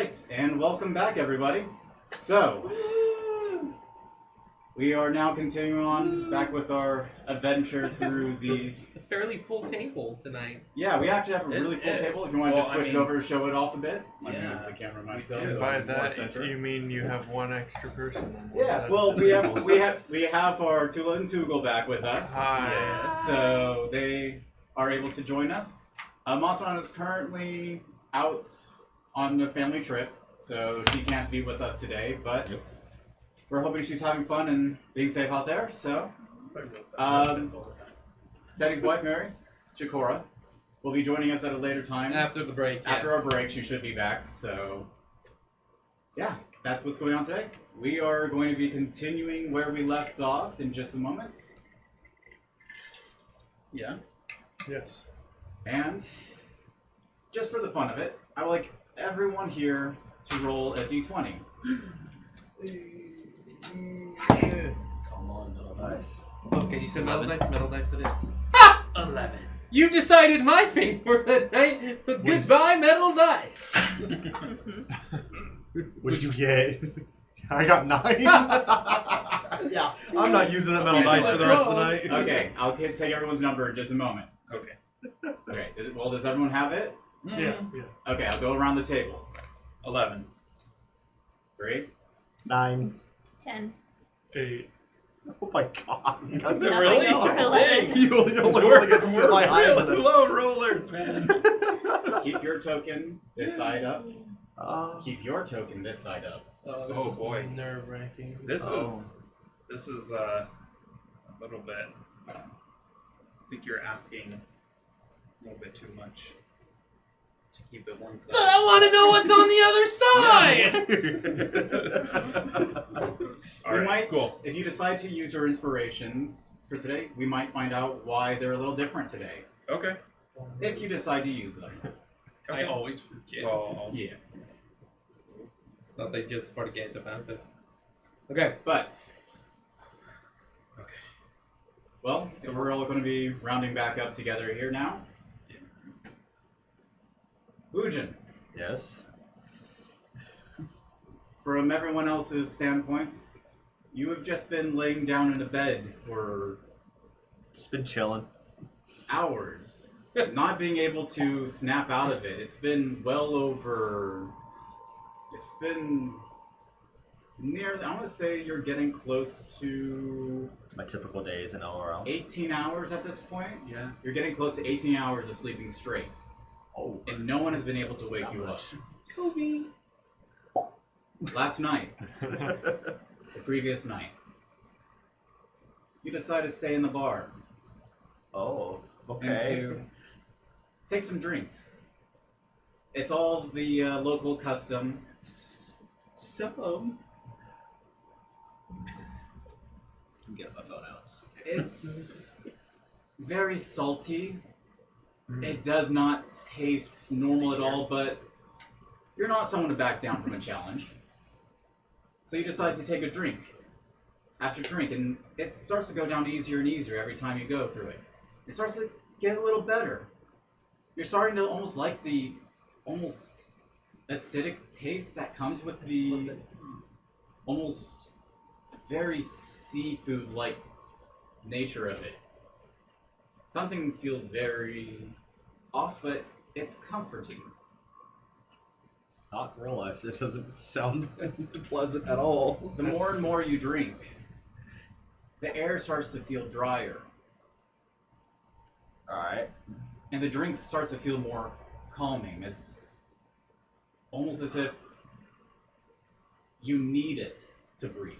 Alright, and welcome back everybody. So, we are now continuing on back with our adventure through the... A fairly full table tonight. Yeah, we actually have a really full table. If you want to just switch it over to show it off a bit. I can move the camera myself. And So by more that, center. you mean you have one extra person on one Yeah, side well, of the table. we have our Tulah and Tugal back with us. Hi. So they are able to join us. Omaceran is currently out on a family trip, so she can't be with us today, but we're hoping she's having fun and being safe out there, so... Teddy's wife, Mary, Chakora, will be joining us at a later time. After the break, After our break, she should be back, so... Yeah, that's what's going on today. We are going to be continuing where we left off in just a moment. Yeah. Yes. And, just for the fun of it, I would like everyone here to roll a d20. Come on, little dice. Okay, you said metal dice it is. 11. You decided my fate for the night. Goodbye, metal dice. What'd you get? I got 9. Yeah, I'm not using that metal dice for the rest of the night. Okay, I'll take everyone's number in just a moment. Okay. Okay, does everyone have it? Yeah. Okay, I'll go around the table. 11. 3. 9. 10. 8. Oh my god. Really? Dang. You only want to get semi-high than us. Low rollers, man. Keep your token this side up. Uh, Keep your token this side up. This Oh, is boy. nerve-wracking. This is a little bit. I think you're asking a little bit too much to keep it one side. But I want to know what's on the other side! All We right, might, cool. if you decide to use your inspirations for today, we might find out why they're a little different today. Okay. If you decide to use them. I always forget. Well, Yeah. It's not they just forget about it. Okay. But, well, so we're all going to be rounding back up together here now. Wujin, yes. from everyone else's standpoints, you have just been laying down in a bed for Just been chilling. hours, not being able to snap out of it. It's been well over... It's been near... I want to say you're getting close to... My typical days in LRL. 18 hours at this point. yeah. You're getting close to 18 hours of sleeping straight. Oh. And no one has been able to wake you up. Kobe. Last night, the previous night, you decided to stay in the bar Oh. and Okay. to take some drinks. It's all the local custom. Some. I'm getting my phone out just in case. It's very salty. It does not taste normal at all, but you're not someone to back down from a challenge. So you decide to take a drink after drink, and it starts to go down easier and easier every time you go through it. It starts to get a little better. You're starting to almost like the almost acidic taste that comes with the almost very seafood-like nature of it. Something feels very off, but it's comforting. Not in real life. That doesn't sound pleasant at all. The more and more you drink, the air starts to feel drier, Alright. and the drink starts to feel more calming. It's almost as if you need it to breathe.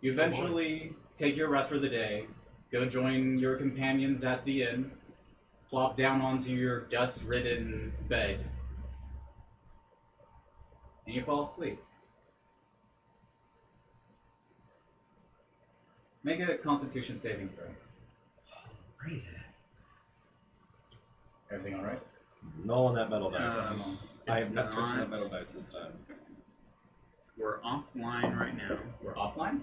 You eventually take your rest for the day, go join your companions at the inn, plop down onto your dust-ridden bed, and you fall asleep. Make a Constitution saving throw. Great. Everything all right? No on that metal dice. I It's am not touching not- that metal dice this time. We're offline right now. We're offline?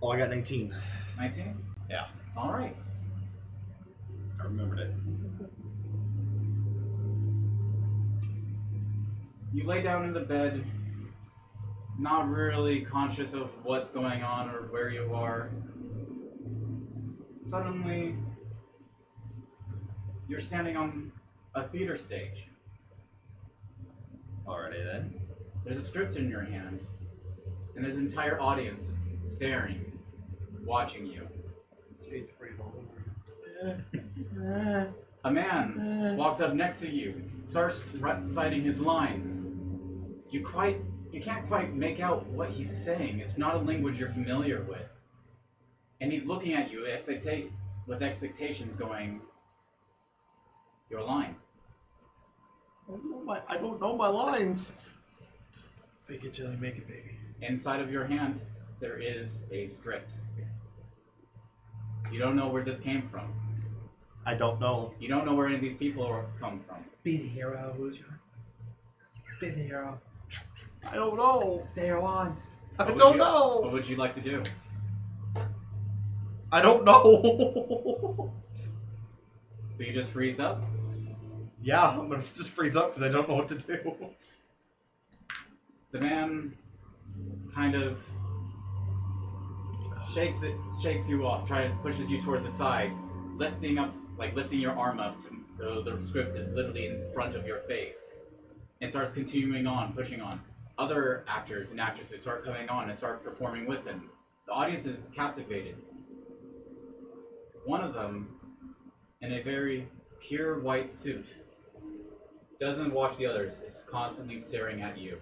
Oh, I got an 18. 19? Yeah. All right. I remembered it. You lay down in the bed, not really conscious of what's going on or where you are. Suddenly, you're standing on a theater stage. Alrighty then. There's a script in your hand, and there's an entire audience staring, watching you. It's 8th grade all over. A man walks up next to you, starts reciting his lines. You can't quite make out what he's saying. It's not a language you're familiar with. And he's looking at you with expectations going, your line. I don't know my lines. Fake it till you make it, baby. Inside of your hand, there is a script. You don't know where this came from. I don't know. You don't know where any of these people come from. Be the hero, Wujan. Be the hero. I don't know. Say your lines. I What don't would you- know. What would you like to do? I don't know. So you just freeze up? Yeah, I'm gonna just freeze up because I don't know what to do. The man kind of shakes you off, pushes you towards the side, lifting your arm up so the script is literally in front of your face, and starts continuing on, pushing on. Other actors and actresses start coming on and start performing with him. The audience is captivated. One of them, in a very pure white suit, doesn't watch the others, is constantly staring at you.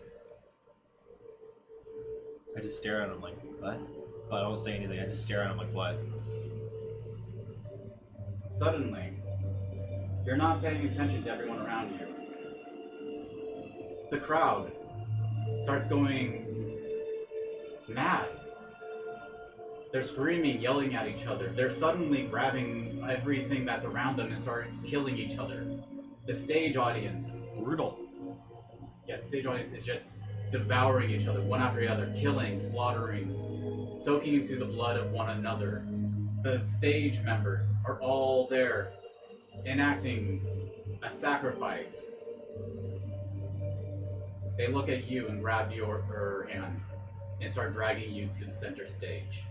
I just stare at him like, what? But I don't say anything, I just stare at him like, what? Suddenly, you're not paying attention to everyone around you. The crowd starts going mad. They're screaming, yelling at each other. They're suddenly grabbing everything that's around them and starts killing each other. The stage audience, Brutal. yeah, the stage audience is just devouring each other, one after the other, killing, slaughtering, soaking into the blood of one another. The stage members are all there, enacting a sacrifice. They look at you and grab her hand and start dragging you to the center stage.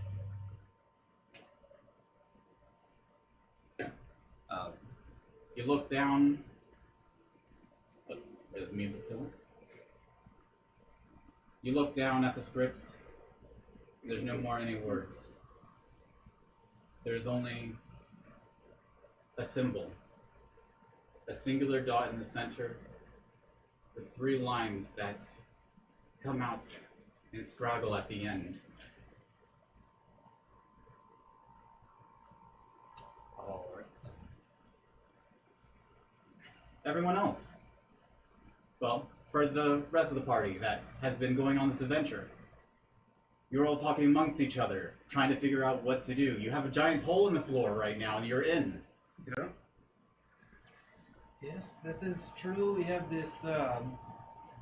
You look down. Is the music still? You look down at the scripts. There's no more any words. There's only a symbol. A singular dot in the center with 3 lines that come out and scraggle at the end. Alright. Everyone else. Well, for the rest of the party that has been going on this adventure, you're all talking amongst each other, trying to figure out what to do. You have a giant hole in the floor right now, and you're in. Yeah. Yes, that is true. We have this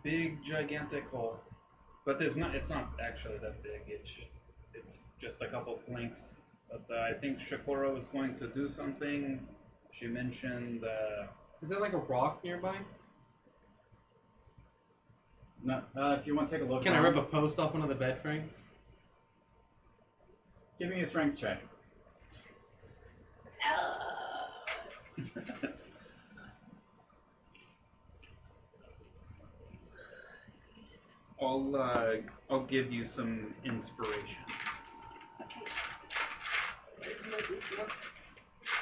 big, gigantic hole. But it's not actually that big. It's just a couple planks. But I think Chakora was going to do something. She mentioned. Is there like a rock nearby? No, if you want to take a look, Can I rip a post off one of the bed frames? Give me a strength check. I'll give you some inspiration.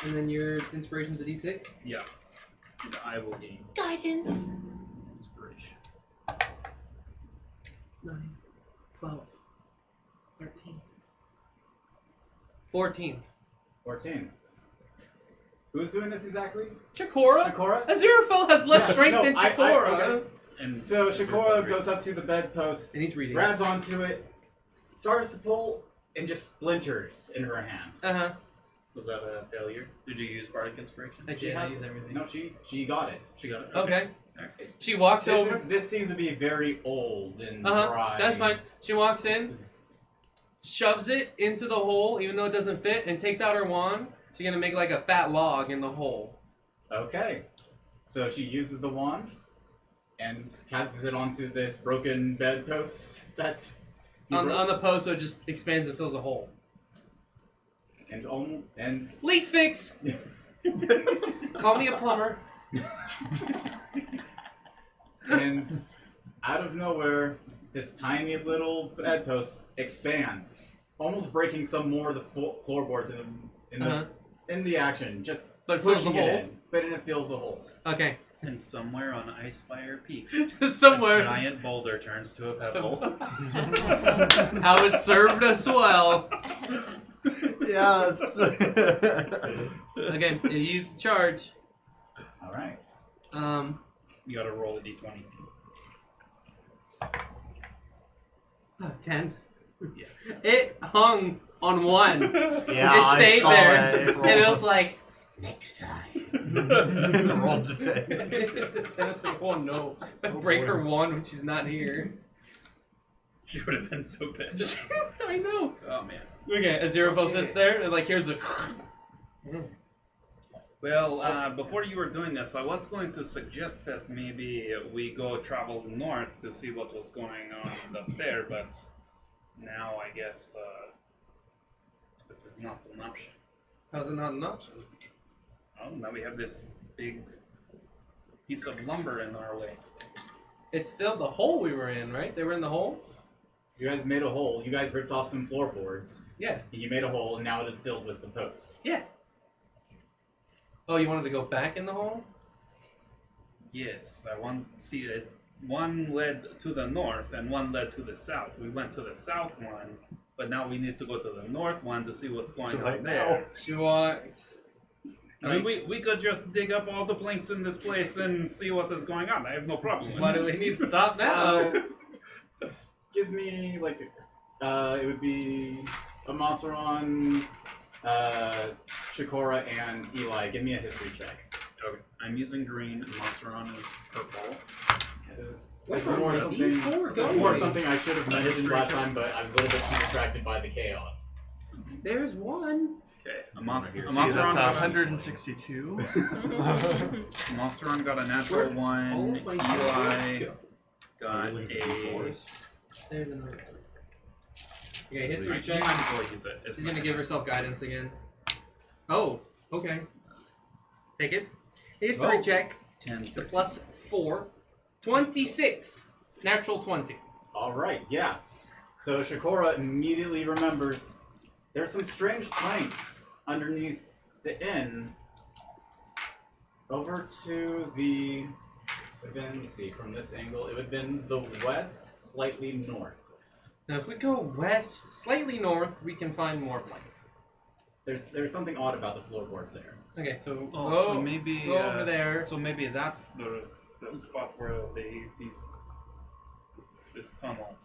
And then your inspiration's a D6? Yeah. And I will gain Guidance! inspiration. 9, 12, 13, 14. 14. Who's doing this exactly? Chakora? Chakora? Aziraphale has less Yeah, strength no, than I- Chakora. okay. And So Chakora goes up to the bedpost, And he's reading. grabs onto it, starts to pull, and just splinters in her hands. Uh-huh. Was that a failure? Did you use bardic inspiration? I She did. I has use it. everything. No, she got it. She got it. Okay. Okay. She walks over. This seems to be very old and Uh-huh. dry. That's fine. She walks in, This is- shoves it into the hole, even though it doesn't fit, and takes out her wand. She's gonna make like a fat log in the hole. Okay. So she uses the wand, and passes it onto this broken bedpost. That's On the post, so it just expands and fills a hole. and Leak fix! Call me a plumber. and out of nowhere, this tiny little bedpost expands, almost breaking some more of the floorboards in the action. Just But it fills the pushing it hole. in, but it fills the hole. Okay. And somewhere on Icefire Peak, Somewhere. a giant boulder turns to a pebble. How it served us well. Yes. Okay, you used the charge. All right. You gotta roll a d20. 10. Yeah. It hung on 1. Yeah, It stayed I saw there. that. And it was like, next time. Rolled to 10. I was like, oh no. Breaker 1 when she's not here. She would have been so pissed. I know. Oh man. Okay, Aziraphale sits there and like here's a. Well, before you were doing this, I was going to suggest that maybe we go travel north to see what was going on up there, but now I guess it is not an option. How's it not an option? Well, now we have this big piece of lumber in our way. It's filled the hole we were in, right? They were in the hole? You guys made a hole. You guys ripped off some floorboards. Yeah. And you made a hole, and now it is filled with the post. Yeah. Oh, you wanted to go back in the hole? Yes, I want see it. One led to the north and one led to the south. We went to the south one, but now we need to go to the north one to see what's going on there. Sure. I mean, we could just dig up all the planks in this place and see what is going on. I have no problem with Why it. do we need to stop now? Give me like it would be Omaceran, Chakora, and Eli. Give me a history check. Okay. I'm using green, and Omaceran is purple. This What's is wrong more with something. these four This is more going? something I should have mentioned history last check. time, but I was a little bit too distracted by the chaos. There's one. Okay, See, that's Omaceran got 162. Omaceran got a natural one. Oh my Eli God. got a. There's another one. Okay, history You check. might as well use it. It's She's gonna fine. give herself guidance again. Oh, okay. Take it. History Oh. check. 10. The plus 4. 26. Natural 20. All right, yeah. So Chakora immediately remembers there's some strange planks underneath the inn. Over to the. Let's see, from this angle, it would have been the west, slightly north. Now, if we go west, slightly north, we can find more planks. There's something odd about the floorboards there. Okay, so Oh, go, so maybe go over there. So maybe that's the spot where this tunnel.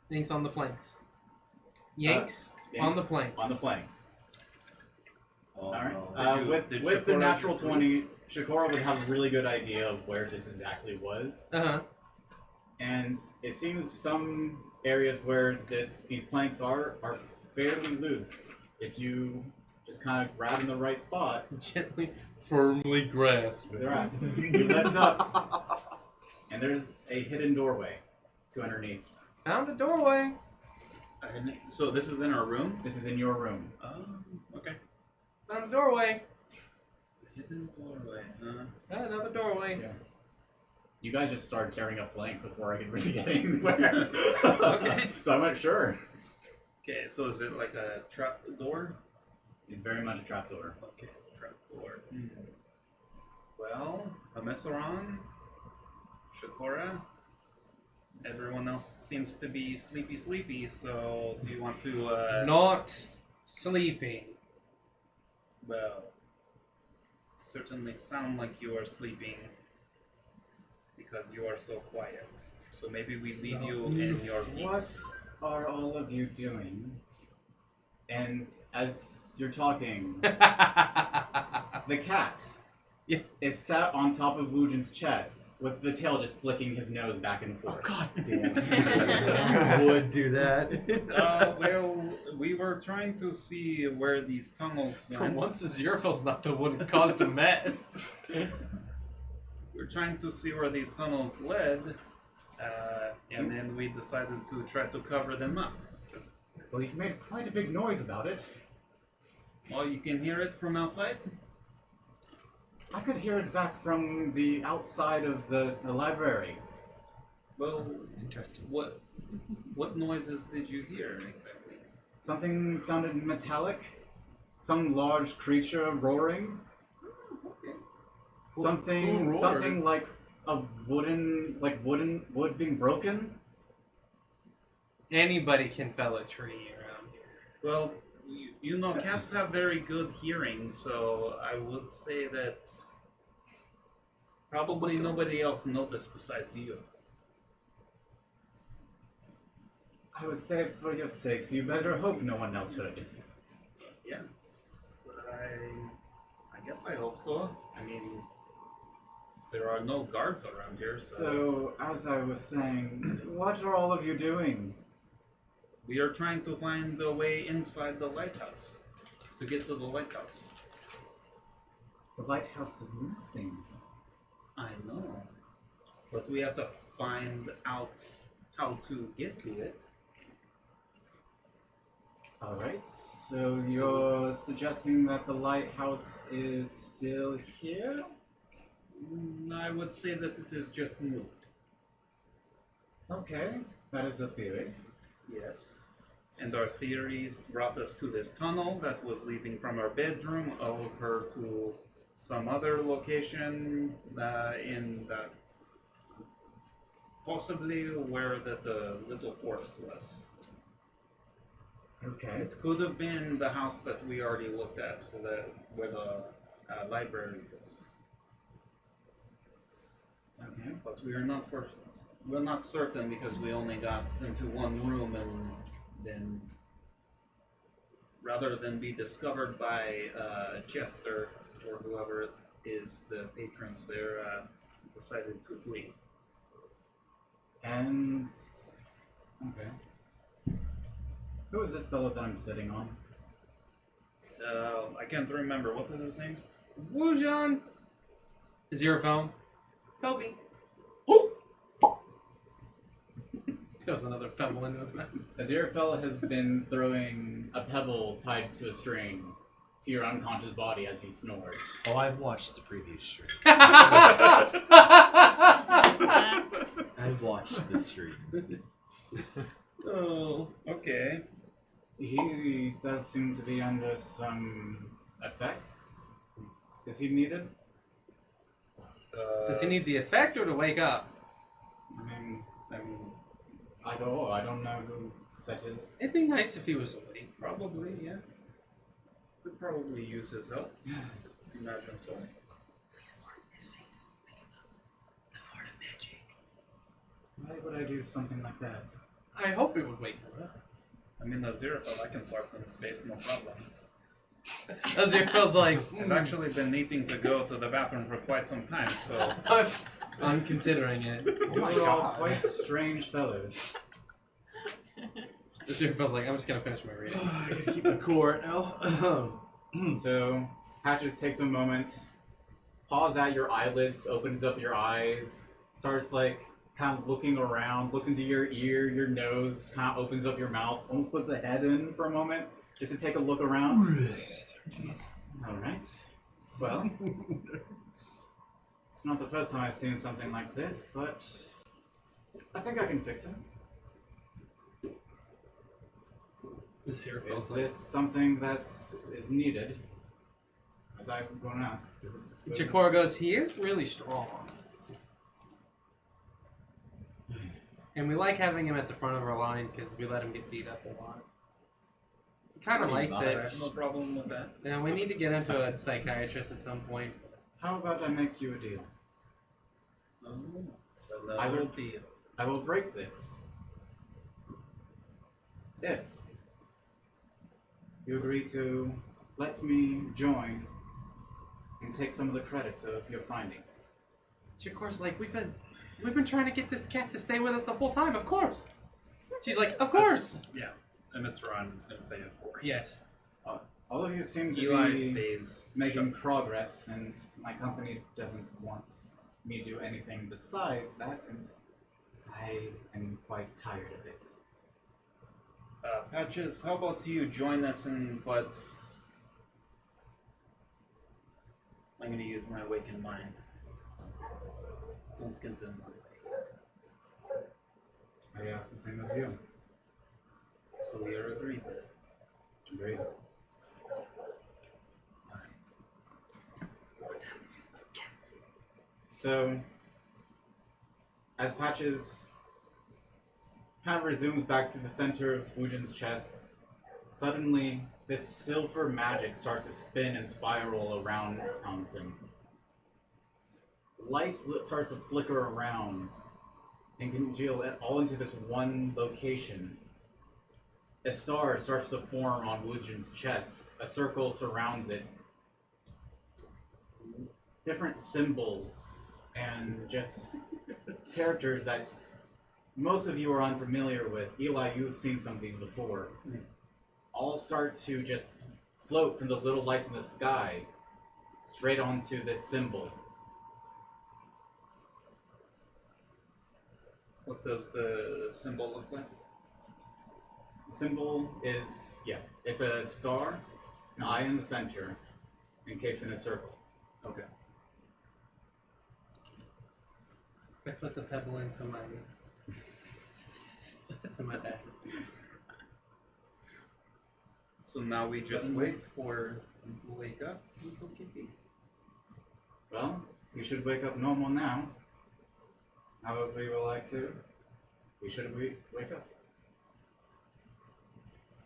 Yanks on the planks. Yanks Yanks on the planks. On the planks. Oh, All right. no. Did With the Chakora natural just 20, Chakora would have a really good idea of where this actually was. Uh-huh. And it seems some areas where these planks are fairly loose. If you just kind of grab in the right spot, Gently, firmly grasp. they're at. You lift up, and there's a hidden doorway to underneath. Found a doorway. So this is in our room? This is in your room. Okay. Found a doorway. Hidden doorway. Another doorway. Yeah. You guys just started tearing up planks before I could really get anywhere. Okay. So I'm not sure. Okay, so is it like a trap door? It's very much a trapdoor. Okay, trap door. Well, Omaceran, Chakora, everyone else seems to be sleepy, so do you want to, Not sleeping. well, certainly sound like you are sleeping because you are so quiet. So maybe we leave you in your What peace. are all of you doing? And as you're talking, the cat Yeah. is sat on top of Wujin's chest with the tail just flicking his nose back and forth. God damn it. Would do that. Well, we were trying to see where these tunnels went. For once, Aziraphale's not the one who caused the mess. we're trying to see where these tunnels led, and then we decided to try to cover them up. Well, you've made quite a big noise about it. Well, you can hear it from outside? I could hear it back from the outside of the library. Well, Interesting. what noises did you hear exactly? Something sounded metallic. Some large creature roaring. Who Something roared? like a wood being broken. Anybody can fell a tree around here. Well, you know, cats have very good hearing, so I would say that probably nobody else noticed besides you. I would say, for your sakes, you better hope no one else heard it. Yes, I guess I hope so. I mean, there are no guards around here, So, as I was saying, what are all of you doing? we are trying to find the way inside the lighthouse to get to the lighthouse. The lighthouse is missing. I know, but we have to find out how to get to it. Alright, so you're suggesting that the lighthouse is still here? I would say that it is just moved. Okay, that is a theory. Yes. And our theories brought us to this tunnel that was leading from our bedroom over to some other location in the possibly where the little forest was. Okay. It could have been the house that we already looked at, where the library is. Okay. But we are not we're not certain because we only got into one room, and then rather than be discovered by Chester or whoever it is, the patrons there decided to flee. And... okay. Who is this fellow that I'm sitting on? I can't remember. What's his name? Wungon. Aziraphale. Kobe. That was another pebble into his mouth. Aziraphale has been throwing a pebble tied to a string to your unconscious body as you snore. Oh, I've watched the previous stream. I've watched the stream. Oh. Okay. He does seem to be under some effects. Is he needed? Does he need the effect or to wake up? I mean, either or. I don't know who set his. It'd be nice if he was awake. Probably, yeah. Could probably use his help. Imagine so. Please fart in his face. Wake him up. The fart of magic. Why would I do something like that? I hope it would wake him up. I mean, Aziraphale, I can fart in his face, no problem. Aziraphale's like, I've actually been needing to go to the bathroom for quite some time, so... I'm considering it. You are all quite strange fellows. Aziraphale's like, I'm just gonna finish my reading. I gotta keep my cool right now. So, Patches takes a moment, paws at your eyelids, opens up your eyes, starts like kind of looking around, looks into your ear, your nose, kind of opens up your mouth, almost puts the head in for a moment, just to take a look around. Alright. Well, it's not the first time I've seen something like this, but I think I can fix it. Aziraphale's Is like, this something that is needed? As I'm going to ask. Is this Chakora goes, he is really strong. And we like having him at the front of our line because we let him get beat up a lot. He kind of likes I it. have no problem with that. And we need to get into a psychiatrist at some point. How about I make you a deal? Another I will- deal. I will break this. If you agree to let me join and take some of the credit of your findings. Chakora's like, we've been trying to get this cat to stay with us the whole time, of course. She's like, of course. Yeah, and Mr. Ron is going to say, of course. Yes. All of you seem to Eli be stays making shut. progress, and my company doesn't want me do anything besides that, and I am quite tired of it. Patches, how about you join us in what... I'm going to use my awakened mind. Don't get to I asked the same of you. So we are agreed then. Great. So, as Patches kind of resumes back to the center of Wungon's chest, suddenly this silver magic starts to spin and spiral around him. Lights starts to flicker around and congeal it all into this one location. A star starts to form on Wungon's chest. A circle surrounds it. Different symbols and just characters that most of you are unfamiliar with. Eli, you've seen some of these before. All start to just float from the little lights in the sky straight onto this symbol. What does the symbol look like? The symbol is, it's a star, an eye in the center, encased in a circle. Okay. I put the pebble into my bag. So now we just wait for him to wake up. Well, we should wake up normal now. However you would like to. We should wake up.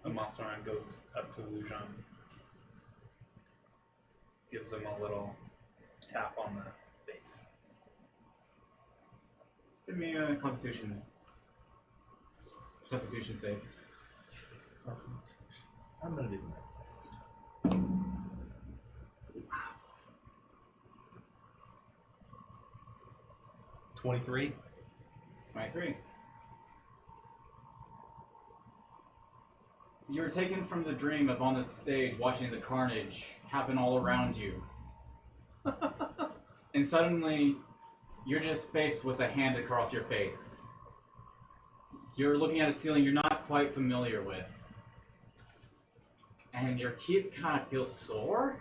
Omaceran goes up to Wungon, gives him a little tap on the face. Give me a constitution save. I'm gonna do that this time. 23. 23. You're taken from the dream of on the stage watching the carnage happen all around you. And suddenly, you're just faced with a hand across your face. You're looking at a ceiling you're not quite familiar with. And your teeth kind of feel sore.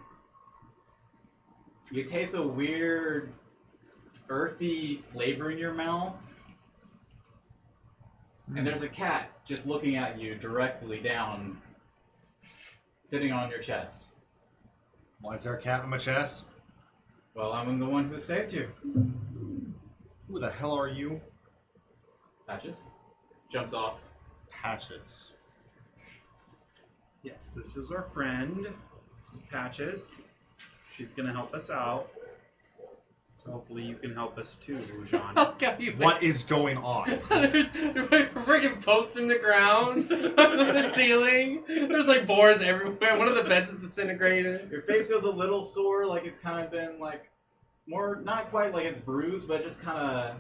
You taste a weird, earthy flavor in your mouth. And there's a cat just looking at you directly down, sitting on your chest. Why is there a cat on my chest? Well, I'm the one who saved you. Who the hell are you? Patches jumps off. Patches. Yes, this is our friend. This is Patches. She's gonna help us out. So hopefully you can help us too, Wungon. Okay, What is going on? There's freaking posts in the ground, on the ceiling. There's like boards everywhere. One of the beds is disintegrated. Your face feels a little sore, like it's kind of been like more, not quite like it's bruised, but just kind of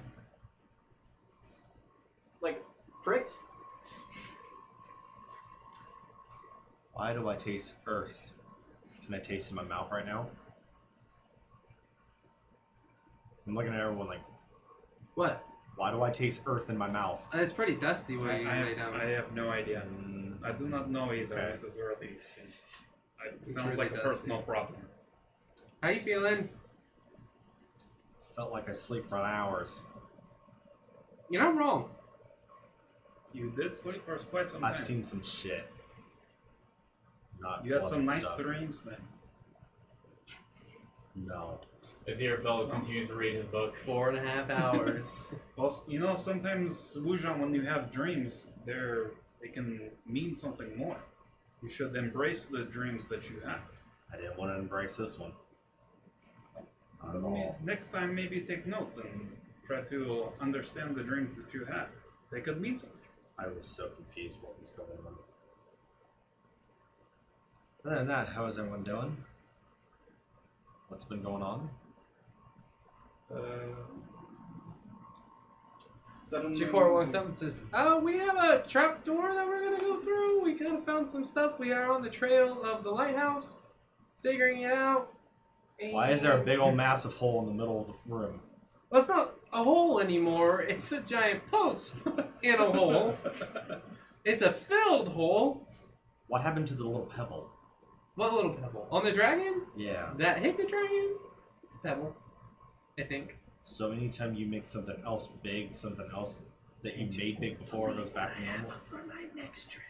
like pricked. Why do I taste earth? Can I taste it in my mouth right now? I'm looking at everyone like, What? why do I taste earth in my mouth? It's pretty dusty where you lay down. I have no idea. I do not know either. Okay. This is really... It It's sounds really like a personal problem. How you feeling? Felt like I sleep for hours. You're not wrong. You did sleep for quite some time. I've seen some shit. Not You had some pleasant nice stuff. dreams then. No. Aziraphale continues to read his book. 4.5 hours. Well, you know, sometimes, Wungon, when you have dreams, they can mean something more. You should embrace the dreams that you have. I didn't want to embrace this one. Not at all. Next time, maybe take note and try to understand the dreams that you have. They could mean something. I was so confused what was going on. Other than that, how is everyone doing? What's been going on? Suddenly, Chakora walks up and says, "Oh, we have a trap door that we're gonna go through. We kind of found some stuff. We are on the trail of the lighthouse, figuring it out." Why is there a big old massive hole in the middle of the room? Well, it's not a hole anymore. It's a giant post in a hole. It's a filled hole. What happened to the little pebble? What little pebble? On the dragon? Yeah. That hit the dragon? It's a pebble, I think. So anytime you make something else big, something else that you made big before goes back to normal. For my next trick.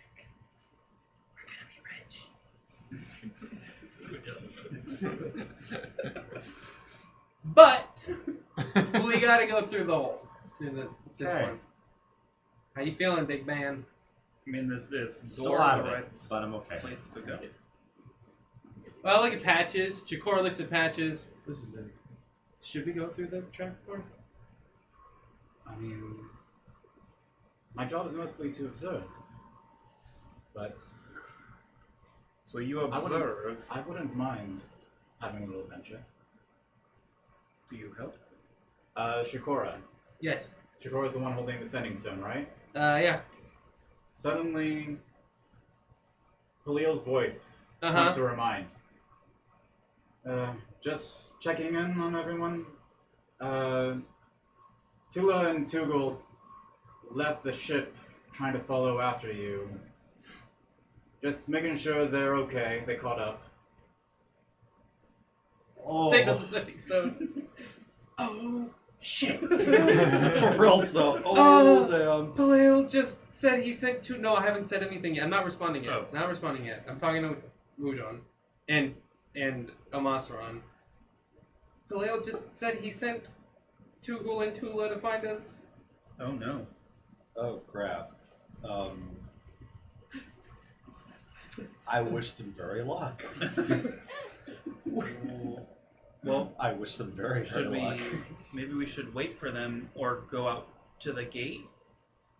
We're gonna be rich. But we gotta go through the hole. This Okay. one. How you feeling, big man? I mean, is this Still door out the of it, right but I'm okay. place to go? Well, I look at Patches. Chakora looks at Patches. This is it. Should we go through the trapdoor? I mean, my job is mostly to observe. But So you I observe. wouldn't mind having a little adventure. Do you help? Chakora. Yes. Chakora's the one holding the sending stone, right? Yeah. Suddenly, Khalil's voice Uh-huh. comes to her mind. Just checking in on everyone. Tulah and Tugal left the ship trying to follow after you. Just making sure they're okay. They caught up. Oh, Take up the sending stone. Oh, shit. for real though. Oh, damn. Paleo just said he sent two. No, I haven't said anything yet. I'm not responding yet. Oh. Not responding yet. I'm talking to Wungon and Omaceran. Paleo just said he sent Tugal and Tulah to find us. Oh no. Oh crap. I wish them very luck. Well, I wish them very should luck. maybe we should wait for them or go out to the gate?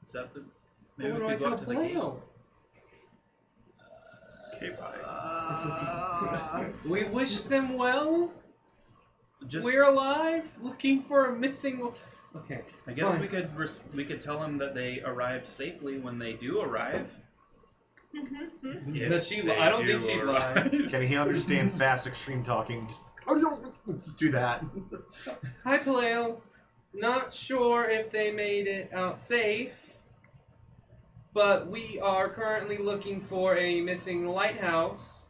Is that the? Maybe What we do I could go tell out to the gate. Paleo? Okay, bye. We wish them well. Just, We're alive, looking for a missing. Okay. I guess fine. we could tell them that they arrived safely when they do arrive. If Does she? they I don't think do she'd arrive. lie. Can he understand fast extreme talking? Just do that. Hi, Paleo. Not sure if they made it out safe, but we are currently looking for a missing lighthouse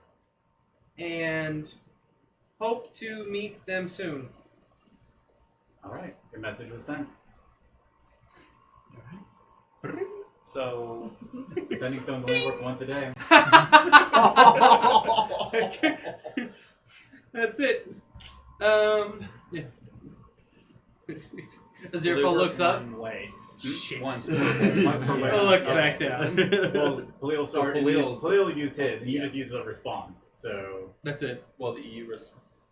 and hope to meet them soon. Alright, your message was sent. So The sending stones only work once a day. That's it. Yeah. Aziraphale looks up. One way. Shit. Once. Once per way. Looks back down. Well, Khalil started. Khalil's- Khalil used his, and you just used a response. So That's it. Well,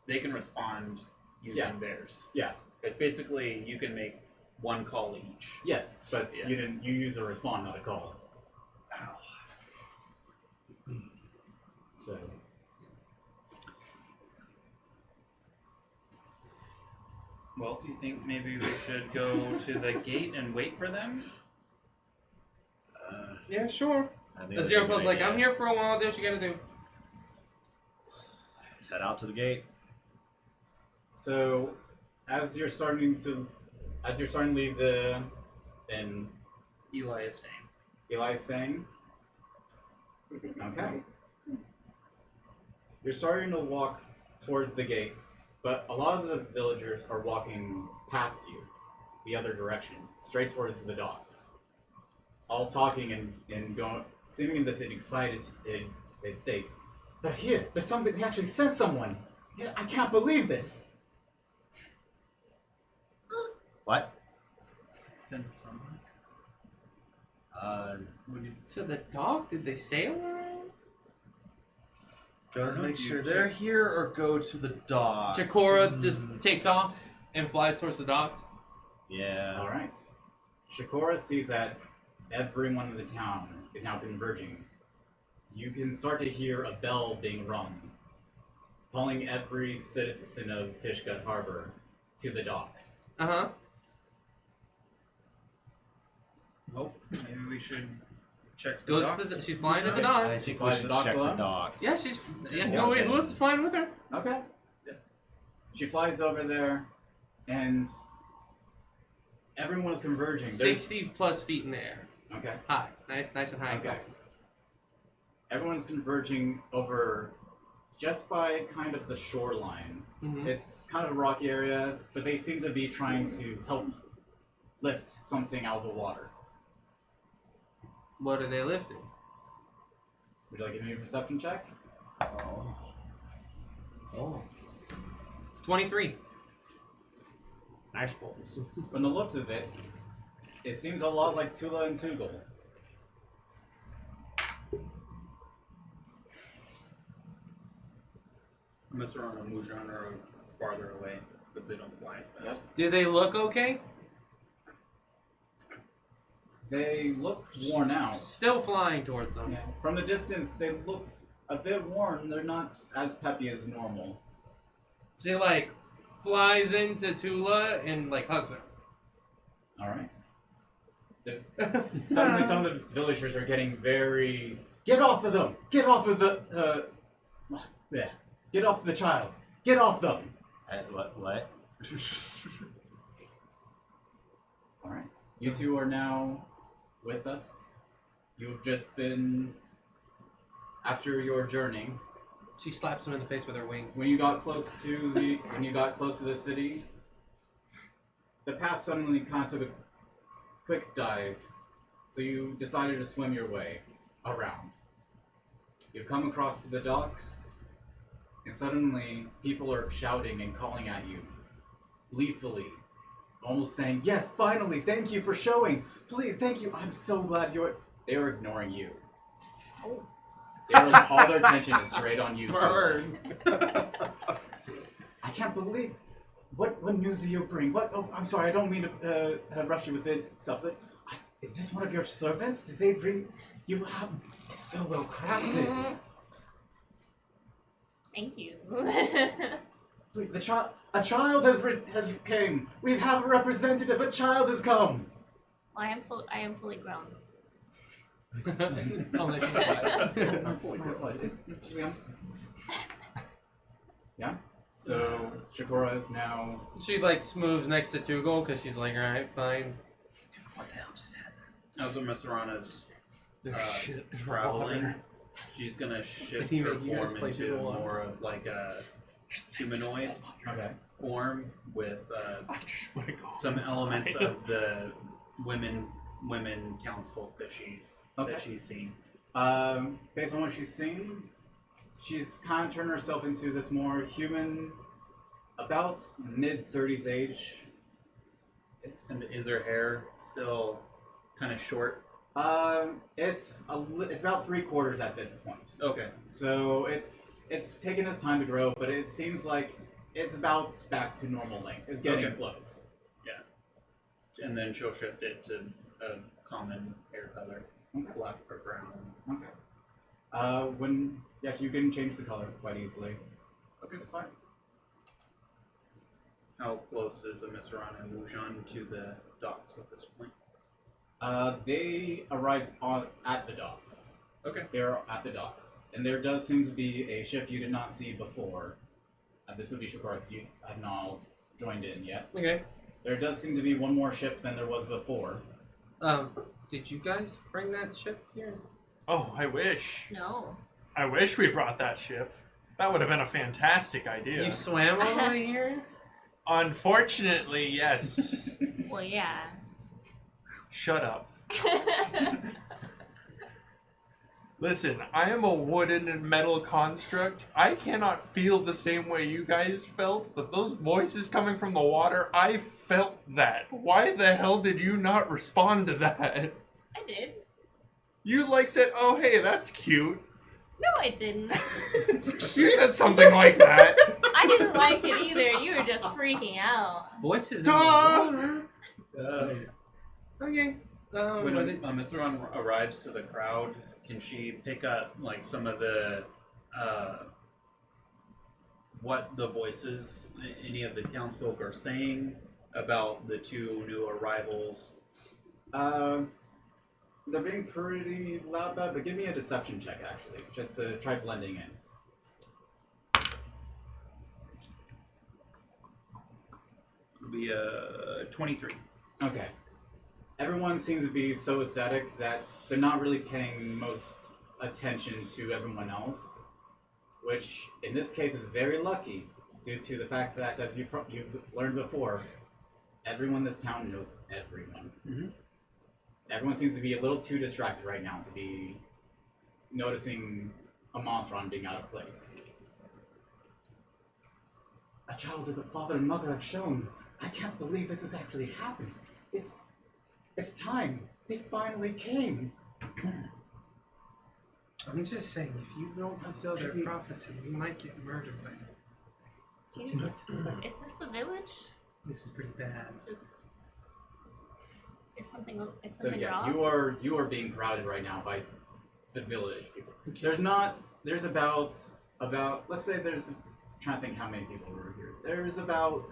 they can respond using Yeah. theirs. yeah, It's basically you can make one call each. yes, but Yeah. you didn't. You used a respond, not a call. So Well, do you think maybe we should go to the gate and wait for them? Yeah, sure. I think that's a Aziraphale's good like, idea. I'm here for a while. Do what you gotta do. Let's head out to the gate. So, as you're starting to leave the inn, Eli is saying. Eli's saying, okay. You're starting to walk towards the gates, but a lot of the villagers are walking past you, the other direction, straight towards the docks. All talking and going, seeming in this excited state. They're here. There's somebody. They actually sent someone. Yeah, I can't believe this. What? Send someone. What did- To the dock? Did they sail around? Go to make sure they're here or go to the dock. Chakora just takes off and flies towards the docks. Yeah. All right. Chakora sees that everyone in the town is now converging. You can start to hear a bell being rung, calling every citizen of Fishgut Harbor to the docks. Uh-huh. Well, maybe we should check the Goes docks. to the, she's flying to the I docks. think we Fly the should docks check the alone? docks. Yeah, she's... Yeah, Yeah, no, wait, okay. who else is flying with her? Okay. She flies over there, and Everyone's converging. 60 plus feet in the air. Okay. High. Nice and high. Okay. Everyone's converging over just by kind of the shoreline. Mm-hmm. It's kind of a rocky area, but they seem to be trying to help lift something out of the water. What are they lifting? Would you like to give me a perception check? Oh. 23. Nice balls. From the looks of it, it seems a lot like Tulah and Tugal. Omaceran and Wungon are farther away because they don't fly as fast. Yep. Do they look okay? They look worn out. Still flying towards them. Yeah. From the distance, they look a bit worn. They're not as peppy as normal. She like flies into Tulah and like hugs her. All right. Suddenly, some of the villagers are getting very. Get off of them! Get off of the. Yeah. Get off the child! Get off them! What? All right. You two are now with us. You have just been after your journey. She slaps him in the face with her wing. When you got close to the city, the path suddenly kind of took a quick dive, so you decided to swim your way around. You've come across to the docks, and suddenly people are shouting and calling at you, gleefully, almost saying, "Yes, finally! Thank you for showing! Please, thank you! I'm so glad you're." They are ignoring you. All their attention is straight on you. Burn. I can't believe. What news do you bring? What? Oh, I'm sorry. I don't mean to rush you with it stuff. But is this one of your servants? Did they bring? You have it's so well crafted. Thank you. Please, a child has came. We have a representative. A child has come. I am fully grown. Unless she's quiet. Yeah. So Chakora is now. She like moves next to Tugal because she's like, alright, fine. What the hell just happened? As Omaceran is There's shit in the traveling, water. she's gonna shift Did he her make you guys form play into Tugal? more of like a humanoid Okay. form with I just want to go some inside. elements of the women townsfolk that she's seen. Based on what she's seen, she's kind of turned herself into this more human, about mid-30s age. And is her hair still kind of short? It's about 3/4 at this point. Okay. So it's taken its time to grow, but it seems like it's about back to normal length. It's getting Okay. close. Yeah. And then she'll shift it to a common hair color, Okay. black or brown. Okay. You can change the color quite easily. Okay, that's fine. How close is Omaceran and Wungon to the docks at this point? They arrived at the docks. Okay. They're at the docks, and there does seem to be a ship you did not see before. This would be Chakora, you have not joined in yet. Okay. There does seem to be one more ship than there was before. Did you guys bring that ship here? Oh, I wish. No. I wish we brought that ship. That would have been a fantastic idea. You swam all the way here? Unfortunately, yes. Well, yeah. Shut up. Listen, I am a wooden and metal construct. I cannot feel the same way you guys felt, but those voices coming from the water, I felt that. Why the hell did you not respond to that? I did. You like said, "Oh hey, that's cute." No, I didn't. You said something like that. I didn't like it either. You were just freaking out. Voices in Duh! the water. Okay. When With it- Omaceran arrives to the crowd, can she pick up like some of the what the voices, any of the townsfolk are saying about the two new arrivals? They're being pretty loud about it, but give me a deception check, actually, just to try blending in. It'll be 23. Okay. Everyone seems to be so aesthetic that they're not really paying most attention to everyone else, which in this case is very lucky due to the fact that, as you've learned before, everyone in this town knows everyone. Mhm. Everyone seems to be a little too distracted right now to be noticing Omaceran being out of place. A child that the father and mother have shown. I can't believe this has actually happened. It's time. They finally came. I'm just saying, if you don't fulfill their prophecy, you might get murdered by them. Dude, is this the village? This is pretty bad. Is something So yeah, wrong? you are being crowded right now by the village people. There's about let's say I'm trying to think how many people were here. There's about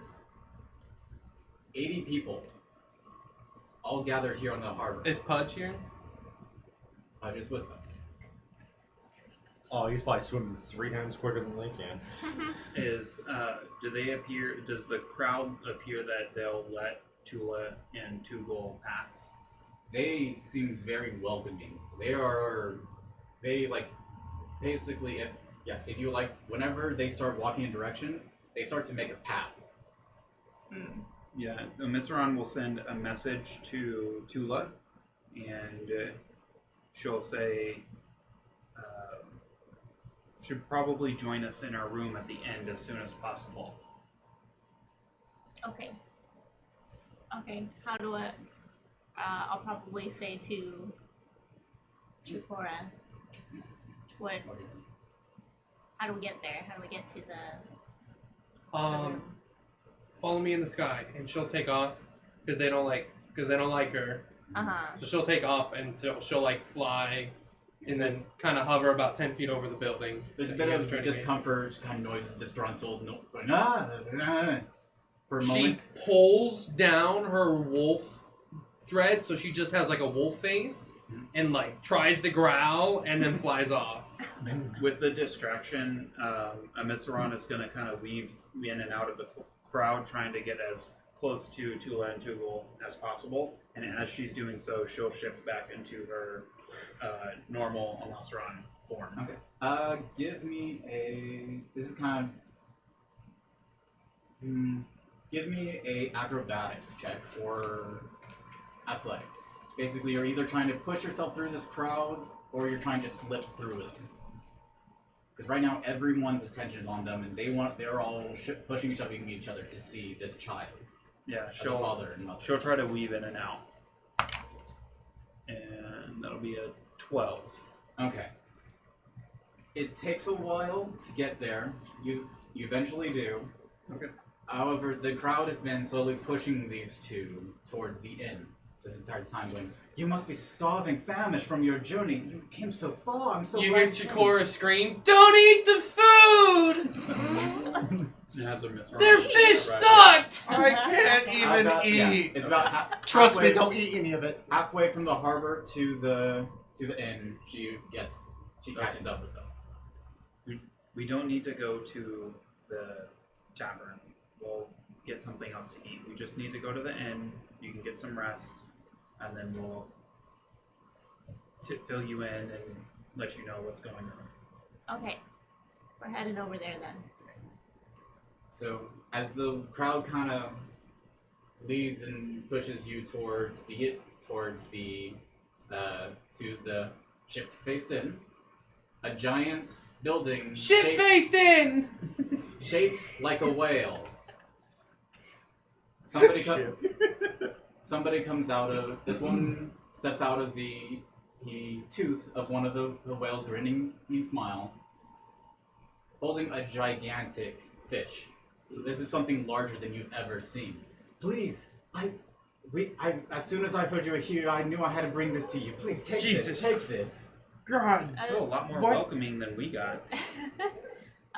80 people all gathered here on the harbor. Is Pudge here? I just with them. Oh, he's probably swimming 3 times quicker than they can. Do they appear? Does the crowd appear that they'll let Tulah and Tugal pass? They seem very welcoming. They like basically if you like, whenever they start walking in direction, they start to make a path. Yeah, Omaceran will send a message to Tulah, and she'll say, should probably join us in our room at the end as soon as possible. Okay. Okay, how do I... I'll probably say to Chakora, how do we get there? How do we get to the... Follow me in the sky, and she'll take off because they don't like her. Uh-huh. So she'll take off, and she'll like fly, and then kind of hover about 10 feet over the building. There's a bit of discomfort, kind of noises, disgruntled, for a She moment. pulls down her wolf dread, so she just has like a wolf face, and like tries to growl, and then flies off. With the distraction, Omaceran is going to kind of weave in and out of the crowd, trying to get as close to Tulah and Tugal as possible. And as she's doing so, she'll shift back into her normal Omaceran form. Okay. Give me a... This is kind of... give me a acrobatics check or athletics. Basically, you're either trying to push yourself through this crowd, or you're trying to slip through it. Because right now, everyone's attention is on them, and they're all pushing and shoving each other to see this child. Yeah, The father and mother. she'll try to weave in and out. And that'll be a 12. Okay. It takes a while to get there. You eventually do. Okay. However, the crowd has been slowly pushing these two toward the inn this entire time, going, "You must be starving, famished from your journey. You came so far. I'm so You glad hear you Chakora scream, "Don't eat the food! It has a Omaceran. Their fish sucks!" I can't even About- yeah, eat. it's about Trust halfway, me, don't eat any of it. halfway from the harbor to the inn. She catches up with them. We don't need to go to the tavern. We'll get something else to eat. We just need to go to the inn. You can get some rest, and then we'll fill you in and let you know what's going on. Okay. We're headed over there then. So as the crowd kind of leads and pushes you towards the to the ship-faced inn, a giant building Shit-faced in! shaped like a whale. Somebody comes out of this one, steps out of the tooth of one of the whale's grinning smile, holding a gigantic fish. So this is something larger than you've ever seen. Please, as soon as I heard you were here, I knew I had to bring this to you. Please take this. Take this. God, So a lot more What? welcoming than we got.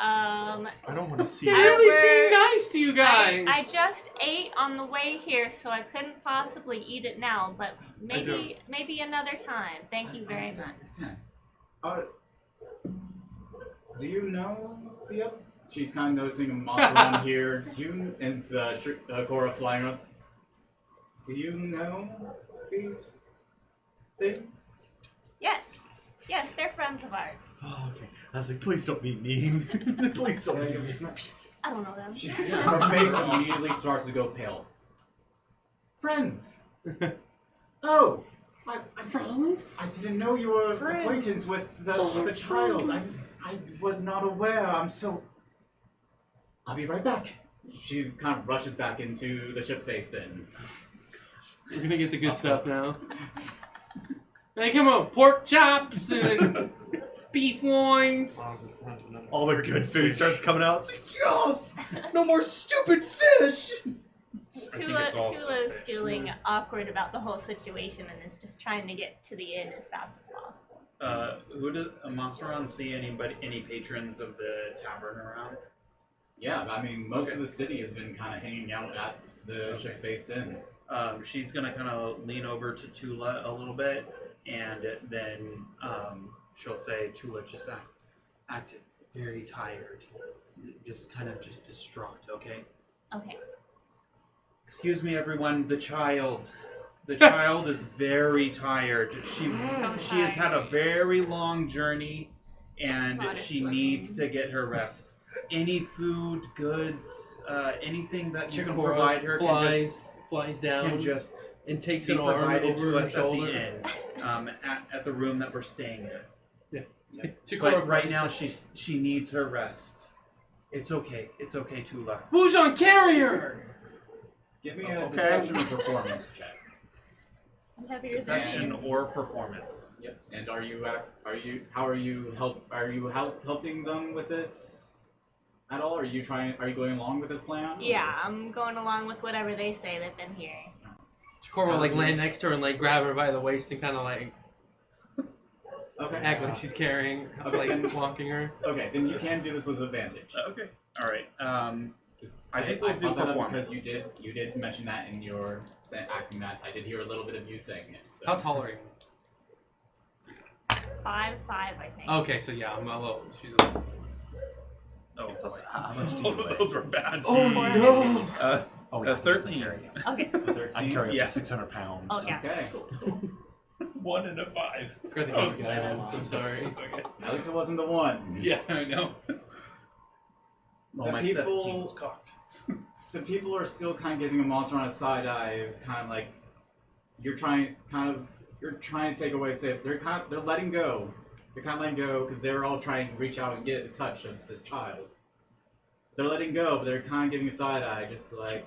I don't want to see They it. really seem nice to you guys! I just ate on the way here, so I couldn't possibly eat it now, but maybe another time. Thank you very much. Do you know the other? She's kind of noticing a monster around here. And Chakora flying around. Do you know these things? Yes. Yes, they're friends of ours. Oh, okay. I was like, please don't be mean. Please don't be mean. I don't know them. Her face immediately starts to go pale. Friends. Oh, Friends? I didn't know you were Friends. acquaintance with the child. I was not aware. I'll be right back. She kind of rushes back into the ship face then. We're gonna get the good stuff now. Hey, come on, pork chops and beef loins. All the good food starts coming out. It's like, yes! No more stupid fish! Tulah is feeling awkward about the whole situation and is just trying to get to the inn as fast as possible. Who does Omaceran see any patrons of the tavern around? Yeah, I mean, most of the city has been kind of hanging out at the ship face inn. She's gonna kind of lean over to Tulah a little bit, and then she'll say, "Tulah, just acted very tired, just kind of distraught, okay?" Okay. Excuse me, everyone. The child is very tired. She has had a very long journey, and she needs to get her rest. Any food, goods, anything that you can Chakora provide her flies down can just and takes be an arm provided over to her us shoulder. at the inn, at the room that we're staying in. Chakora But right flies now down. she needs her rest. It's okay, Tulah. Wungon carrier! Give me a deception or performance check. Whatever your Deception name is. or performance. Yep. And how are you helping them with this at all? Are you going along with this plan? Yeah, I'm going along with whatever they say they've been hearing. Chakora will like land next to her and like grab her by the waist and kind of like Okay. act like she's carrying, like walking her. Okay, then you can do this with advantage. Okay. All right. I think we'll we'll do brought that up performance. because you did mention that in your acting that. I did hear a little bit of you saying it. So. How tall are you? 5'5", I think. Okay, so yeah, I'm a little. She's a little. Oh, How much do you weigh? those were bad. no! Oh, yeah, 13. Okay. 13. I carry Yeah. up to 600 pounds. Oh, yeah. Okay. 1 and a 5. I think was it's guidance. I'm sorry. It's okay. At least it wasn't the one. Yeah, I know. The Well, my people- 17's cocked. The people are still kind of giving a monster on a side eye, kind of like you're trying to take away. Say they're letting go. They're kind of letting go because they're all trying to reach out and get a touch of this child. They're letting go, but they're kind of giving a side eye, just like.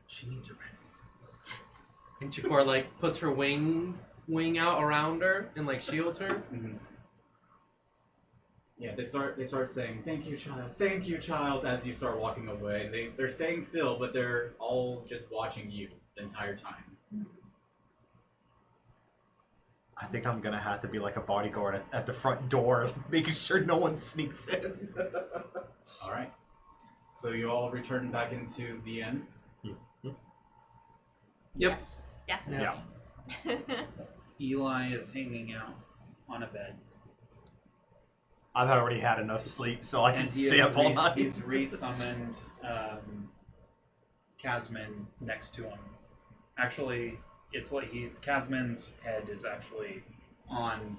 She needs a rest. And Chakora like puts her wing out around her and like shields her. Mm-hmm. Yeah, they start saying, "Thank you, child," as you start walking away. They're staying still, but they're all just watching you the entire time. I think I'm gonna have to be like a bodyguard at the front door, making sure no one sneaks in. All right. So you all return back into the inn. Yep. Definitely. Eli is hanging out on a bed. I've already had enough sleep, so I can And he stay up all night. he's re-summoned Casman next to him. Actually, it's like Casman's head is actually on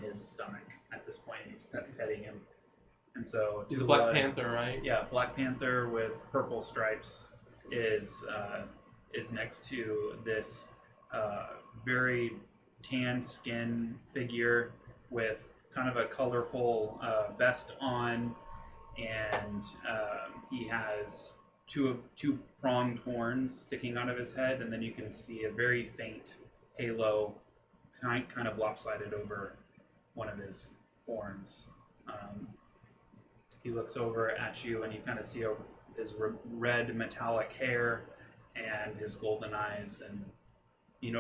his stomach at this point. He's petting him, and so He's a Tulah- Black Panther, right? Yeah, Black Panther with purple stripes is next to this very tanned skin figure with kind of a colorful vest on, and he has two-pronged horns sticking out of his head, and then you can see a very faint halo kind of lopsided over one of his horns. He looks over at you, and you kind of see his red metallic hair and his golden eyes, and he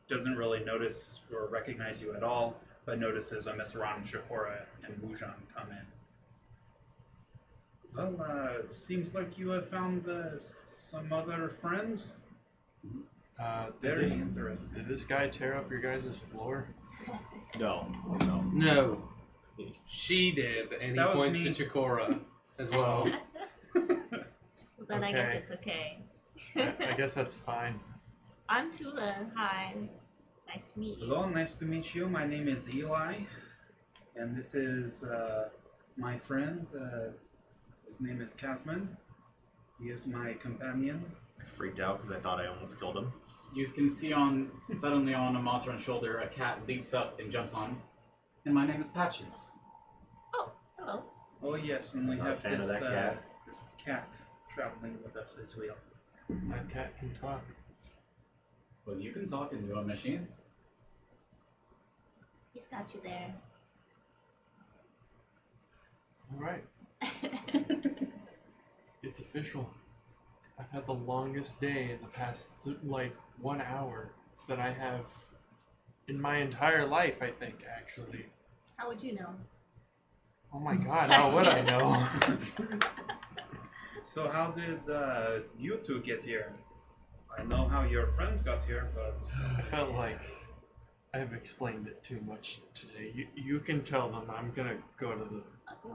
doesn't really notice or recognize you at all, but notices Omaceran, Chakora, and Wungon come in. Well, it seems like you have found some other friends. Very interesting. Did this guy tear up your guys' floor? No. No. She did, and he That was points me. to Chakora as well. Well, then I guess Okay. it's okay. I guess that's fine. I'm Tulah. Hi. Nice to meet you. Hello, nice to meet you. My name is Eli, and this is my friend. His name is Kazman. He is my companion. I freaked out because I thought I almost killed him. You can see suddenly on Omaceran's shoulder, a cat leaps up and jumps on. And my name is Patches. Oh, hello. Oh yes, and we Not a have fan of this, that cat. this cat traveling with us as well. That cat can talk. Well, you can talk into a machine. He's got you there. All right. It's official. I've had the longest day in the past, 1 hour that I have in my entire life, I think, actually. How would you know? Oh my god, how would I know? So how did you two get here? I know how your friends got here, but I felt like I've explained it too much today. You can tell them I'm gonna go to the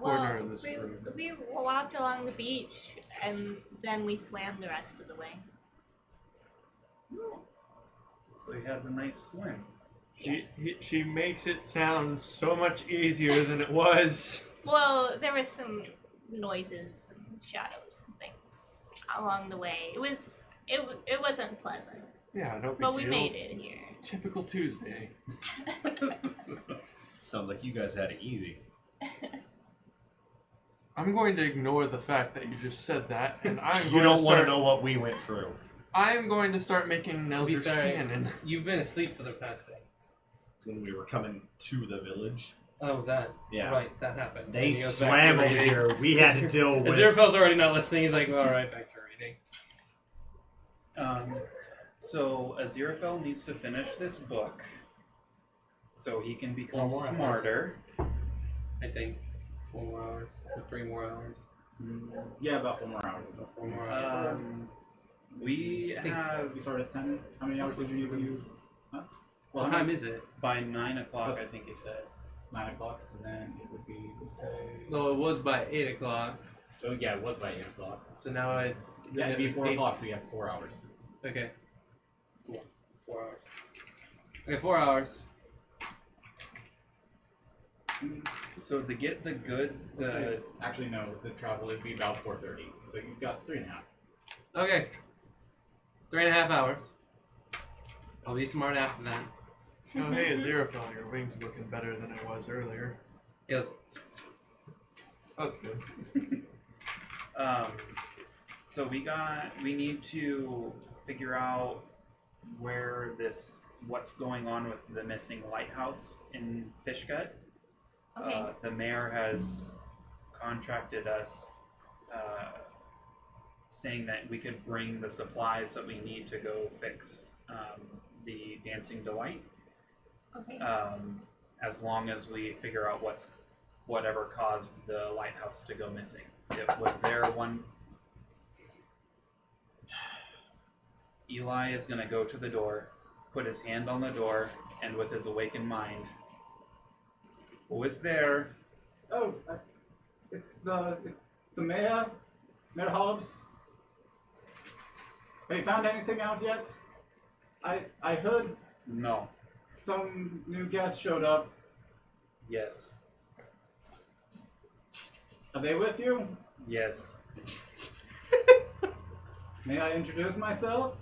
corner of this room. We walked along the beach, and then we swam the rest of the way. so you had a nice swim. She makes it sound so much easier than it was. Well, there was some noises and shadows and things along the way. It wasn't pleasant, Yeah, no big but we deal. made it here. Typical Tuesday. Sounds like you guys had it easy. I'm going to ignore the fact that you just said that, and I'm You going don't to want to start. know what we went through. I'm going to start making an To be Eldritch fair, Cannon. you've been asleep for the past day. When we were coming to the village, Oh, that. Yeah. Right, that happened. they And he goes back swam to over reading. here. We had to deal with. Aziraphale's already not listening. He's like, alright, back to reading. So Aziraphale needs to finish this book so he can become more hours. smarter. I think 4 more hours, or 3 more hours. Yeah, about 4 more hours. 4 more hours. We I think have we started at 10. How many hours did you use? Huh? What how time many- is it? by 9 o'clock, That's- I think he said. 9 o'clock, so then it would be, let's say... No, it was by 8 o'clock. Oh, yeah, it was by 8 o'clock. So now it's. Yeah, it'd be it's 4 8 o'clock, so you have 4 hours. Okay. 4 hours. Okay, 4 hours. So to get the good, Let's say, the actually, no, with the travel, it'd be about 4:30. So you've got 3.5. Okay. 3.5 hours. I'll be smart after that. Oh, hey, Aziraphale, your wing's looking better than it was earlier. He goes, That's good. so we need to figure out what's going on with the missing lighthouse in Fishgut. Okay. The mayor has contracted us, saying that we could bring the supplies that we need to go fix the Dancing Delight, Okay. as long as we figure out whatever caused the lighthouse to go missing. It was there one. Eli is going to go to the door, put his hand on the door, and with his awakened mind, who is there? Oh, it's the mayor, Mayor Hobbs. Have you found anything out yet? I heard No. some new guests showed up. Yes. Are they with you? Yes. May I introduce myself?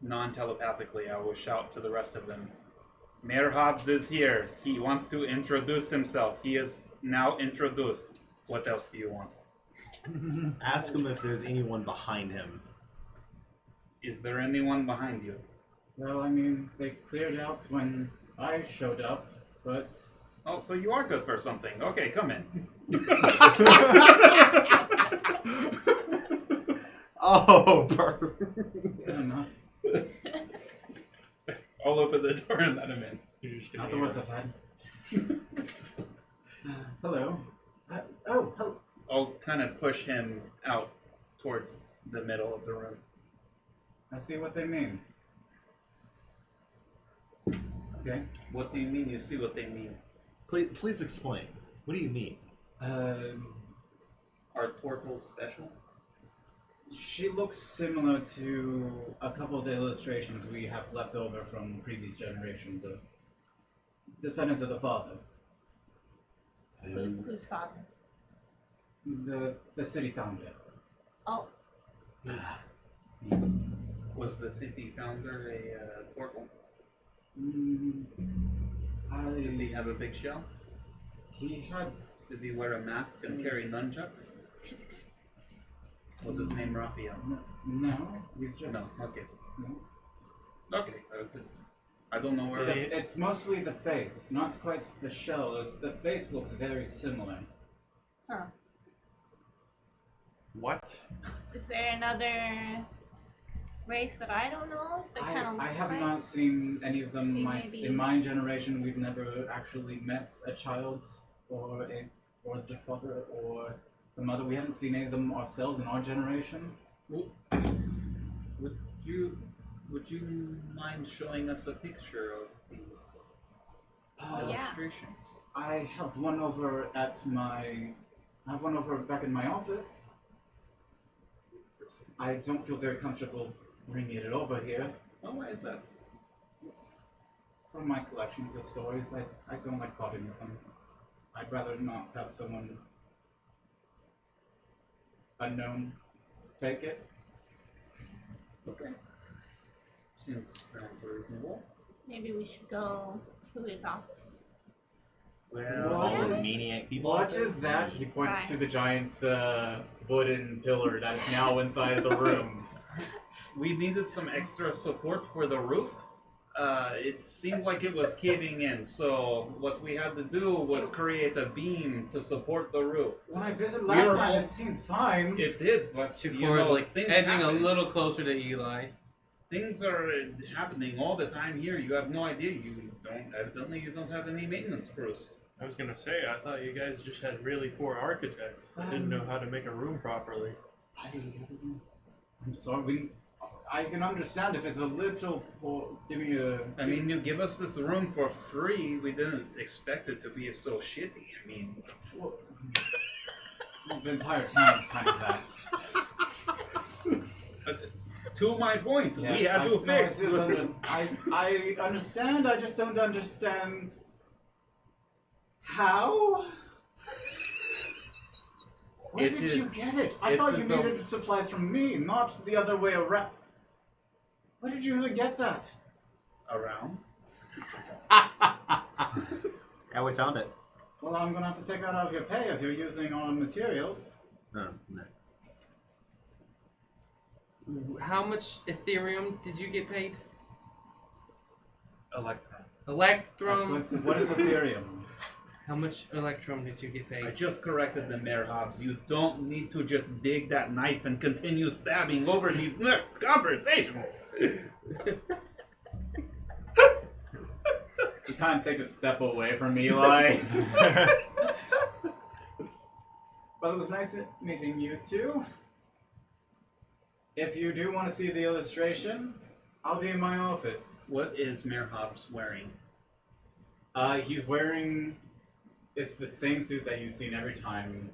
Non-telepathically, I will shout to the rest of them. Mayor Hobbs is here. He wants to introduce himself. He is now introduced. What else do you want? Ask him if there's anyone behind him. Is there anyone behind you? Well, I mean, they cleared out when I showed up, but... Oh, so you are good for something. Okay, come in. Oh, perfect. Good enough. I'll open the door and let him in. You're just Not gonna the worst I've had. Hello. Hello. I'll kind of push him out towards the middle of the room. I see what they mean. Okay. What do you mean? You see what they mean? Please explain. What do you mean? Are turtles special? She looks similar to a couple of the illustrations we have left over from previous generations of descendants of the father. Whose father? The city founder. Oh, Yes. Was the city founder a turtle? Did he have a big shell? He had. Did he wear a mask and carry nunchucks? Was his name Raphael? No, he's just. No. Okay. No. Okay. I don't know where. It's mostly the face, not quite the shell. The face looks very similar. huh. What? Is there another race that I don't know of that kind of looks I have like? not seen any of them. See, maybe- In my generation, we've never actually met a child or the father or the mother. We haven't seen any of them ourselves in our generation. Would you mind showing us a picture of these Yeah. illustrations? I have one over back in my office. I don't feel very comfortable bringing it over here. Oh, why is that? It's from my collections of stories. I don't like parting with them. I'd rather not have someone unknown take it. Okay. Sounds reasonable. Maybe we should go to his office. Well, What All the is- maniac people. What is that? He points Right. to the giant's wooden pillar that is now inside of the room. we needed some extra support for the roof. It seemed like it was caving in, so what we had to do was create a beam to support the roof. When I visited We're last time, all- it seemed fine. It did, but Chakora's like things edging happen. a little closer to Eli. Things are happening all the time here. You have no idea. Evidently you don't have any maintenance crews. I was gonna say, I thought you guys just had really poor architects that didn't know how to make a room properly. I'm sorry. I can understand if it's a little poor. Give me a. I mean, you give us this room for free. We didn't expect it to be so shitty. I mean, Well, the entire town is kind of that. to my point, we Yes, had to no, fix. I understand. I just don't understand how. Where It did you is- get it? I it thought you is a- needed supplies from me, not the other way around. Where did you even get that? Around. Yeah, we found it. Well, I'm gonna have to take that out of your pay if you're using our materials. No, no. How much Ethereum did you get paid? Electron. Electrum. What is Ethereum? How much Electrum did you get I paid? just corrected the Mayor Hobbs. You don't need to just dig that knife and continue stabbing over these next conversations. You can't take a step away from Eli. Well, it was nice meeting you two. If you do want to see the illustration, I'll be in my office. What is Mayor Hobbs wearing? He's wearing. It's the same suit that you've seen every time.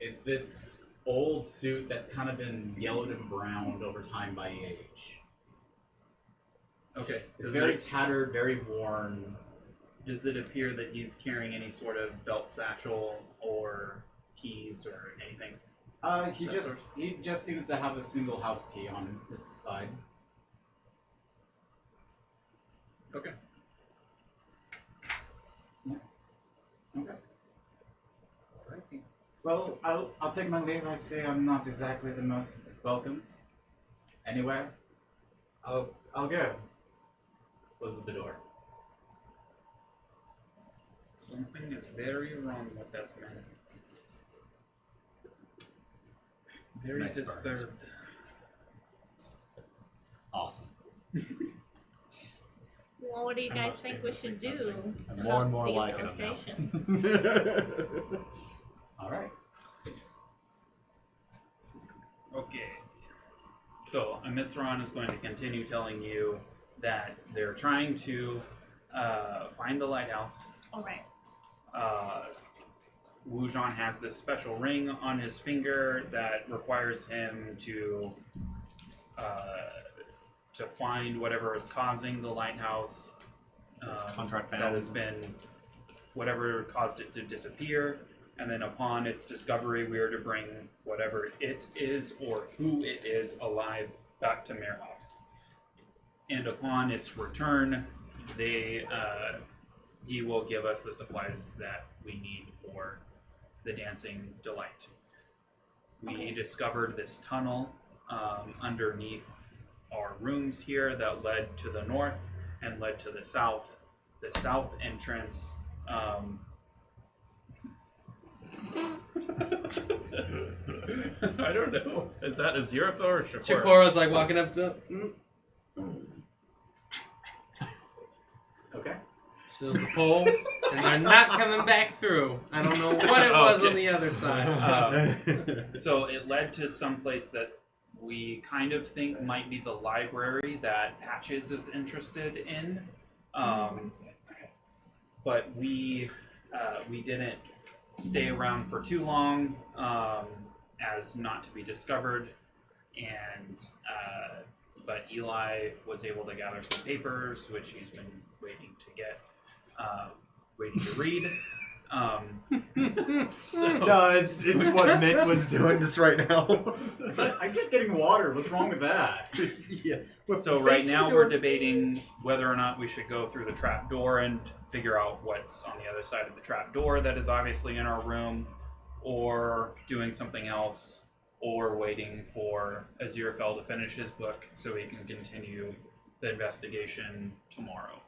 It's this old suit that's kind of been yellowed and browned over time by age. Okay. It's very tattered, very worn. Does it appear that he's carrying any sort of belt satchel or keys or anything? He just seems to have a single house key on his side. Okay. Okay. Alrighty. Well, I'll take my leave. I see I'm not exactly the most welcomed. Anywhere, I'll go. Closes the door. Something is very wrong with that man. Very Nice burns. disturbed. Awesome. Well, what do you I guys must think be we should missing do? something. I'm with more and more these liking them now. illustrations? All right. Okay. So, Omaceran is going to continue telling you that they're trying to find the lighthouse. Alright. Wungon has this special ring on his finger that requires him to find whatever is causing the lighthouse. Contract that found. has been whatever caused it to disappear, and then upon its discovery, we are to bring whatever it is or who it is alive back to Merhops. And upon its return, he will give us the supplies that we need for the Dancing Delight. We discovered this tunnel underneath our rooms here that led to the north and led to the south. The south entrance I don't know. Is that Aziraphale or Chakora? Chakora's like walking up to him. Okay. Shows the pole, and they're not coming back through. I don't know what it was on the other side. So it led to some place that we kind of think might be the library that Patches is interested in. But we didn't stay around for too long as not to be discovered, and but Eli was able to gather some papers, which he's been waiting to get, waiting to read. No, it's what Mint was doing just right now. I'm just getting water. What's wrong with that? Yeah. So right now we're debating whether or not we should go through the trap door and figure out what's on the other side of the trap door that is obviously in our room, or doing something else, or waiting for Aziraphale to finish his book so he can continue the investigation tomorrow.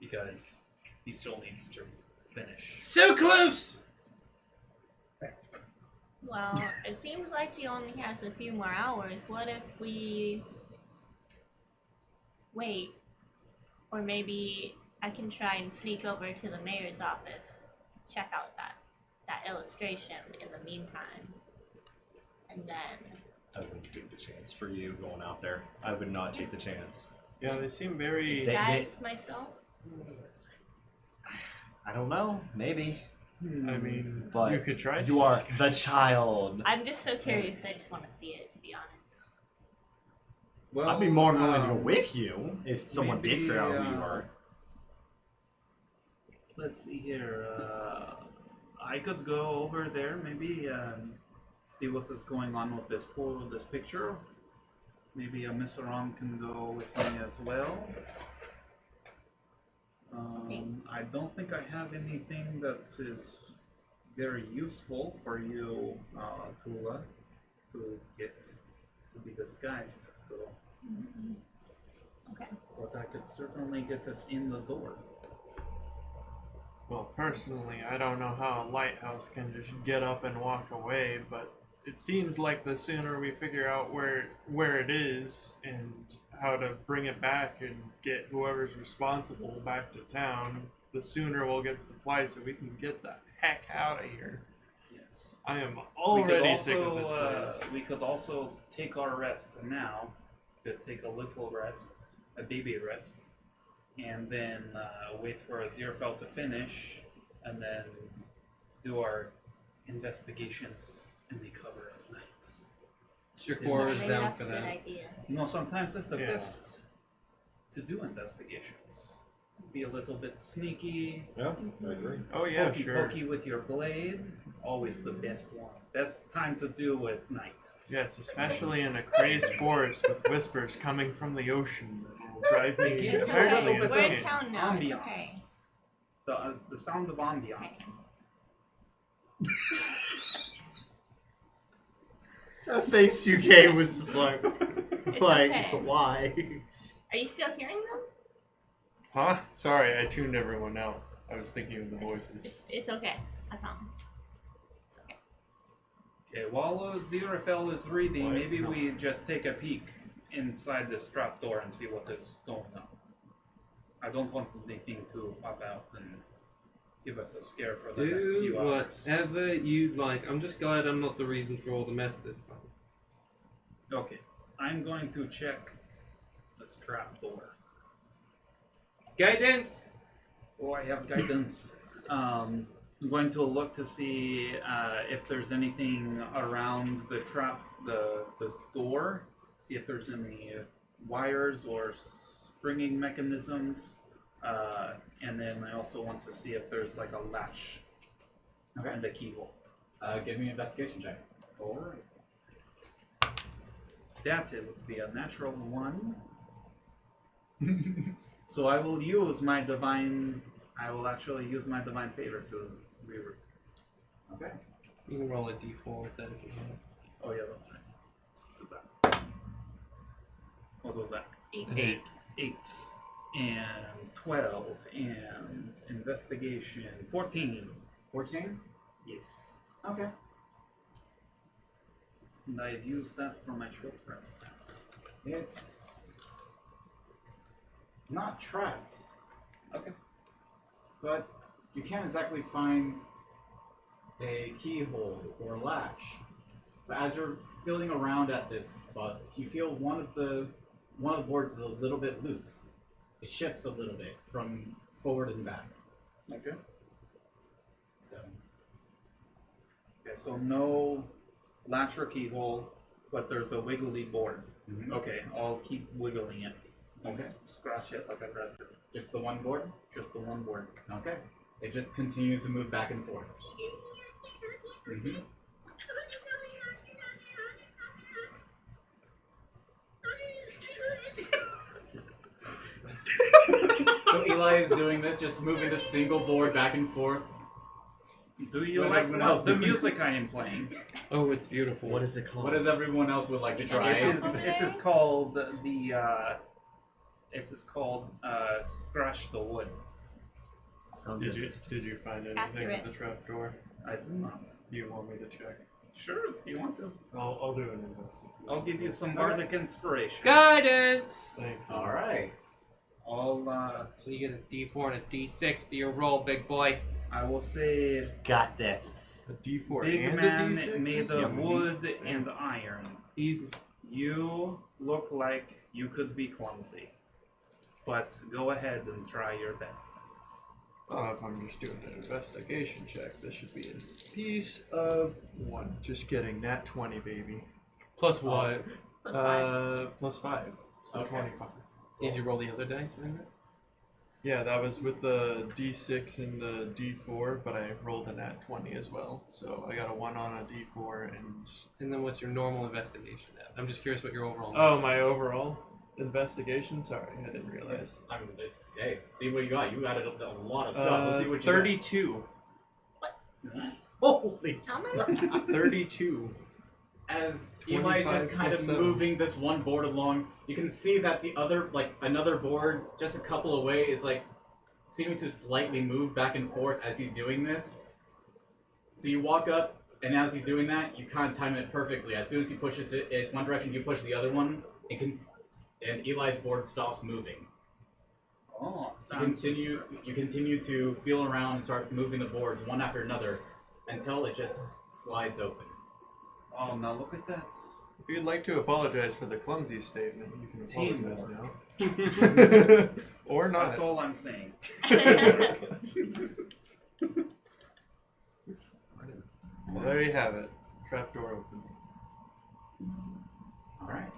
Because he still needs to finish. So close! Well, it seems like he only has a few more hours. What if we wait? Or maybe I can try and sneak over to the mayor's office, check out that illustration in the meantime. And then... I wouldn't take the chance for you going out there. I would not take the chance. Yeah, they seem very... disguise myself? I don't know. Maybe. I mean, But you could try. You are the child. I'm just so curious, I just want to see it, to be honest. Well, I'd be more than willing to go with you if someone did figure out who you are. Let's see here. I could go over there, maybe see what is going on with this picture. Maybe Omaceran can go with me as well. I don't think I have anything that is very useful for you, Tulah, to get to be disguised. So, Okay. but I could certainly get us in the door. Well, personally, I don't know how a lighthouse can just get up and walk away, but it seems like the sooner we figure out where it is and how to bring it back and get whoever's responsible back to town, the sooner we'll get supplies so we can get the heck out of here. Yes. I am already sick of this place. We could also take our rest now. Could take a little rest, a baby rest, and then wait for Aziraphale to finish, and then do our investigations in the cover of night. Chakora's Maybe down that's for a good that. idea. You know, sometimes it's the Yeah. best to do investigations. Be a little bit sneaky, Yeah, I agree. Oh yeah, pokey sure. pokey with your blade. Always the best one. Best time to do at night. Yes, especially in a crazy forest with whispers coming from the ocean that will drive me It gives It's you a okay. little bit We're in of town now. It's ambiance. okay. The sound of ambiance. That face you gave was just like, It's like, okay. why? Are you still hearing them? Huh? Sorry, I tuned everyone out. I was thinking of the voices. It's okay. I promise. It's okay. Okay, while Aziraphale is reading, What? maybe we just take a peek inside this trap door and see what is going on. I don't want anything to pop out and give us a scare for the next Do few hours. whatever you like. I'm just glad I'm not the reason for all the mess this time. Okay, I'm going to check this trap door. Guidance. Oh, I have guidance. I'm going to look to see if there's anything around the trap, the door. See if there's any wires or springing mechanisms. And then I also want to see if there's like a latch and the keyhole. Give me an investigation check. Alright. That's it. Would be a natural 1. So I will use my divine. I will actually use my divine favor to reroute. Okay. You can roll a d4 with that if you want. Oh yeah, that's right. Do that. What was that? 8. 8 and 12 and investigation 14. 14? Yes. Okay. And I've used that for my short rest. It's not trapped. Okay. But you can't exactly find a keyhole or latch. But as you're feeling around at this spot, you feel one of the boards is a little bit loose. It shifts a little bit from forward and back. Okay. So Okay, so no latch or keyhole, but there's a wiggly board. Mhm. Okay, I'll keep wiggling it. I'll Okay. Scratch it like I'd rather. just the one board? Just the one board. Okay. It just continues to move back and forth. Mm-hmm. So Eli is doing this, just moving the single board back and forth. Do you What is like everyone else the doing? music I am playing? Oh, it's beautiful. What is it called? What does everyone else would like to try? It is called the Scratch the Wood. Sounds Did interesting. you find anything Accurate. with the trapdoor? I do not. Do you want me to check? Sure, if you want to. I'll do an investigation. I'll give you some bardic inspiration. Guidance. Thank you. All right. I'll So you get a d4 and a d6 to your roll, big boy. I will say Got this. A D4 big and man a D6? made of Yummy. wood and iron. Easy. You look like you could be clumsy, but go ahead and try your best. If I'm just doing an investigation check, this should be a piece of 1. Just kidding. Nat 20, baby. Plus what? Plus 5. Plus 5. So Okay. 25. Did you roll the other dice, remember? Yeah, that was with the D6 and the D4, but I rolled a nat 20 as well. So I got a 1 on a D4 and... And then what's your normal investigation at? I'm just curious what your overall. Oh, my overall investigation? Sorry, I didn't realize. I mean, it's, hey, see what you got. You got a lot of stuff. Let's see what you 32. Holy. How many? 32. As Eli is just 25 kind of plus 7. moving this one board along, you can see that the other, like, another board just a couple away is, like, seeming to slightly move back and forth as he's doing this. So you walk up, and as he's doing that, you kind of time it perfectly. As soon as he pushes it, it's one direction, you push the other one, and Eli's board stops moving. Oh, You continue to feel around and start moving the boards one after another until it just slides open. Oh, now look at that. If you'd like to apologize for the clumsy statement, you can apologize Teamwork. now. Or not. That's all I'm saying. Well, there you have it. Trapdoor open. Alright.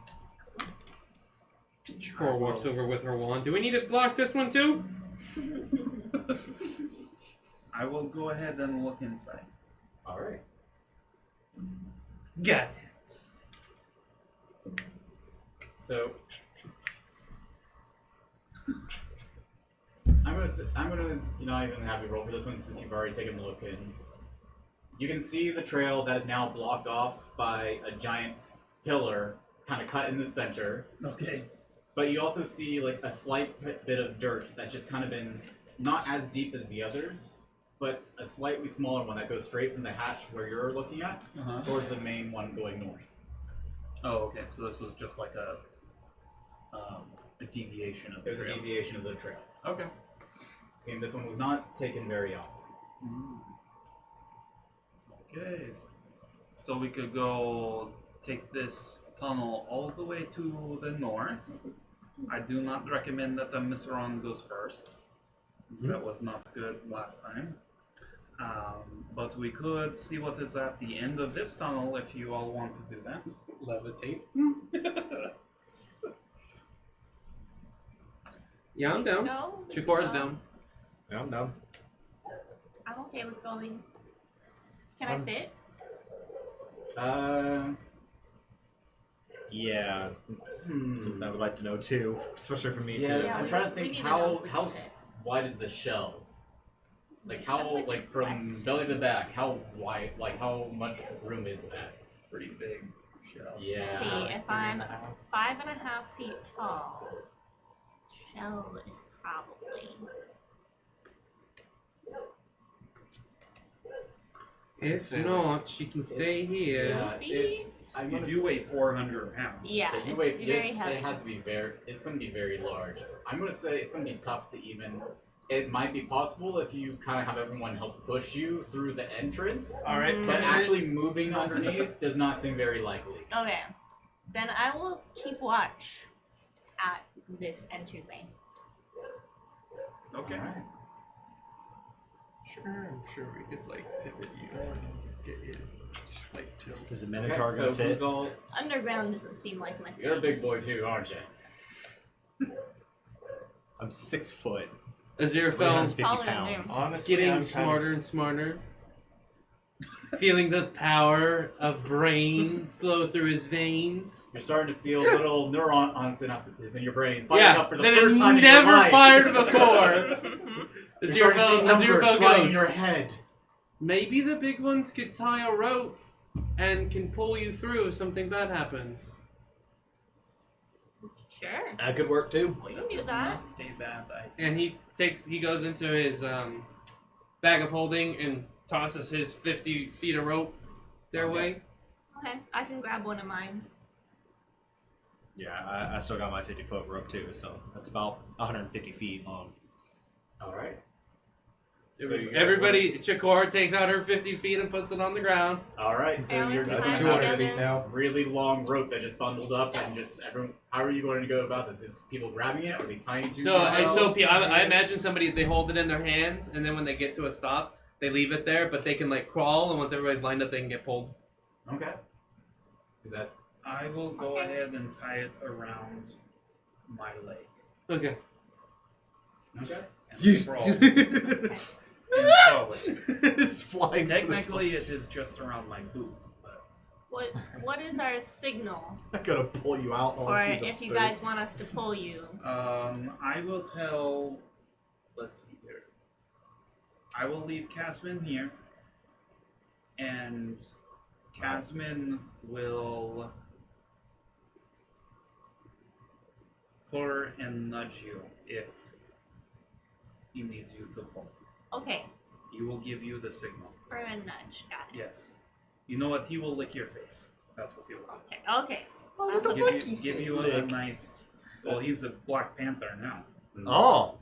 Chakora walks over with her wand. Do we need to block this one too? I will go ahead and look inside. Alright. Got it. So I'm gonna not even have you roll for this one since you've already taken a look in. You can see the trail that is now blocked off by a giant pillar, kind of cut in the center. Okay. But you also see like a slight bit of dirt that's just kind of been not as deep as the others, but a slightly smaller one that goes straight from the hatch where you're looking at towards the main one going north. Oh, okay. So this was just like a deviation of the There's a trail. deviation of the trail. Okay. Seeing this one was not taken very often. Okay. So we could go take this tunnel all the way to the north, I do not recommend that the Omaceran goes first. That was not good last time. But we could see what is at the end of this tunnel if you all want to do that. Levitate. Yeah, I'm down. No. Chakora's no. down. Yeah, I'm down. I'm okay with going. Can I fit? Yeah, something I would like to know too, especially for me Yeah, too. Yeah, I'm we trying to need- we think need to know if how we can fit. wide is the shell? Like That's how a good like from question. belly to back, how wide, like how much room is that? Pretty big shell. Yeah. See, if I'm 5.5 feet tall, shell is probably. If not, she can stay here. Yeah, it's. I'm You gonna do weigh s- 400 pounds. Yeah, But you it's weigh, very heavy. it has to be very. It's going to be very large. I'm going to say it's going to be tough to even. It might be possible if you kind of have everyone help push you through the entrance, All right, Mhm. but pivot. actually moving underneath does not seem very likely. Okay, then I will keep watch at this entryway. Okay. Alright. Sure, I'm sure we could like pivot you and get you just like tilt. Is the Okay, Minotaur so gonna fit? who's all? Underground doesn't seem like my You're a thing. big boy too, aren't you? I'm 6 foot. Aziraphale 350 Taller than pounds. him. Honestly, getting I'm smarter and smarter. Feeling the power of brain flow through his veins. You're starting to feel little neuron synapses in your brain firing Yeah, up for the that first have time in never your life. fired before. You're starting to see numbers flying Aziraphale in your goes. head. Maybe the big ones could tie a rope and can pull you through if something bad happens. Sure, That could work too. we can do That's that. not a bad idea. And he goes into his bag of holding and tosses his 50 feet of rope their Okay. way. Okay, I can grab one of mine. Yeah, I still got my 50-foot rope too, so that's about 150 feet long. Alright. So you guys Everybody, Chakora takes out her 50 feet and puts it on the ground. Alright, so Aaron, you're that's just fine, about 200 this feet now. really long rope that just bundled up and just everyone. How are you going to go about this? Is people grabbing it? Are they tying it to I imagine somebody, they hold it in their hands, and then when they get to a stop, they leave it there, but they can like crawl, and once everybody's lined up, they can get pulled. Okay. Is that I will go Okay. ahead and tie it around my leg. Okay. okay? And crawl. And crawl it. It's flying. through the Technically, it is just around my boot, but What is our signal tunnel. I'm gonna pull you out. for if you guys want us to pull you? I will tell. Let's see here. I will leave Casmin here, and Casmin will purr and nudge you if he needs you to pull. Okay, He will give you the signal. for a nudge. Got it. Yes. You know what? He will lick your face. That's what he will do. Okay. Okay. Oh, That's look at okay. Lucky Give you a Lick. nice. Well, he's a Black Panther now. Oh.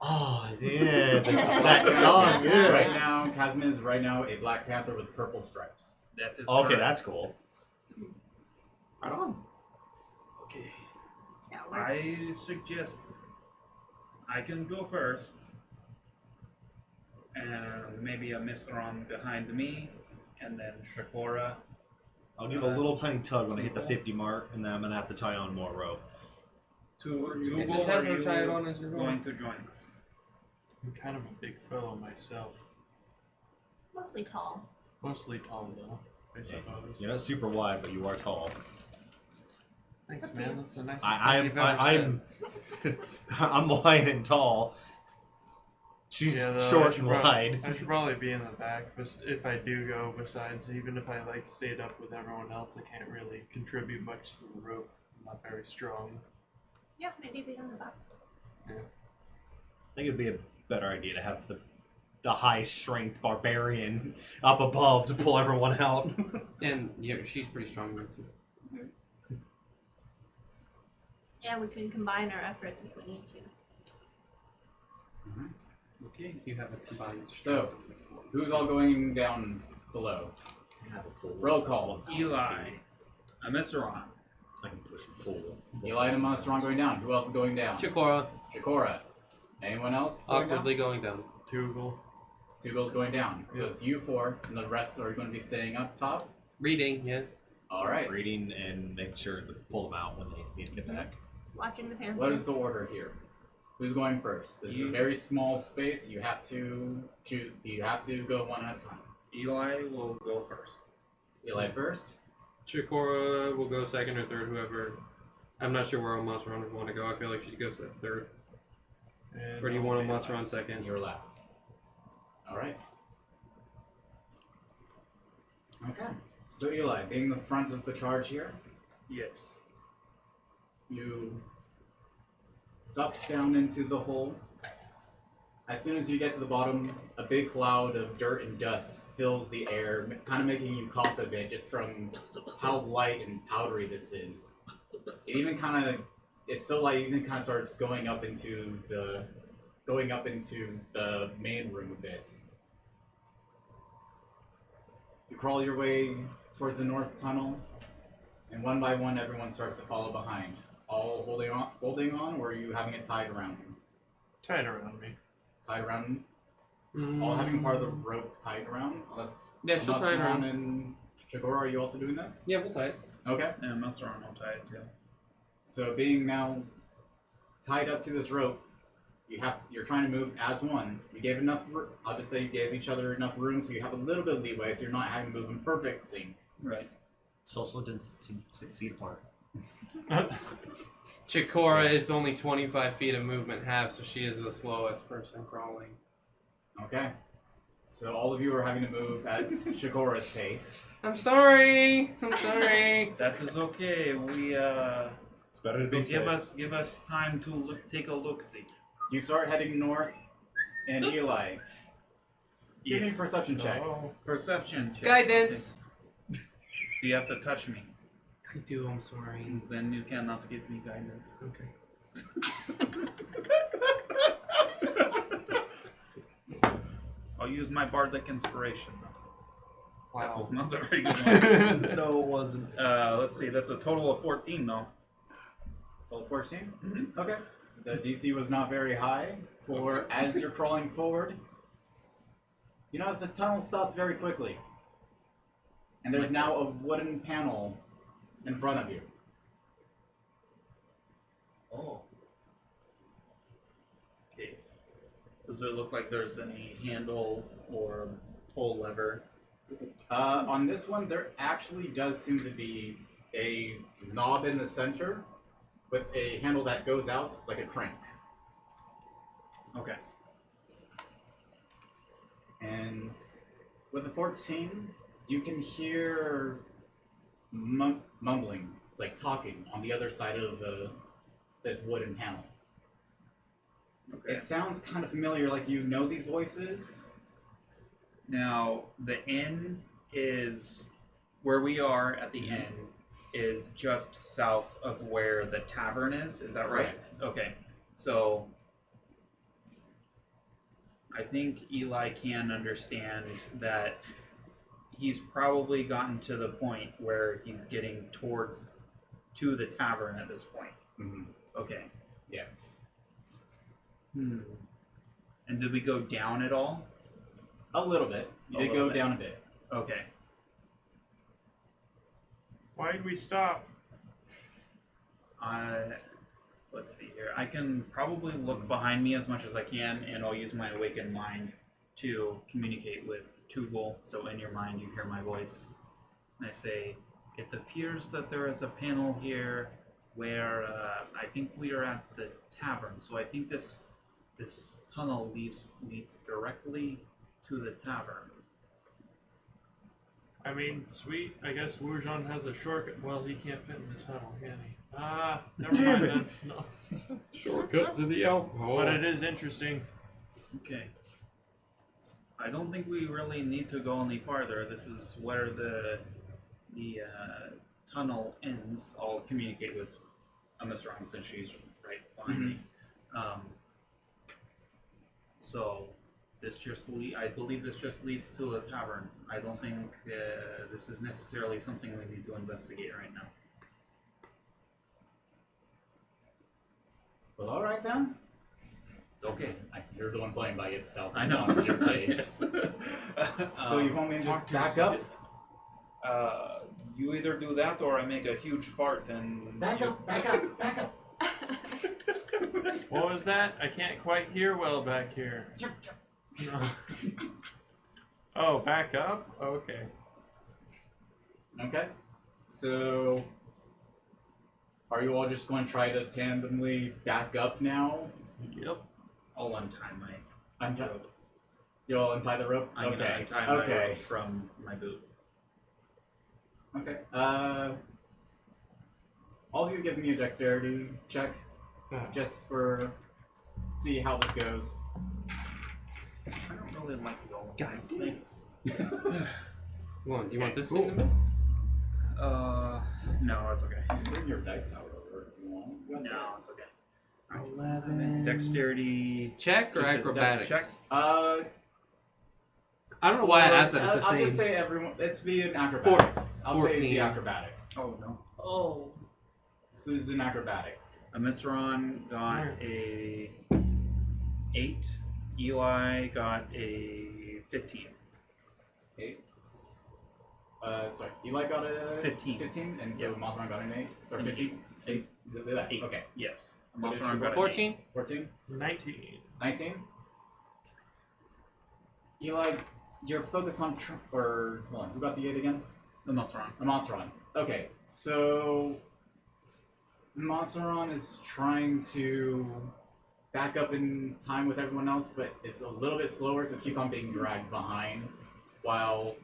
Oh, yeah. That song, yeah. Right now, Casmin is right now a Black Panther with purple stripes. That is Okay, correct. that's cool. Right on. Okay. Yeah, we're I suggest I can go first, and maybe a Omaceran behind me, and then Chakora. I'll give a little tiny tug when I hit the 50 mark, and then I'm gonna have to tie on more rope. Tugal, Just have are her you tie it on as you're going going. to join us? I'm kind of a big fellow myself. mostly tall. Mostly tall though, I suppose. You're not super wide, but you are tall. Thanks, man. That's the nicest I'm thing you've ever said. I'm wide and tall. She's Yeah, though, short and I wide. should probably be in the back, but if I do go, besides, even if I like stayed up with everyone else, I can't really contribute much to the rope. I'm not very strong. Yeah, maybe be on the back. I think it'd be a better idea to have the high strength barbarian up above to pull everyone out. And yeah, she's pretty strong there too. Yeah, we can combine our efforts if we need to. Okay, you have a combined. So, who's all going down below? Roll call. Eli, Omaceran, I can push and pull. Eli and Omaceran going down. Who else is going down? Chakora, Chakora. Anyone else? Going awkwardly going down. Tugal. Down? Tugal's going down. So Yeah. it's you four, and the rest are going to be staying up top. Reading, yes. All right. Reading and make sure to pull them out when they need to get back. Watching the panther. What is the order here? Who's going first? This is a very small space. You have to choose. You have to go one at a time. Eli will go first. Eli first. Chakora will go second or third, whoever. I'm not sure where Omaceran would want to go. I feel like she goes third. And Or do you want Last. Omaceran second? And you're last. All right. Okay. So Eli, being the front of the charge here, Yes. you duck down into the hole. As soon as you get to the bottom, a big cloud of dirt and dust fills the air, kind of making you cough a bit just from how light and powdery this is. It even kind of, it's so light, it even kind of starts going up into the main room a bit. You crawl your way towards the north tunnel, and one by one, everyone starts to follow behind. All holding on, or are you having it tied around you? Tied around me. Tied around, all having part of the rope tied around, unless Yeah, she'll tie it Omaceran around. and Chakora, are you also doing this? Yeah, we'll tie it. Okay. And Omaceran will tie it too. So being now tied up to this rope, you're trying to move as one. You gave enough. I'll just say you gave each other enough room, so you have a little bit of leeway, so you're not having to move in perfect sync. Right. It's also done 6 feet apart. Chakora is only 25 feet of movement half, so she is the slowest person crawling. Okay. So all of you are having to move at Chakora's pace. I'm sorry. I'm sorry. That is okay. We It's better to so be safe. give us time to take a look see. You start heading north, and Eli, give me a Yes. perception check. Oh. Perception check. Guidance. Okay. Do you have to touch me? I do. I'm sorry. Then you cannot give me guidance. Okay. I'll use my bardic inspiration. That was Wow. not a very good one. No, it wasn't. Let's see. That's a total of 14 though. Total 14? Mhm. Okay. The DC was not very high for as you're crawling forward. You notice the tunnel stops very quickly. And there's now a wooden panel in front of you. Oh. Okay. Does it look like there's any handle or pull lever? On this one, there actually does seem to be a knob in the center with a handle that goes out like a crank. Okay. And with the 14, you can hear mumbling, like talking, on the other side of this wooden panel. Okay. It sounds kind of familiar, like you know these voices. Now, the inn is where we are at the inn is just south of where the tavern is. Is that right? Correct. Okay. So I think Eli can understand that he's probably gotten to the point where he's getting to the tavern at this point. Mm-hmm. Okay. Yeah. And did we go down at all? A little bit. You A did little go bit. down a bit. Okay. Why did we stop? Let's see here. I can probably look behind me as much as I can, and I'll use my awakened mind to communicate with Tugal. So in your mind, you hear my voice, and I say, "It appears that there is a panel here where I think we are at the tavern. So I think this tunnel leads directly to the tavern." I mean, sweet. I guess Wungon has a shortcut. Well, he can't fit in the tunnel, can he? Never Damn mind it. then. No. Shortcut to the alcohol. But it is interesting. Okay. I don't think we really need to go any farther. This is where the tunnel ends. I'll communicate with Omaceran since she's right behind me. So I believe this just leads to the tavern. I don't think this is necessarily something we need to investigate right now. Well, all right then. Okay. You're the one playing by yourself. I know. Your place. So you want me to just back up? You either do that or I make a huge fart and Back up! Back up! Back up! What was that? I can't quite hear well back here. No. Oh, back up? Okay. Okay. So, are you all just going to try to tandemly back up now? Yep. I'll untie my Untie. rope. You all untie the rope? I'm gonna okay. untie my Okay. rope from my boot. Okay. All of you give me a dexterity check, just for see how this goes. I don't really like going Guys. things. Come on, do you want this cool. thing to be? No, it's okay. Bring your dice out over if you want. You got No, it's okay. 11. Dexterity Check or Just a acrobatics? check. that. I don't know why I asked that. It's the I'll same. just say everyone. Let's be an acrobatics. I'll say 14. the acrobatics. Oh no. Oh. This is an acrobatics. Omaceran got a 8. Eli got a 15. 8. Sorry. Eli got a 15. 15, and so Yeah. Omaceran got an 8 or An 15. 8. 8. Okay. Yes. What did Omaceran you got an 14? 14. 19. 19. Eli, you're focused on or hold on. Who got the 8 again? 8. Omaceran. Omaceran. Okay, so Omaceran is trying to back up in time with everyone else, but it's a little bit slower, so it keeps on being dragged behind. While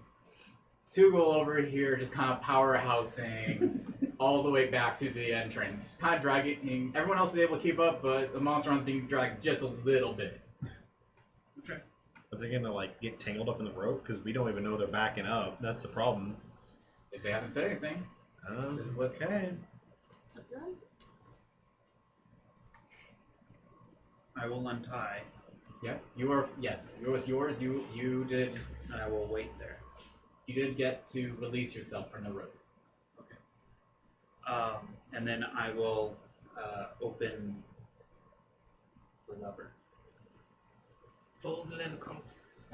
Tugal over here just kind of powerhousing all the way back to the entrance. Kind of dragging. Everyone else is able to keep up, but Omaceran's being dragged just a little bit. Are they gonna like get tangled up in the rope? Because we don't even know they're backing up. That's the problem. If they haven't said anything, this is what's... Okay. I will untie. Yeah, you are. Yes, you're with yours. You did. And I will wait there. You did get to release yourself from the rope. And then I will open the lever.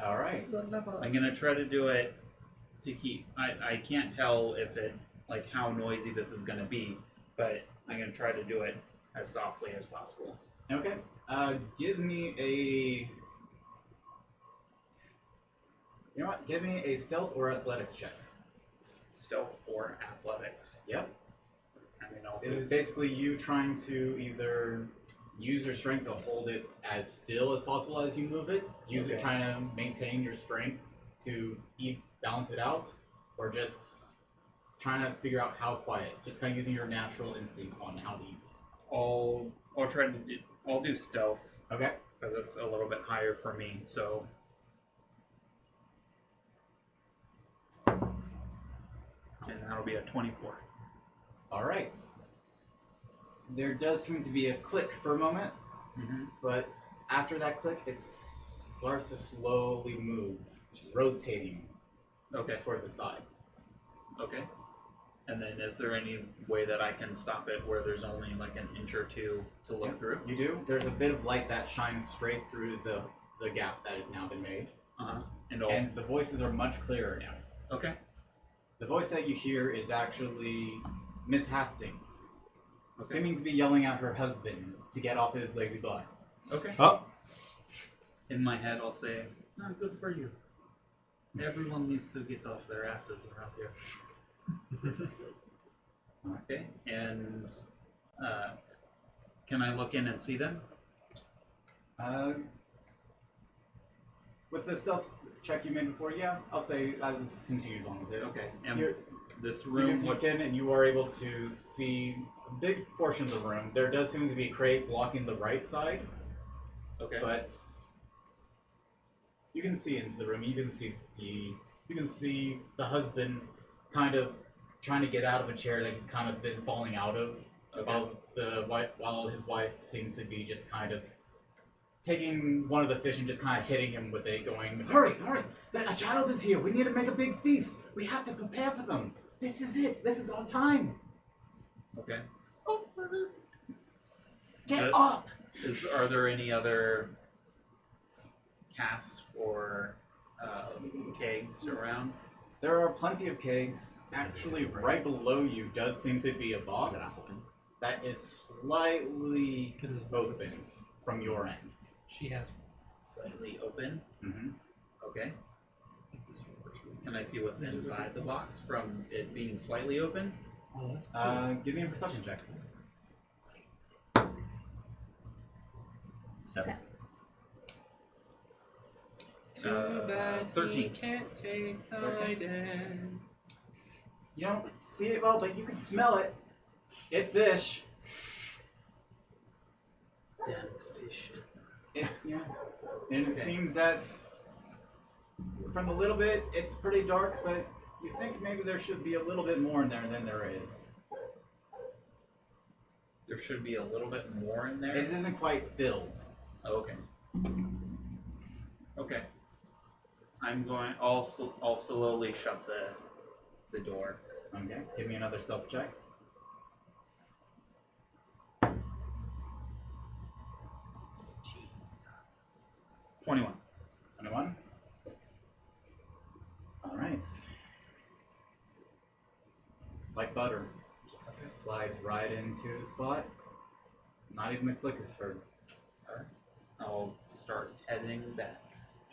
All right. I'm gonna try to do it to keep. I can't tell if it like how noisy this is gonna be, but I'm gonna try to do it as softly as possible. Okay. Give me a. You know what? Give me a stealth or athletics check. Stealth or athletics. Yep. I mean, I'll It's lose. basically you trying to either use your strength to hold it as still as possible as you move it, use it Okay. trying to maintain your strength to balance it out, or just trying to figure out how quiet. Just kind of using your natural instincts on how to use it. I'll try to do. I'll do stealth Okay. because it's a little bit higher for me. So. And that'll be a 24. All right. There does seem to be a click for a moment, but after that click, it starts to slowly move, just rotating Okay. towards the side. Okay. And then is there any way that I can stop it where there's only like an inch or two to look through? You do. There's a bit of light that shines straight through the gap that has now been made, And the voices are much clearer now. okay. The voice that you hear is actually Miss Hastings, Okay. seeming to be yelling at her husband to get off his lazy butt. Okay. Oh. In my head, I'll say, "Oh, good for you. Everyone needs to get off their asses around here." Okay. And can I look in and see them? With the stealth check you made before, yeah, I'll say I was continues on with it. Okay. And You're- this You room can would look in and you are able to see a big portion of the room. There does seem to be a crate blocking the right side, okay. but you can see into the room. You can see the husband kind of trying to get out of a chair that he's kind of been falling out of, while his wife seems to be just kind of taking one of the fish and just kind of hitting him with it, going, "Hurry, hurry! A child is here. We need to make a big feast. We have to prepare for them. This is it. This is our time." Okay. Get up! Are there any other casks or kegs around? There are plenty of kegs. Actually, right below you does seem to be a box that is slightly open from your end. She has. Slightly open. Mm-hmm. Okay. Can I see what's inside the box from it being slightly open? Oh, that's cool. Give me a perception check. 7. Too bad 13. he can't take hiding. You don't see it well, but you can smell it. It's fish. Damn fish. Yeah. And it seems that from a little bit, it's pretty dark, but you think maybe there should be a little bit more in there than there is. There should be a little bit more in there. It isn't quite filled. Okay. Okay. I'll slowly shut the door. Okay. Give me another stealth check. 21. 21. All right. Like butter, just slides right into the spot. Not even a click is heard. Alright. I'll start heading back.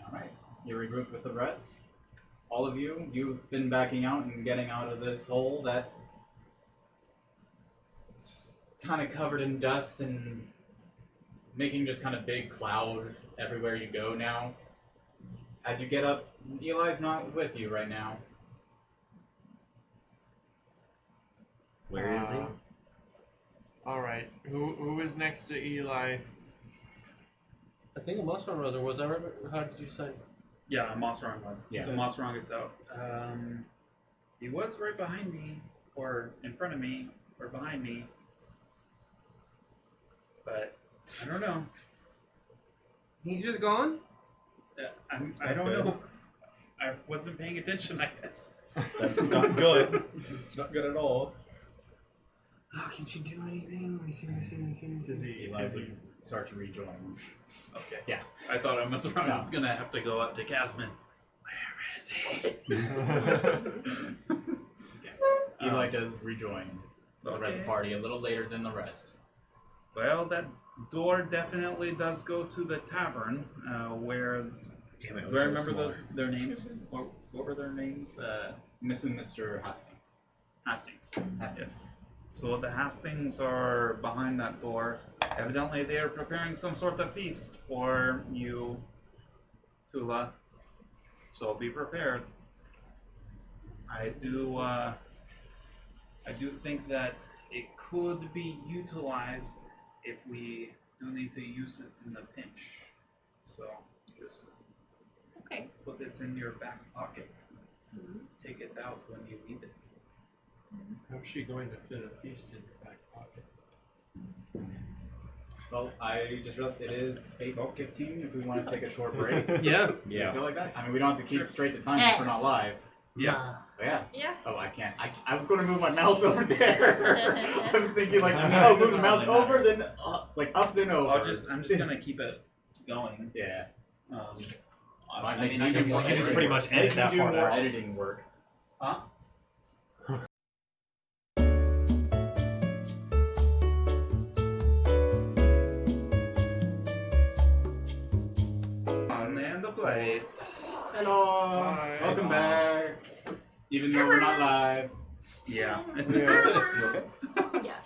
All right. You regroup with the rest. All of you, you've been backing out and getting out of this hole that's it's kind of covered in dust and making just kind of big cloud everywhere you go now. As you get up, Eli's not with you right now. Where is he? All right. Who is next to Eli? I think Omaceran was, or was that right? How did you say? Yeah, Omaceran was. Yeah. So Omaceran gets out. He was right behind me, or in front of me, or behind me. But I don't know. He's just gone? I don't know. I wasn't paying attention, I guess. That's not good. It's not good at all. Oh, can she do anything? Let me see. Eli would start to rejoin. Okay. Yeah. I thought Omaceran No. was going to have to go up to Casman. Eli does rejoin the rest of the party a little later than the rest. Well, that door definitely does go to the tavern, where... Damn it, Do I remember their names? What were their names? Miss and Mr. Hastings. Hastings. Hastings. So the Hastings are behind that door. Evidently they are preparing some sort of feast for you, Tulah. So be prepared. I do think that it could be utilized if we do need to use it in a pinch. So just Okay. put it in your back pocket. Take it out when you need it. How's she going to fit a feast in your back pocket? Well, I just realized it is 8:15 if we want to take a short break. Yeah. You feel like that? I mean, we don't have to keep straight to time if we're not live. Yeah. But yeah. Yeah. Oh, I can't. I was going to move my mouse over there. I was thinking like, oh, move the mouse over, then like up, then over. I'm just gonna keep it going. Yeah. I mean, you I can can you can just pretty much I edit can that do part more out. editing work. Huh? And the play. Hello. Hi. Welcome back. Even though we're not live. Yeah. Yeah.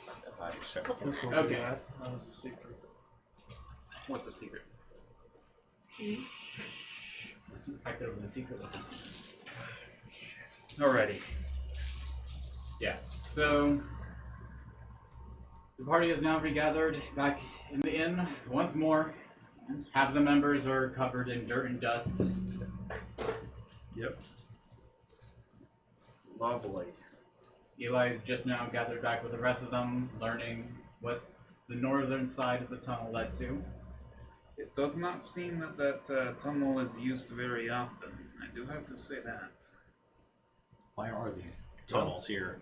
Okay. That was a secret. What's a secret? The fact that it was a secret was a secret. Alrighty. Yeah. So the party is now regathered back in the inn once more. Half the members are covered in dirt and dust. Yep. It's lovely. Eli is just now gathered back with the rest of them, learning what's the northern side of the tunnel led to. It does not seem that that tunnel is used very often. I do have to say that. Why are these tunnels here?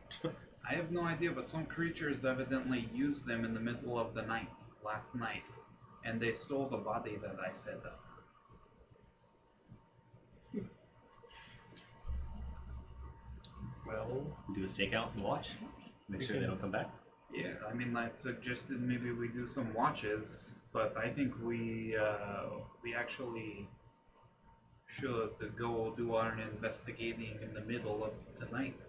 I have no idea, but some creatures evidently used them in the middle of the night, last night, and they stole the body that I set up. Well, Do a stakeout and watch. Make sure they don't come back. Yeah, I mean, I suggested maybe we do some watches, but I think we actually should go do our investigating in the middle of tonight.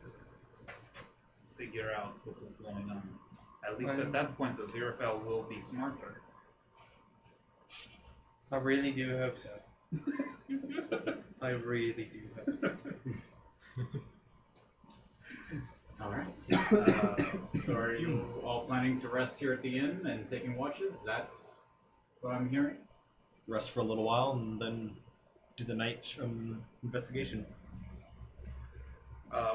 Figure out what is going on. At least at that point, Aziraphale will be smarter. I really do hope so. I really do hope so. Alright. So are you all planning to rest here at the inn and taking watches? That's what I'm hearing. Rest for a little while and then do the night investigation.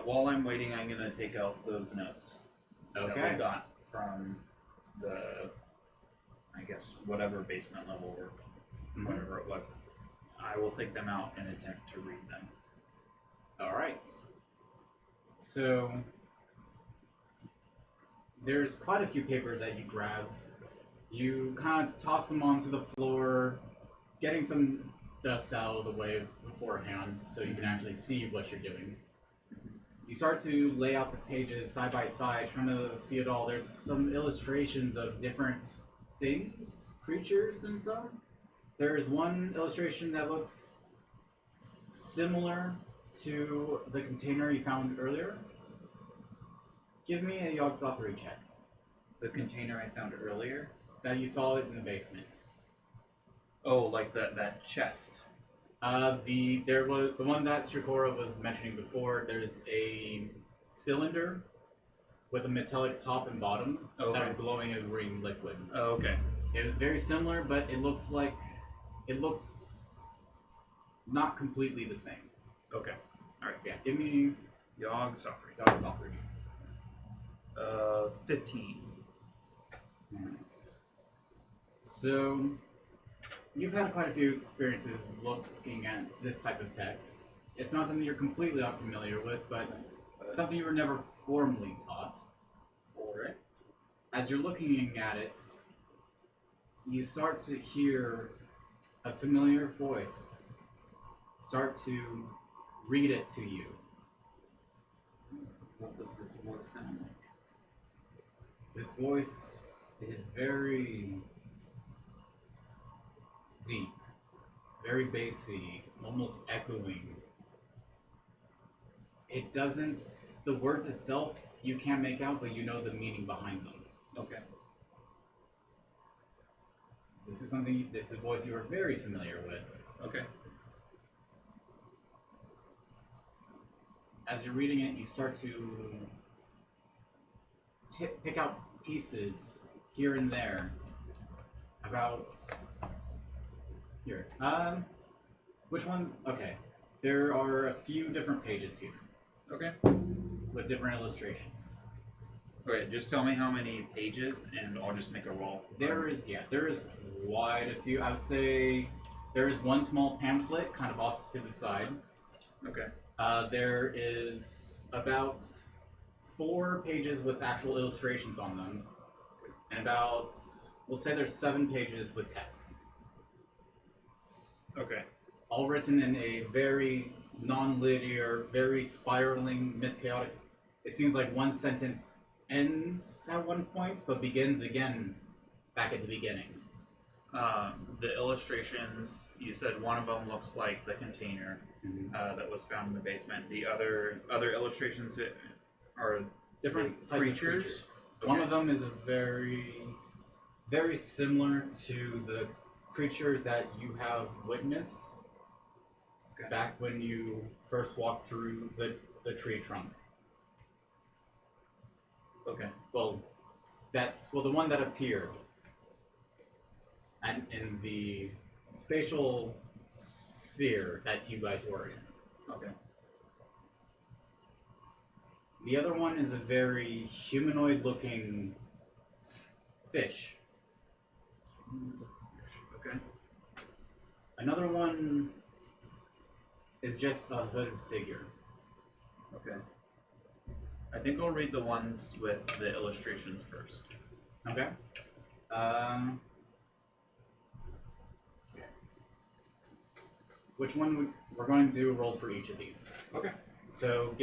While I'm waiting, I'm gonna take out those notes that Okay. we got from the, I guess, whatever basement level or whatever it was. I will take them out and attempt to read them. Alright. So there's quite a few papers that you grabbed. You kind of toss them onto the floor, getting some dust out of the way beforehand so you can actually see what you're doing. You start to lay out the pages side by side, trying to see it all. There's some illustrations of different things, creatures and some. There's one illustration that looks similar to the container you found earlier. Give me a Yogg Sothory check. The container I found earlier. That you saw it in the basement. Oh, like that chest. There was the one that Chakora was mentioning before. There's a cylinder with a metallic top and bottom that was glowing a green liquid. Oh, okay. It was very similar, but it looks not completely the same. Okay. Alright. Yeah, give me Yogg Sothory. Yogg Sothory. 15. Nice. So, you've had quite a few experiences looking at this type of text. It's not something you're completely unfamiliar with, but something you were never formally taught. Alright. As you're looking at it, you start to hear a familiar voice start to read it to you. What does this voice sound like? This voice is very deep, very bassy, almost echoing. It doesn't, the words itself you can't make out, but you know the meaning behind them. Okay. This is a voice you are very familiar with. Okay. As you're reading it, you start to pick out pieces here and there about here. Which one? Okay, there are a few different pages here. Okay. With different illustrations. Okay, just tell me how many pages, and I'll just make a roll. There is quite a few. I would say there is one small pamphlet, kind of off to the side. Okay. There is about 4 pages with actual illustrations on them, and about, we'll say there's 7 pages with text. Okay. All written in a very non-linear, very spiraling, mischaotic. It seems like one sentence ends at one point, but begins again back at the beginning. The illustrations, you said one of them looks like the container that was found in the basement. The other illustrations are Different types creatures? of creatures. Okay. One of them is very similar to the creature that you have witnessed back when you first walked through the tree trunk. Okay. Well, the one that appeared and in the spatial sphere that you guys were in. Okay. The other one is a very humanoid-looking fish. Okay. Another one is just a hooded figure. Okay. I think I'll read the ones with the illustrations first. Okay. Which one we're going to do rolls for each of these. Okay. So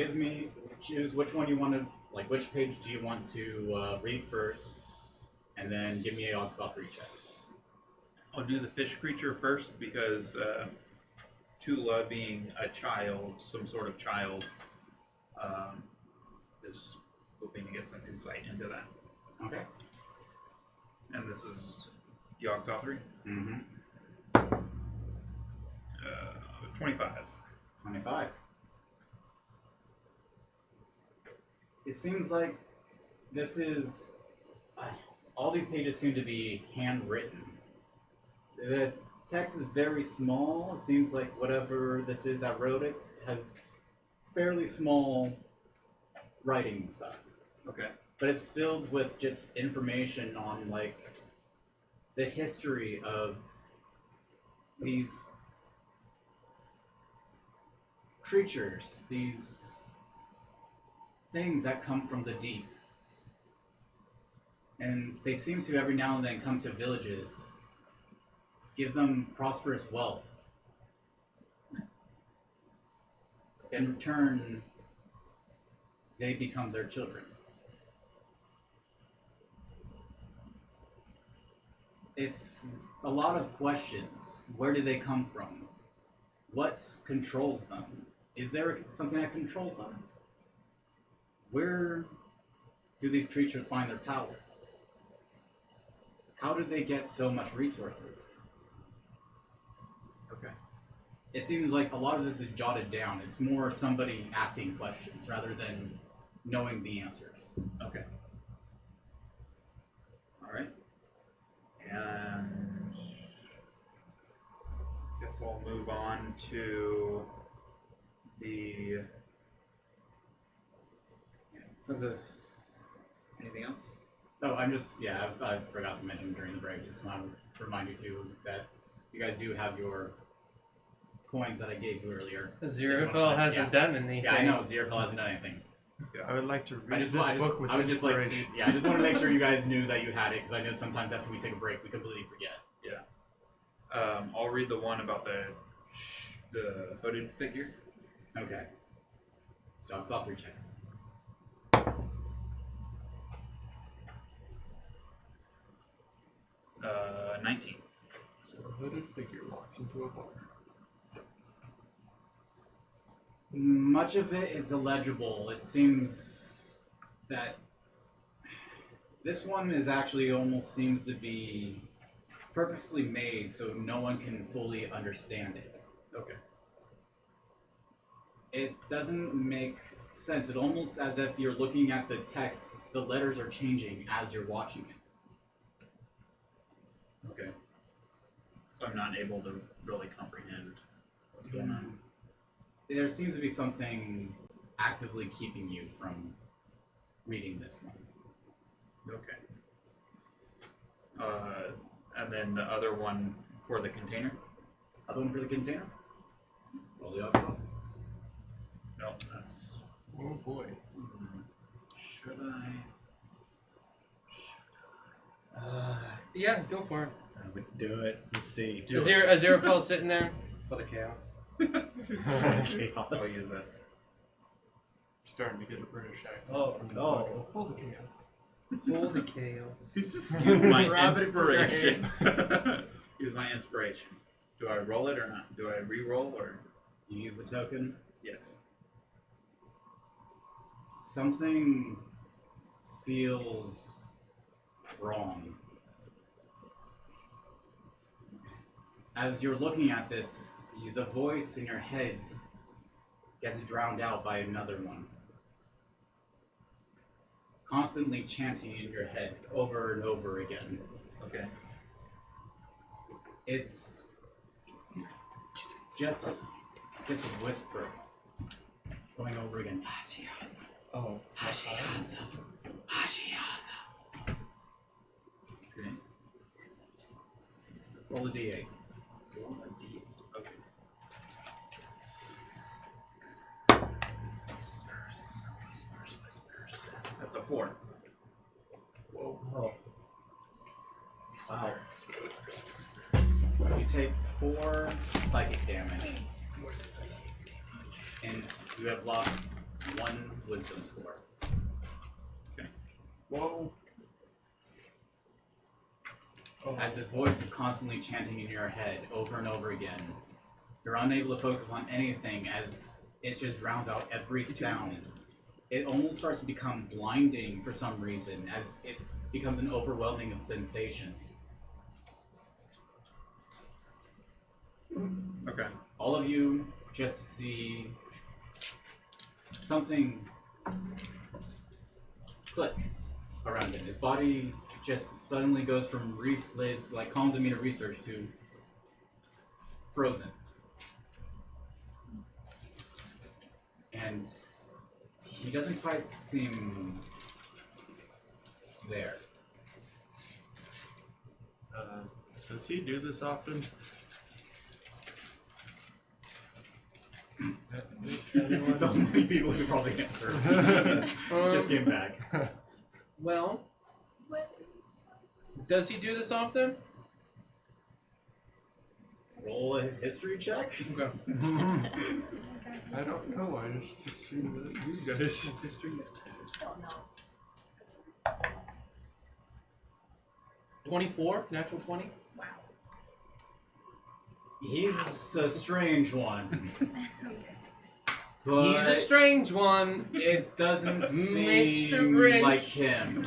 choose which one you want to, like which page do you want to read first, and then give me a Aziraphale check. I'll do the fish creature first because Tulah, being a child, some sort of child, is hoping to get some insight into that. Okay. And this is Yogg-Sothory? Mm-hmm. 25. 25. It seems like this is... all these pages seem to be handwritten. The text is very small. It seems like whatever this is that wrote it has fairly small writing and stuff. Okay. But it's filled with just information on, like, the history of these creatures, these things that come from the deep. And they seem to every now and then come to villages, give them prosperous wealth. In return, they become their children. It's a lot of questions. Where do they come from? What controls them? Is there something that controls them? Where do these creatures find their power? How do they get so much resources? Okay. It seems like a lot of this is jotted down. It's more somebody asking questions rather than knowing the answers. Okay. Alright. And I guess we'll move on to the anything else? Oh, I forgot to mention during the break, just want to remind you too that you guys do have your coins that I gave you earlier. Aziraphale hasn't done anything. Yeah, I know, Aziraphale hasn't done anything. I would like to read this I book with I would just inspiration. I just want to make sure you guys knew that you had it, because I know sometimes after we take a break, we completely forget. Yeah. I'll read the one about the hooded figure. Okay. So I'm soft recheck. 19. So a hooded figure walks into a bar. Much of it is illegible. It seems that this one is actually almost seems to be purposely made so no one can fully understand it. Okay. It doesn't make sense. It almost as if you're looking at the text, the letters are changing as you're watching it. Okay. So I'm not able to really comprehend what's going on. There seems to be something actively keeping you from reading this one. Okay. And then the other one for the container? Other one for the container? Roll the option. No, that's... Oh boy. Should I? Yeah, go for it. I would do it. Let's see. Aziraphale sitting there for the chaos. Chaos. I'll use this. Starting to get a British accent. Oh, from the no. book. Full the chaos. For the chaos. Use my inspiration. Use my inspiration. Do I roll it or not? Do I re-roll or? You use the token. Yes. Something feels wrong. As you're looking at this, the voice in your head gets drowned out by another one. Constantly chanting in your head over and over again. Okay. It's just this whisper going over again. Oh. Okay. Roll a d8. Roll a d8. Okay. Whispers. 4. Whoa. Oh. Wow. You take 4 psychic damage, and you have lost 1 wisdom score. Whoa. As this voice is constantly chanting in your head over and over again, you're unable to focus on anything as it just drowns out every sound. It almost starts to become blinding for some reason as it becomes an overwhelming of sensations. Okay. All of you just see something click around him. His body just suddenly goes from his like calm demeanor research to frozen. And he doesn't quite seem there. Does he do this often? The only people who probably answer just came back. Well, does he do this often? Roll a history check. Okay. I don't know. I just assume that you guys. History. Don't know. 24, natural 20. Wow. He's a strange one. But He's a strange one. it doesn't seem Mr. Grinch. like him.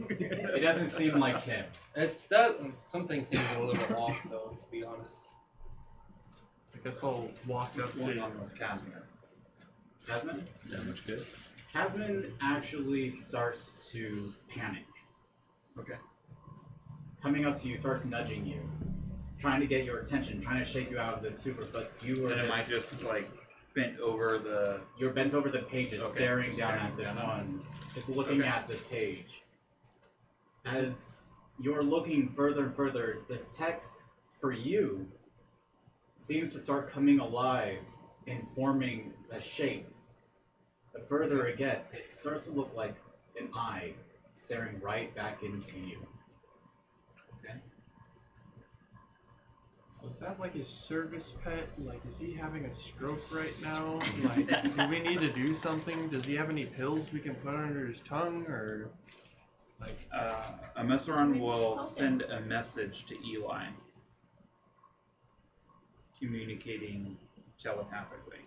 It doesn't seem like him. It's that something seems a little bit off, though. To be honest. I guess I'll walk up What's going to. on with Casimir? Tasman? Sound much good. Tasman actually starts to panic. Okay. Coming up to you, starts nudging you, trying to get your attention, trying to shake you out of this stupor, but you are And am I just like bent over the? you're bent over the pages, Okay, staring down staring at this down. one, just looking Okay. at this page. As you're looking further and further, this text for you seems to start coming alive and forming a shape. The further it gets, it starts to look like an eye staring right back into you. Okay. So is that like his service pet? Like, is he having a stroke right now? Like, do we need to do something? Does he have any pills we can put under his tongue, or like? Omaceran will send a message to Eli, communicating telepathically.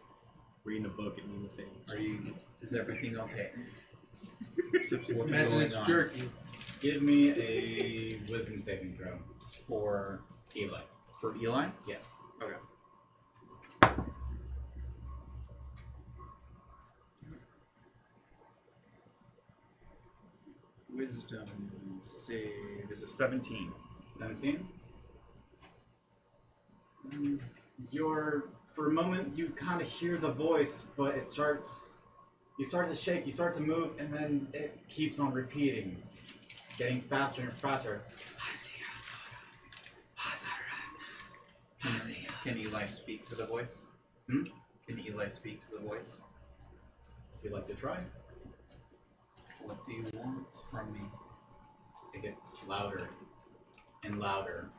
Reading a book and mean the same. Is everything okay? What's Imagine going it's on? jerky. Give me a wisdom saving throw For Eli. Eli? Yes. Okay. Wisdom save is a 17. 17. For a moment, you kind of hear the voice, but you start to shake, you start to move, and then it keeps on repeating, getting faster and faster. Can Eli speak to the voice? Hmm? Can Eli speak to the voice? If you'd like to try, What do you want from me? it gets louder and louder.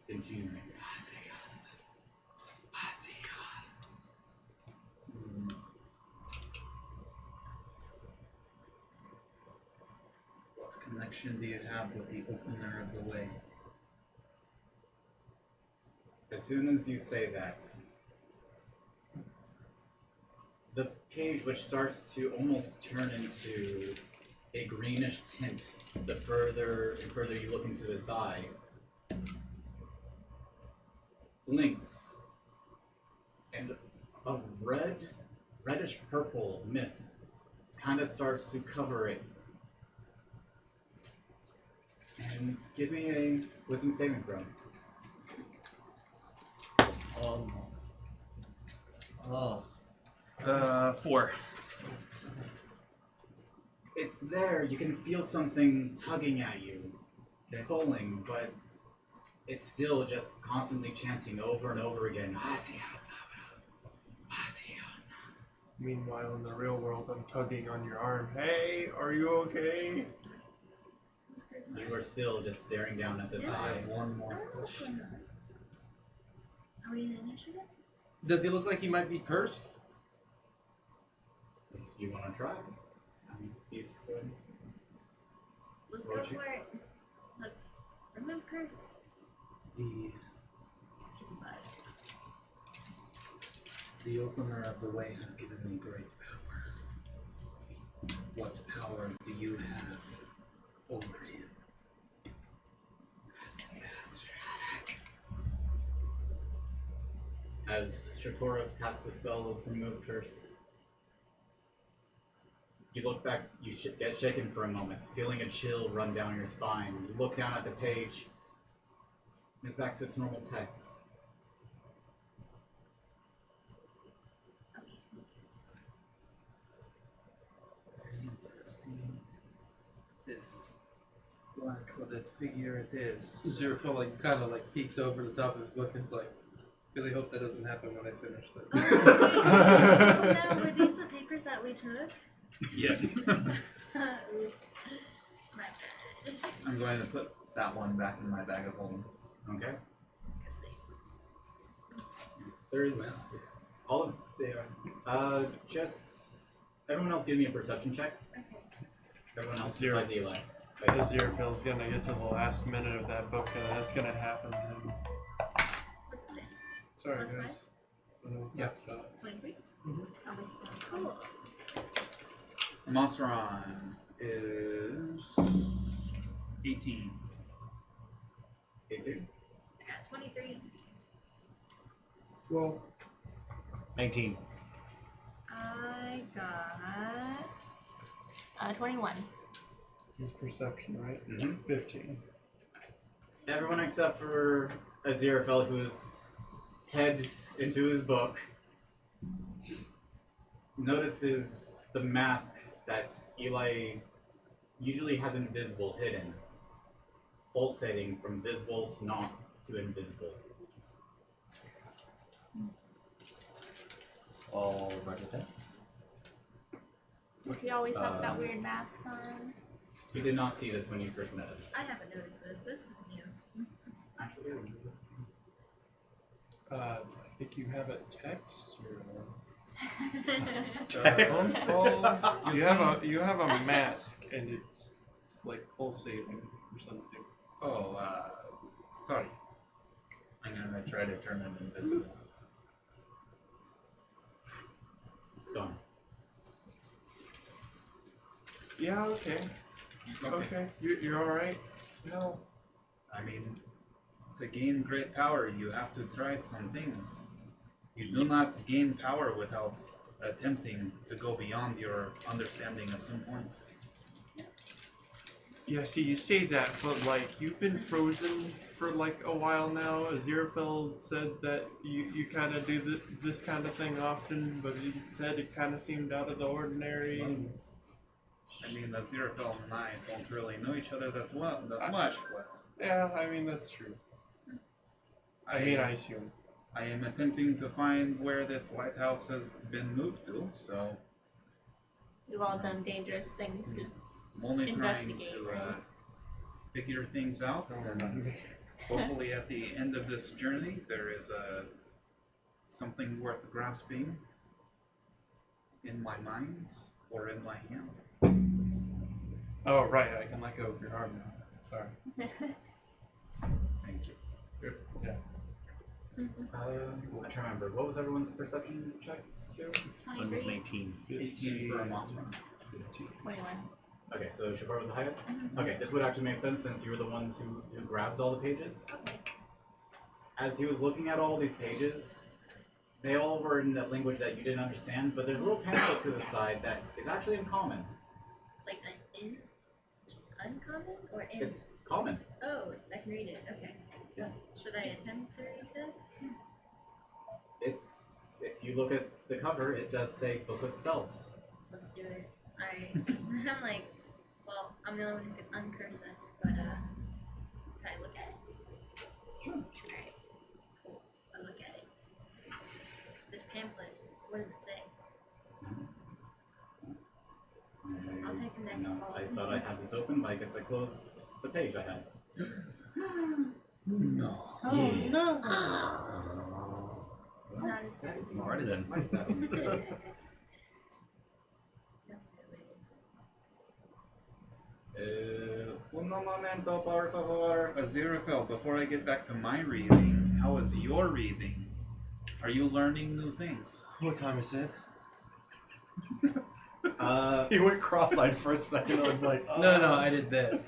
Continuing. What connection do you have with the opener of the way? As soon as you say that, the page, which starts to almost turn into a greenish tint the further and further you look into his eye, blinks, and a reddish purple mist kind of starts to cover it. And give me a wisdom saving throw. Oh. 4. It's there, you can feel something tugging at you, pulling, but it's still just constantly chanting over and over again. Meanwhile, in the real world, I'm tugging on your arm. Hey, are you okay? You are still just staring down at this I eye. have one more question. Are we in initiative? Does he look like he might be cursed? If you want to try, I mean, he's good. Let's What go would you- for it. Let's remove curse. The opener of the way has given me great power. What power do you have over him? As Chakora casts the spell of remove curse, you look back, you get shaken for a moment, feeling a chill run down your spine. You look down at the page, and it's back to its normal text. Very interesting. This black-hooded figure it is. Aziraphale like kind of like peeks over the top of his book and is like, really hope that doesn't happen when I finish this. Oh, wait. Oh no, were these the papers that we took? Yes. Oops. My bad. I'm going to put that one back in my bag of holding. Okay? There's all of the, just, everyone else give me a perception check. Okay. Everyone else Zero. besides Eli. Aziraphale's gonna get to the last minute of that book, and that's gonna happen. And... What's it say? Sorry, Plus guys. 5? That's about it. 23? Mhm. Cool. Omaceran is 18. 18? I got 23. 12. 19. I got 21. His perception, right? Mhm. 15. Everyone except for Aziraphale, who's head into his book, notices the mask that Eli usually has invisible hidden, pulsating from visible to not to invisible. All right, okay. Does he always have that weird mask on? You did not see this when you first met him. I haven't noticed this. This is new. Actually, I think you have a text or Text. phone call. You have a mask, and it's like pulsating or something. Oh, sorry. I'm gonna try to turn him invisible. it's gone. Yeah. Okay. Okay. You're all right. No. I mean, to gain great power, you have to try some things. You do not gain power without attempting to go beyond your understanding at some points. Yeah. See, you say that, but like you've been frozen for like a while now. Aziraphale said that you kind of do this kind of thing often, but he said it kind of seemed out of the ordinary. I mean, Aziraphale and I don't really know each other that much, but Yeah, I mean that's true. I assume. I am attempting to find where this lighthouse has been moved to, so We've all done dangerous things to. I'm only trying Investigate, to right? figure things out, and hopefully at the end of this journey there is something worth grasping in my mind or in my hand. Oh right, I can let go of your arm now. Sorry. Thank you. Yeah. I'm trying to remember. What was everyone's perception checks to? Mine was 23. 19. 18 for a monster. 21. Okay, so Chakora was the highest? Okay, this would actually make sense since you were the ones who grabbed all the pages. Okay. As he was looking at all these pages, they all were in that language that you didn't understand, but there's a little pamphlet to the side that is actually in common. Like just uncommon or in? It's common. Oh, I can read it. Okay. Yeah. Should I attempt to read this? It's, if you look at the cover, it does say Book of Spells. Let's do it. I'm like, well, I'm the only one who can uncurse us, but can I look at it? Sure. Alright. Cool. I'll look at it. This pamphlet, what does it say? I thought I had this open, but I guess I closed the page I had. No. Yes. no. Not as good as yours. Alrighty then. Why is that on this? Un momento, por favor. Aziraphale, before I get back to my reading, how is your reading? Are you learning new things? What time is it? He went cross-eyed for a second. I was like, No, I did this.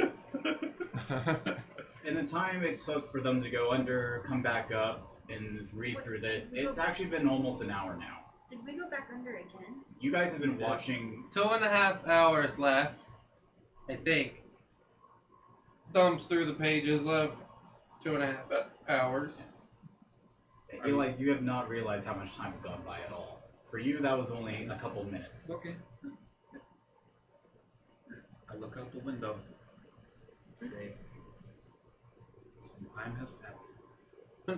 In the time it took for them to go under, come back up, and read through this, it's actually been almost an hour now. Did we go back under again? You guys have been watching. 2.5 hours left, I think. Thumbs through the pages left. 2.5 hours. You have not realized how much time has gone by at all. For you, that was only a couple minutes. Okay. I look out the window. Say, some time has passed.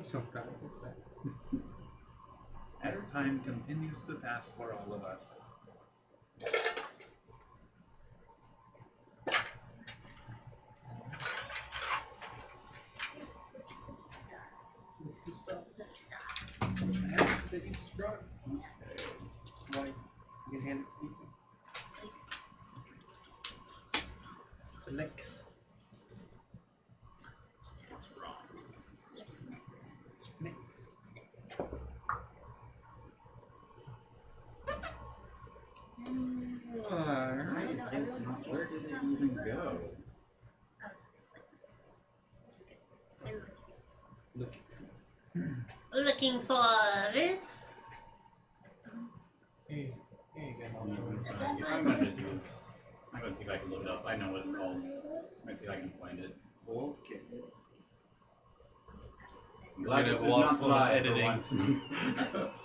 Sometimes it's bad. As time continues to pass for all of us. What's the stuff? The stuff. That you just brought? Why? You can hand it to people. Snakes. What's wrong? Snakes. Why is this not? Where did it even go? Looking for this? Hey, again. I'm gonna just use. I'm gonna see if I can look it up. I know what it's called. I'm gonna see if I can find it. Okay. I'm glad We're this gonna is have a lot not of fun live for editing. once.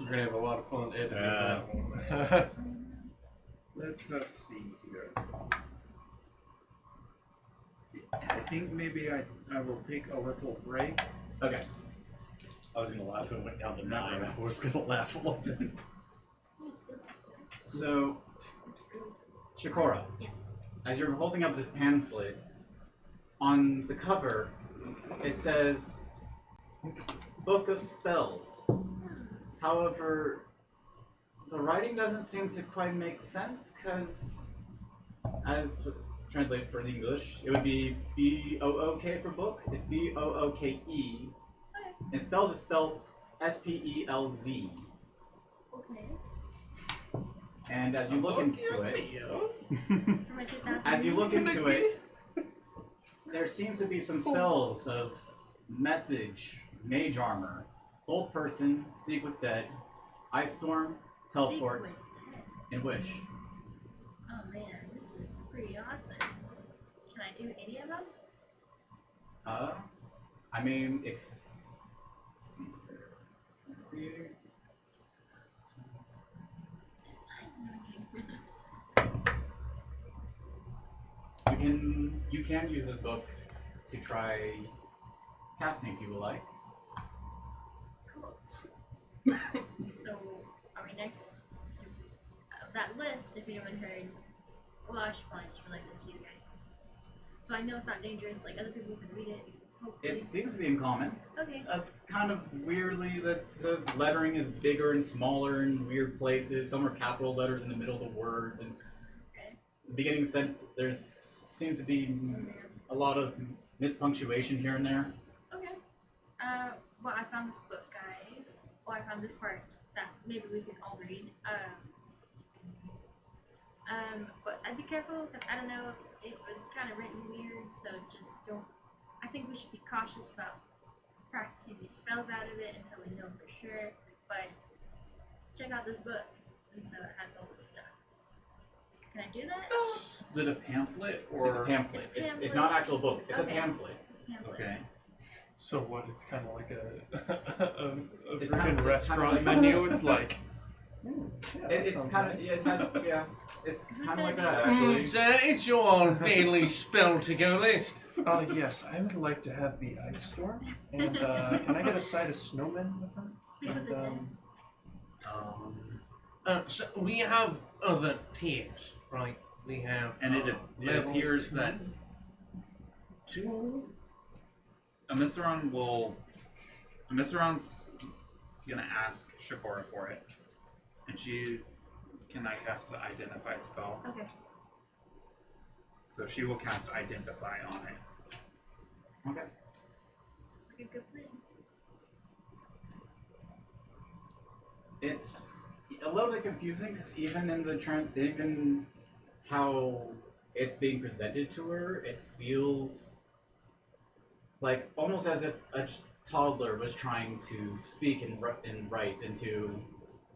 We're gonna have a lot of fun editing Yeah. that one. Let us see here. I think maybe I will take a little break. Okay. I was gonna laugh when it went down to 9. I was gonna laugh a little bit. So, Chakora, Yes. as you're holding up this pamphlet, on the cover, it says Book of Spells. However, the writing doesn't seem to quite make sense because, as translate for the English, it would be B-O-O-K for book. It's B-O-O-K-E. Okay. And spells is spelled S-P-E-L-Z. Okay. And as you look into it, For my 2000. as you look into it, there seems to be some spells of message, mage armor, hold person, speak with dead, ice storm, teleport, Speak with dead. and wish. Oh man, this is pretty awesome. Can I do any of them? I mean, if let's see. You can use this book to try casting if you would like. Cool. So, are we next to that list? If you haven't heard, well, I should probably just relay this to you guys. So I know it's not dangerous. Like other people can read it. Hopefully. It seems to be in common. Okay. Kind of weirdly, that the lettering is bigger and smaller in weird places. Some are capital letters in the middle of the words. And Okay. the beginning sentence, there's seems to be a lot of mispunctuation here and there. Okay. Well, I found this book, guys. Well, I found this part that maybe we can all read. But I'd be careful because I don't know. It was kind of written weird, so just don't. I think we should be cautious about practicing these spells out of it until we know for sure. But check out this book, and so it has all this stuff. Can I do that? Is it a pamphlet or? It's a pamphlet. It's a It's not an pamphlet. actual book. It's Okay. a pamphlet. It's a pamphlet. Okay. So what? It's kind of like a It's freaking kind of- it's restaurant kind of like- menu. It's like It's sounds kind of nice. yeah, it has yeah. It's Who's kind of gonna like do that it? actually. Sir, it's your daily spell to go list. yes, I would like to have the ice storm. And can I get a side of snowmen with that? Speak with the dead. So we have other tiers, right? We have And it level appears that Omaceran's gonna ask Chakora for it, and can I cast the identify spell? Okay. So she will cast identify on it. Okay. Like a good plan. It's a little bit confusing because even how it's being presented to her, it feels like almost as if a toddler was trying to speak and write into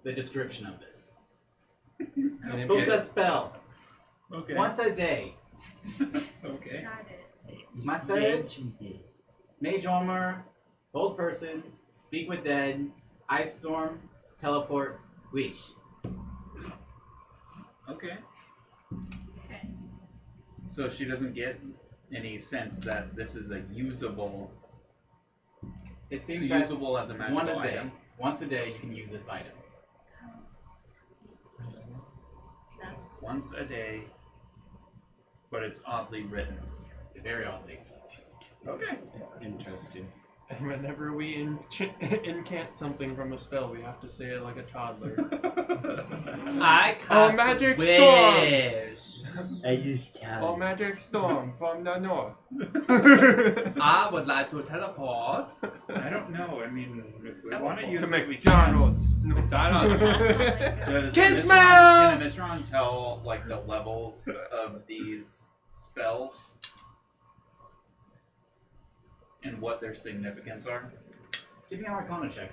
the description of this. Book the spell. Okay. Once a day. Okay. Got it. Message. Mage armor. Old person. Speak with dead. Ice storm. Teleport. Wish. Okay. Okay. So she doesn't get any sense that this is a usable It seems that usable as a magical one a day. item. Once a day, you can use this item. That's Once a day, but it's oddly written. Very oddly. Okay. Interesting. And whenever we incant something from a spell, we have to say it like a toddler. I Oh, cast magic wish. I use Oh, magic storm from the north. I would like to teleport I don't know. I mean, if we want to use To it, we can. McDonald's. McDonald's. Does Kids Can Omaceran tell like the levels of these spells and what their significance are? Give me an Arcana check.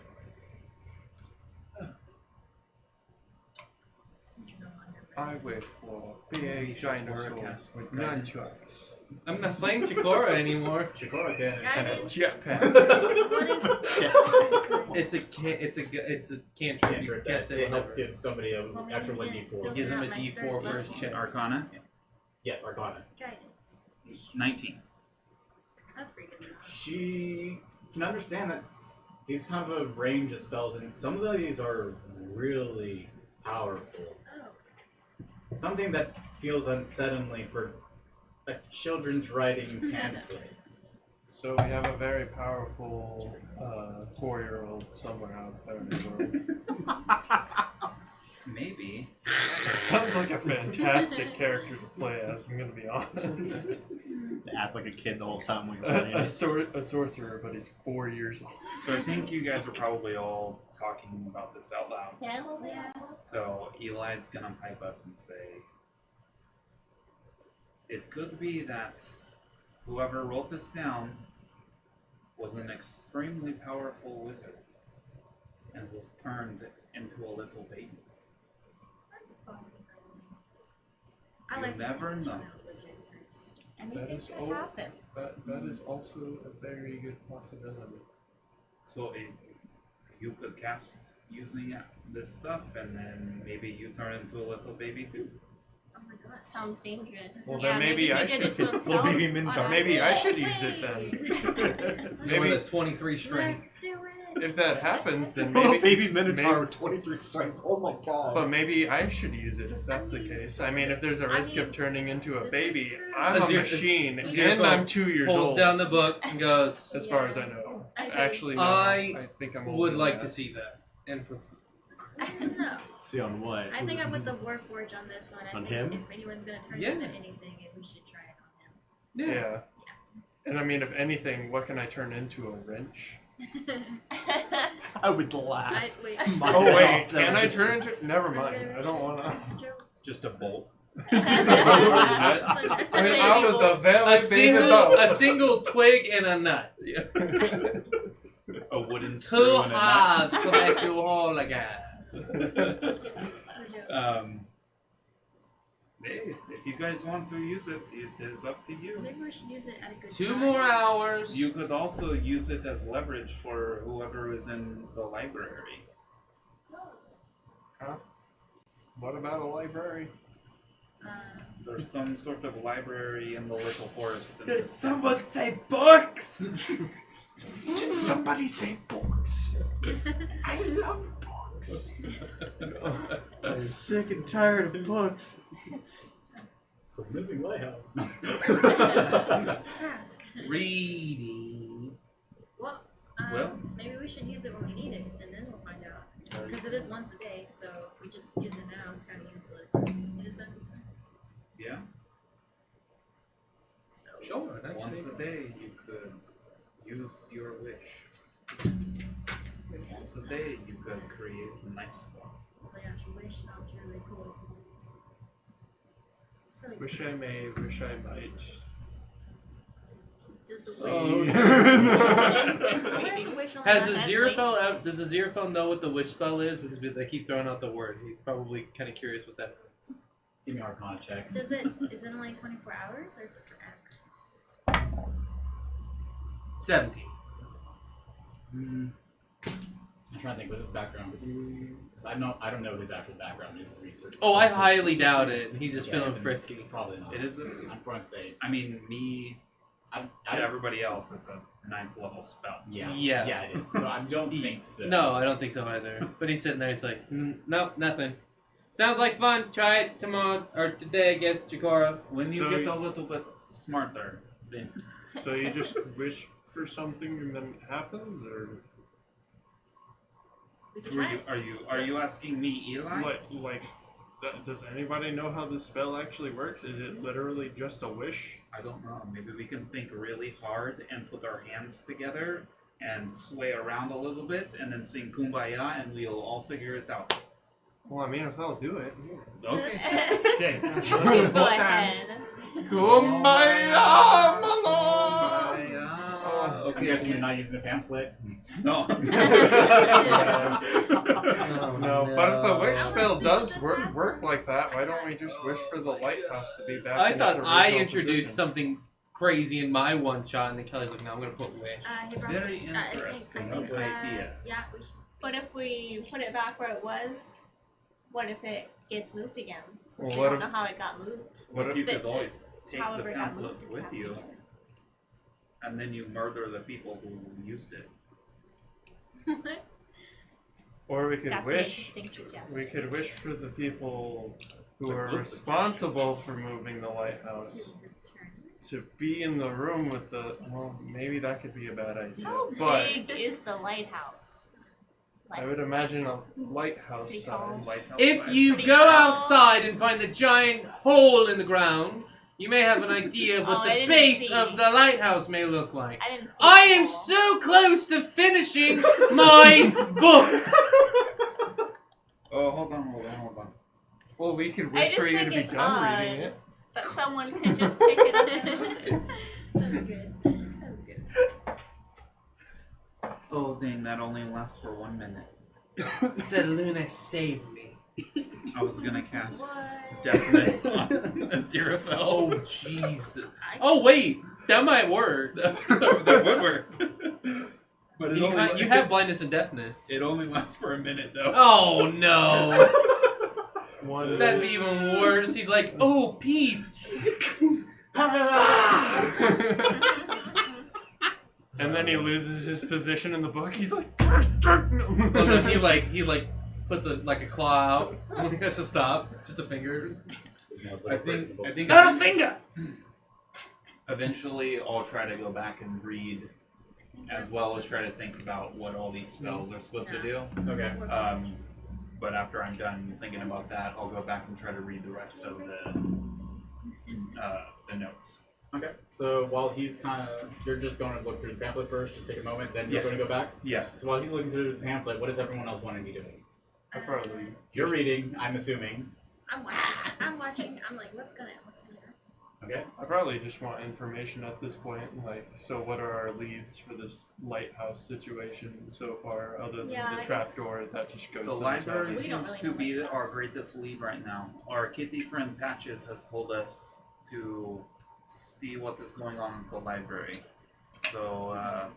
I wait for big dinosaurs with nunchucks. I'm not playing Chakora anymore. Chakora can. Guidance. Jetpack. What is It's a cantrip. You Cantrip cast that it it helps whenever. give somebody an Well, maybe actual then 1d4. filter Gives him out a my D4 third for his level. check. Arcana? Yes, Arcana. Guidance. 19. That's pretty good. She can understand that these have a range of spells, and some of these are really powerful. Oh. Something that feels unsettlingly for a children's writing pamphlet. So we have a very powerful 4-year-old somewhere out there in the world. Maybe. Sounds like a fantastic character to play as, I'm gonna be honest. Act like a kid the whole time when you're a, playing. a sorcerer, but he's 4 years old. So I think you guys are probably all talking about this out loud. yeah. So Eli's gonna pipe up and say, it could be that whoever wrote this down was an extremely powerful wizard and was turned into a little baby. That's possible. I You like to never imagine know. a wizard first. Anything That is could all. happen. That is also a very good possibility. So you could cast using this stuff, and then maybe you turn into a little baby too. Oh my god. Sounds dangerous. Well, yeah, then maybe I he did it should- to Little himself. baby Mintar. Maybe I should use it then. Maybe Maybe with 23 strength. Let's do it. if that happens, then Little maybe. baby Minotaur with 23 strength. Oh my god. But maybe I should use it if that's the case. I mean, if there's a risk of turning into a baby, I'm a Azir- machine, Aziraphale and I'm 2 years Pulls old. down the book and goes, As far as I know. I think- Actually, no. I think I'm older would than like that. to see that. And puts No. See on what? I think I'm with the Warforge on this one. I On think him? if anyone's gonna turn Yeah. into anything, we should try it Yeah. And I mean, if anything, what can I turn into? A wrench? on him. I would laugh. Wait. Oh wait, That can was I just- turn into? Never mind. I don't wanna. Just a bolt. Just a I mean, I was the very baby boat. a single twig and a nut. A wooden screw Two and a nut. halves to make you whole again. Hey, if you guys want to use it, it is up to you. Maybe we should use it at a good 2 time. more hours. You could also use it as leverage for whoever is in the library. What about a library? There's some sort of library in the little forest. in Did this someone say books? Did somebody say books? I love books. I'm sick and tired of books. So missing lighthouse. Task. Reading. Well, Well. maybe we should use it when we need it, and then we'll find out. Because it is once a day, so if we just use it now, it's kind of useless. It is something. Yeah. So. Sure, actually. Once a day, you could use your wish. Once a day, you could create a nice one. Oh my gosh, wish sounds really cool. Really Wish I may, wish I might. Does the Oh, wish? God. I wonder if the wish only Has lasts- does Aziraphale know what the wish spell is? Because they keep throwing out the word. He's probably kind of curious what that means. Give me Arcana check. Is it only 24 hours or is it forever? 17. I'm trying to think what his background would be. 'Cause I don't know his actual background. His research. Oh, I highly doubt it. He's just Yeah, feeling then frisky. Probably not. It is a, I'm going to say. I mean, me I to everybody else, it's a 9th level spell. Yeah. Yeah. Yeah, it is. So I don't think so. No, I don't think so either. But he's sitting there. He's like, nope, nothing. Sounds like fun. Try it tomorrow or today, I guess, Chakora. When you So get you- a little bit smarter, then So you just wish for something and then it happens, or We could try it. are you asking me, Eli? like does anybody know how this spell actually works? Is it literally just a wish? I don't know. Maybe we can think really hard and put our hands together and sway around a little bit and then sing Kumbaya and we'll all figure it out. Well, I mean, if they'll do it. Yeah. Okay. Okay. Go Both ahead. hands. Kumbaya, my lord! Kumbaya. I'm Okay. guessing you're not using the pamphlet. No. No, but if the wish no. spell See, does this work happened. like that, why don't we just wish for the lighthouse to be back I in thought its I original introduced position? something crazy in my one shot, and then Kelly's like, no, I'm going to put wish. He brought Very some- interesting. I think, Good idea. yeah, we should. But if we put it back where it was, what if it gets moved again? Well, Since what we don't if- know how it got moved. What But if you could always take the However it got pamphlet moved, it with got you moved again. and then you murder the people who used it. Or we could That's wish. an interesting suggestion. We could wish for the people who It's a are good responsible for moving the lighthouse to be in the room with the. Well, maybe that could be a bad idea. How But big is the lighthouse? I would imagine a lighthouse Pretty tall. size. Lighthouse If size. you Pretty go tall. outside and find the giant hole in the ground, you may have an idea of Oh, what I the didn't base see. of the lighthouse may look like. I didn't see I the am hole. so close to finishing my book. Oh, hold on. Well, we could I wish just for you to think be it's done odd reading it. that someone could just pick it up. That's good. That's good. Oh, dang, that only lasts for 1 minute. Selune, save me. I was gonna cast What? Deafness on Aziraphale. Oh, jeez. I- Oh, wait. That might work. That would work. But You have blindness and deafness. It only lasts for a minute, though. Oh, no. One. That'd be even worse. He's like, oh, peace. And then he loses his position in the book. He's like. And then he puts a claw out. He has to stop. Just a finger. I think Not a finger! eventually I'll try to go back and read, as well as try to think about what all these spells are supposed to do. Okay. But after I'm done thinking about that, I'll go back and try to read the rest of the notes. Okay. So while he's you're just going to look through the pamphlet first, just take a moment, then you're Yeah. going to go back? Yeah. So while he's looking through the pamphlet, what does everyone else want to be doing? I probably. You're reading, I'm assuming. I'm watching. I'm like, what's gonna happen? Okay. I probably just want information at this point. Like, so what are our leads for this lighthouse situation so far, other than Yeah, I the guess- trapdoor that just goes The to the library top? We don't seems really to know be much about our it. greatest lead right now. Our kitty friend Patches has told us to see what is going on at the library. So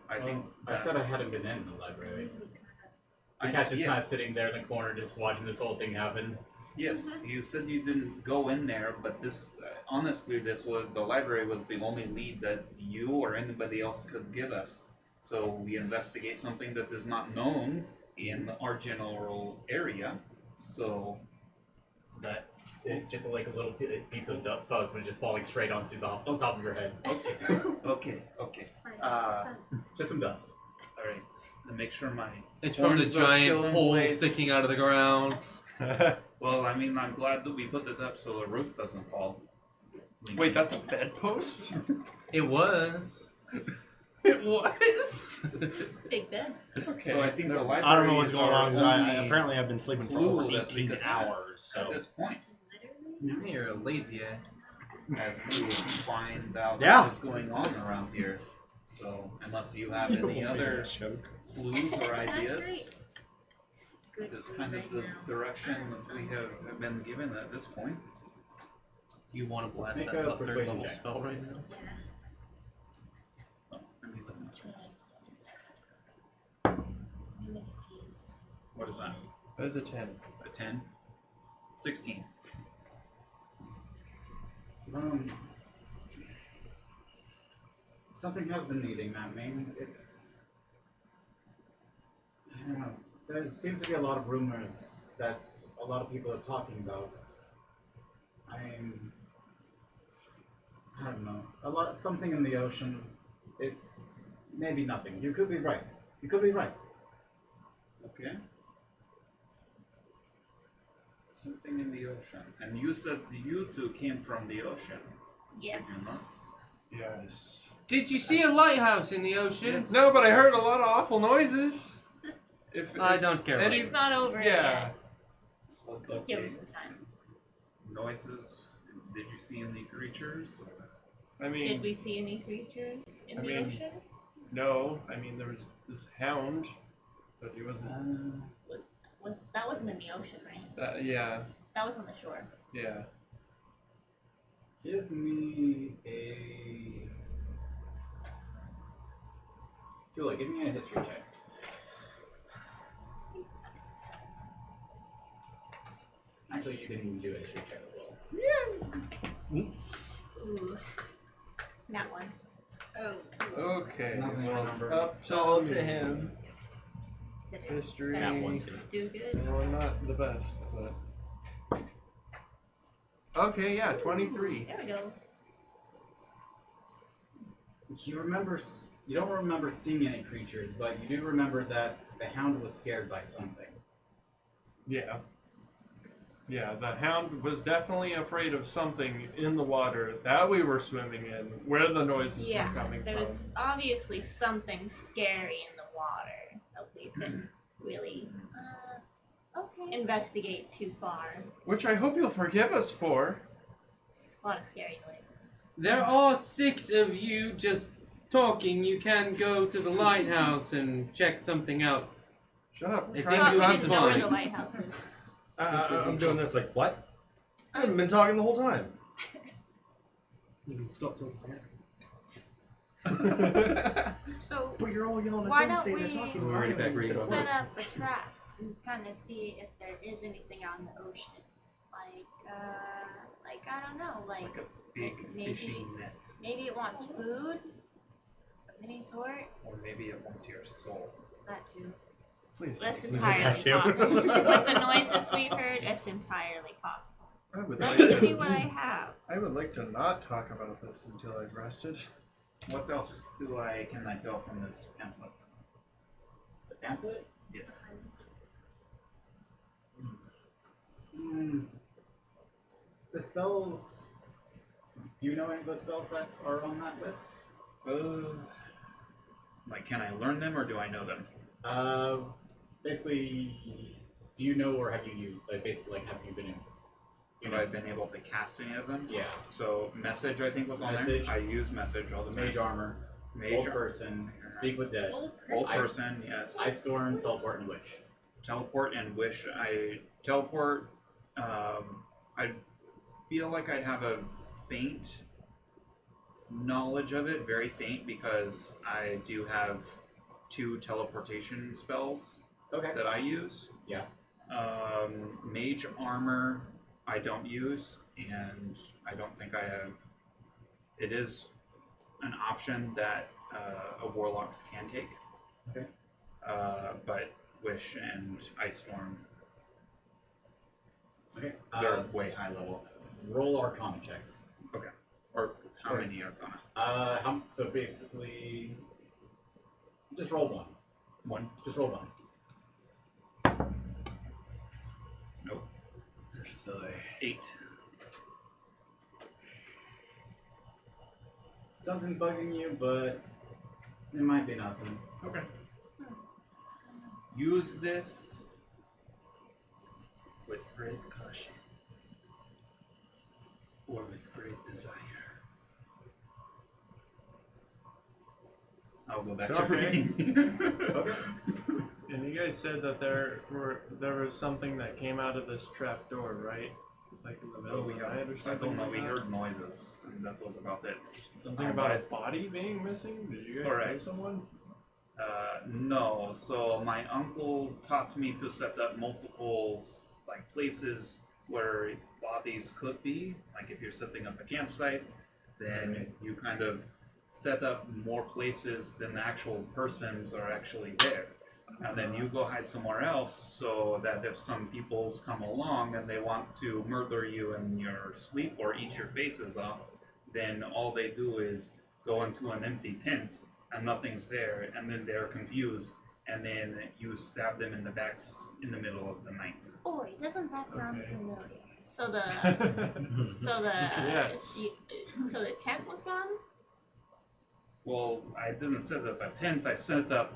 I think I said I hadn't been in the library. The I- cat's just kind of yes. sitting there in the corner, just watching this whole thing happen. Yes, you said you didn't go in there, but this, honestly, the library was the only lead that you or anybody else could give us. So we investigate something that is not known in our general area. So that it's just like a little piece of fuzz, but just falling straight onto on top of your head. Okay. It's fine. Just some dust. All right. And make sure my It's from the horns are still giant in pole place. sticking out of the ground. Well, I mean, I'm glad that we put it up so the roof doesn't fall. Wait, that's a bedpost? It was. It was? Big bed. Okay. So I think the library. I don't know what's is going our on because I only apparently I've been sleeping for clue over that we 18 could have hours. at So this point, Literally? You're a lazy ass. as to find out Yeah. what's going on around here. So unless you have any other clues or That's ideas, great. Good this is food kind of right the now. direction that we have been given at this point. You want to blast Make that a up third persuasion level check. spell right now? Yeah. Oh, and these are my strengths. You make a feast. What is that? That is a 10. A 10? 16. Something has been eating at me. I don't know. There seems to be a lot of rumors that a lot of people are talking about. I don't know. Something in the ocean. It's maybe nothing. You could be right. You could be right. Okay. Something in the ocean. And you said you two came from the ocean. Yes. Did you not? Yes. Did you see a lighthouse in the ocean? Yes. No, but I heard a lot of awful noises. If I don't care. any- It's not over Yeah. yet. Give Okay. it some time. Noises. Did you see any creatures? I mean, Did we see any creatures in I the mean- ocean? no. I mean, there was this hound, but he wasn't. That wasn't in the ocean, right? Yeah. That was on the shore. Yeah. Give me a... Tulah, give me a history check. Actually, you can do a history check as well. Ooh. That one. Okay. Nothing I Well, it's remember. up to him. Did it History. that one too. do good? Well, not the best, but. Okay, yeah, 23. There we go. You don't remember seeing any creatures, but you do remember that the hound was scared by something. Yeah. Yeah, the hound was definitely afraid of something in the water that we were swimming in, where the noises Yeah, were coming there from. was obviously something scary in the water that we didn't really Okay. investigate too far. Which I hope you'll forgive us for. A lot of scary noises. There are 6 of you just talking. You can go to the lighthouse and check something out. Shut up. I Try think Thought to we that's didn't know where fine. the lighthouse is. I'm doing this like, what? I haven't been talking the whole time. You can stop talking. So But you're all yelling Why at them don't saying we- they're talking. We're already back ready to go. set up a trap and kind of see if there is anything out in the ocean. Like I don't know, like Like a big Maybe- fishing net. maybe it wants food of any sort. Or maybe it wants your soul. That too. Please. That's Listen to entirely that too. possible. With the noises we heard, it's entirely possible. I would Let like me see to. what I have. I would like to not talk about this until I've rested. What else can I tell from this pamphlet? The pamphlet? Yes. The spells... Do you know any of the spells that are on that list? Like, can I learn them or do I know them? Basically, do you know or have you used? Like, basically, like, have you been in? Have I been able to cast any of them? Yeah. So, message I think was on Message. there. I use message all the time. Mage armor, Mage old armor. person, speak with dead, Old Ice- person, yes. ice storm, teleport, and wish. Teleport and wish. I teleport. I feel like I'd have a faint knowledge of it, very faint, because I do have 2 teleportation spells Okay. that I use. Yeah. Mage armor I don't use, and I don't think I have. It is an option that a warlocks can take. Okay. But wish and ice storm. Okay. They're way high level. Roll Arcana checks. Okay. Or how many are gonna? So basically, just roll one. One. Just roll one. Nope. So 8. Something's bugging you, but it might be nothing. Okay. Use this with great caution. Or with great desire. I'll go back to Okay. reading. Okay. And you guys said that there was something that came out of this trap door, right? Like in the middle of the night or I something. don't know, like we that? heard noises, and that was about it. Something Our about guys- a body being missing? Did you guys Correct. kill someone? No, so my uncle taught me to set up multiple like places where bodies could be. Like if you're setting up a campsite, then you kind of set up more places than the actual persons are actually there. And then you go hide somewhere else so that if some peoples come along and they want to murder you in your sleep or eat your faces off, then all they do is go into an empty tent and nothing's there, and then they're confused, and then you stab them in the backs in the middle of the night. Boy, doesn't that sound Okay. familiar? So the Yes. so the tent was gone. Well, I didn't set up a tent, I set up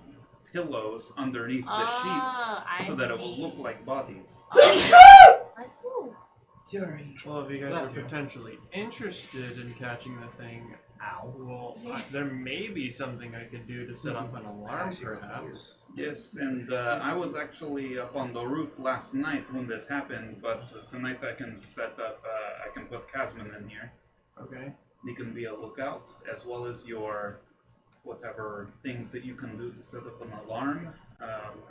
pillows underneath the Oh, I sheets so that it will see. look like bodies. I swore. Jerry. Well, if you guys Bless are you. potentially interested in catching the thing, well, Yeah. there may be something I could do to set off an alarm, perhaps. Yes, and I was actually up on the roof last night when this happened, but tonight I can set up, I can put Casman in here. Okay. He can be a lookout, as well as your whatever things that you can do to set up an alarm.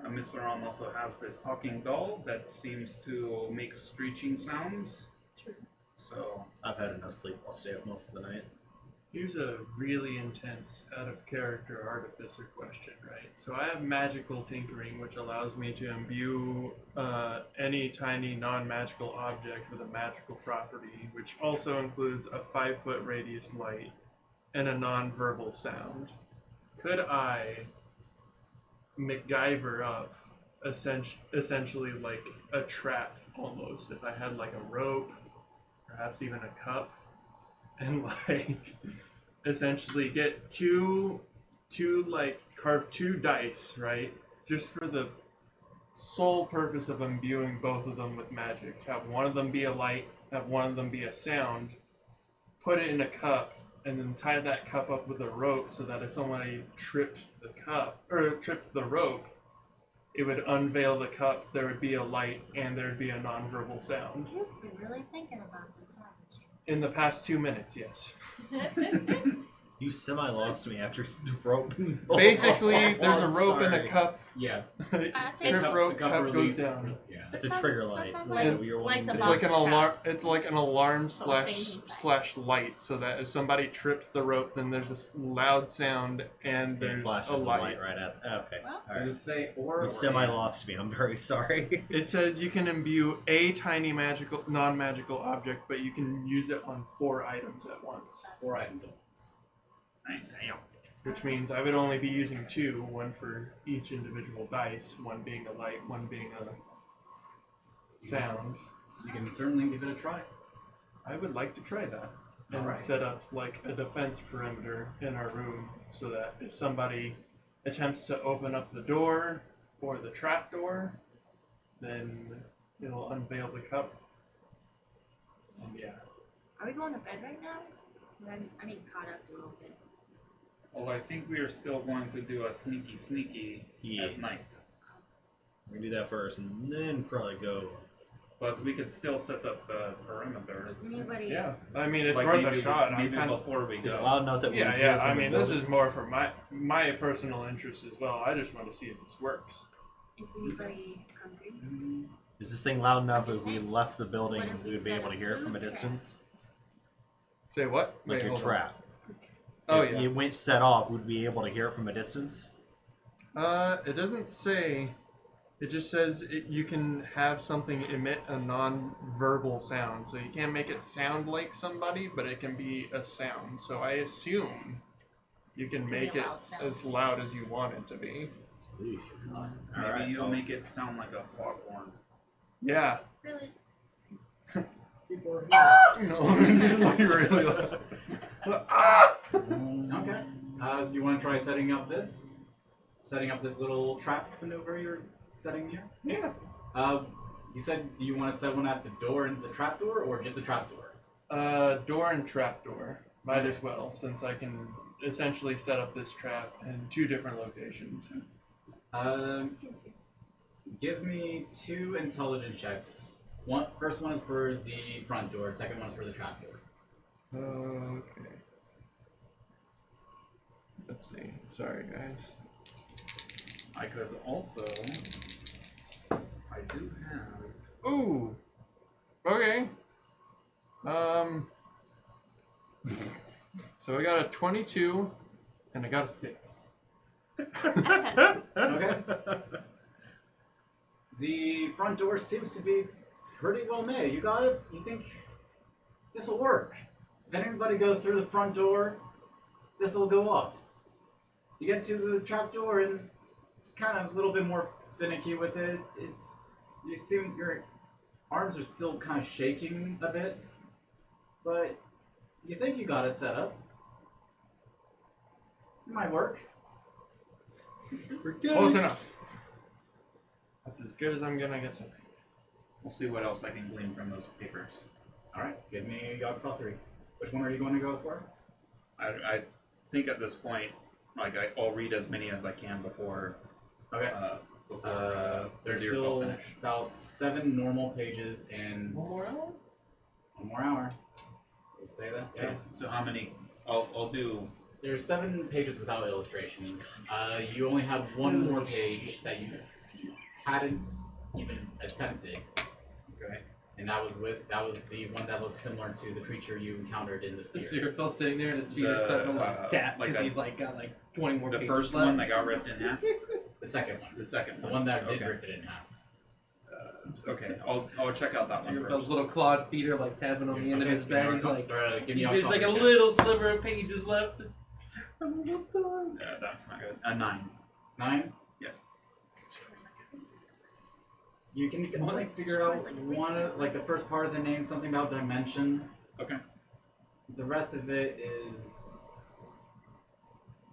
Omaceran also has this talking doll that seems to make screeching sounds. True. So, I've had enough sleep. I'll stay up most of the night. Here's a really intense, out of character artificer question, right? So I have magical tinkering, which allows me to imbue any tiny non-magical object with a magical property, which also includes a 5-foot radius light and a non-verbal sound. Could I MacGyver up essentially like a trap almost, if I had like a rope, perhaps even a cup, and like essentially get carve two dice, right? Just for the sole purpose of imbuing both of them with magic. Have one of them be a light, have one of them be a sound, put it in a cup, and then tie that cup up with a rope so that if somebody tripped the cup or tripped the rope, it would unveil the cup, there would be a light, and there would be a nonverbal sound. You've been really thinking about this, haven't you? In the past 2 minutes, yes. You semi-lost me after rope. Basically, there's a I'm rope in a sorry. cup. Yeah. Trip think- rope, The cup cup goes release. down. Yeah. It's a trigger light. sounds Like, like- you're like wanting the to It's do. like an box alarm. trap. It's like an alarm Full of things inside. slash light, so that if somebody trips the rope, then there's a loud sound and It there's flashes a the light. light right at. Okay. Well, All right. Does it say or? You semi-lost me. I'm very sorry. It says you can imbue a tiny non-magical object, but you can use it on 4 items at once. 4 items. nice. Which means I would only be using 2, one for each individual dice, one being a light, one being a sound. You can certainly give it a try. I would like to try that and Alright. set up like a defense perimeter in our room so that if somebody attempts to open up the door or the trap door, then it'll unveil the cup. And yeah. are we going to bed right now? I need caught up a little bit. Well, I think we are still going to do a sneaky Yeah. at night. We're gonna do that first, and then probably go. But we could still set up the perimeter. Is anybody? Yeah. I mean, it's Like worth a maybe- shot. I'm Maybe kind of. before we Is it go. loud enough that we Yeah, can hear yeah. from I the mean, this building? is more for my personal interest as well. I just want to see if this works. Is anybody hungry? Is this thing loud enough I'm if just we saying, left the building what if we we would be set able to a hear it from a food trap? distance? Say what? Like Wait, your hold on. trap. Oh If yeah. it went set off, would we be able to hear it from a distance? It doesn't say It just says you can have something emit a non-verbal sound. So you can't make it sound like somebody, but it can be a sound. So I assume you can make it as loud as you want it to be. Maybe you'll make it sound like a foghorn. Yeah. Really? No, just like really loud. Okay. So you want to try setting up this? Setting up this little trap maneuver you're setting here? Yeah. You said you want to set one at the door and the trap door, or just the trap door? Door and trap door. Might as well, since I can essentially set up this trap in 2 different locations. Give me 2 intelligence checks. First one is for the front door, second one is for the trap door. Okay. Let's see. Sorry, guys. I could also. I do have. Ooh. Okay. So I got a 22, and I got a 6. Okay. The front door seems to be pretty well made. You got it? You think this will work? If anybody goes through the front door, this will go off. You get to the trap door and kind of a little bit more finicky with it. You assume your arms are still kind of shaking a bit, but you think you got it set up. It might work. We're good. Close enough. That's as good as I'm gonna get tonight. We'll see what else I can glean from those papers. Alright, give me Yogg-Saw 3. Which one are you going to go for? I think at this point, like I'll read as many as I can before. Okay. There's Aziraphale still finish. about 7 normal pages and 1 more hour? 1 more hour. Did it say that? Okay. So how many? I'll do. There's 7 pages without illustrations. You only have 1 more page that you hadn't even attempted. Okay. And that was the one that looked similar to the creature you encountered in this tier. Aziraphale sitting there and his feet are starting to like tap because he's like got like 20 more The pages first left. one that got ripped in half. The second one. The second The one. one that did Okay. rip it in half. Okay. I'll check out that one Aziraphale's first. little clawed feet are like tapping on the end of his bed. He's like, give me there's Yogg-Saw like a 3 check. little sliver of pages left. Yeah, that's not good. A 9. 9? Yeah. You can only figure out like the first part of the name, something about dimension. Okay. The rest of it is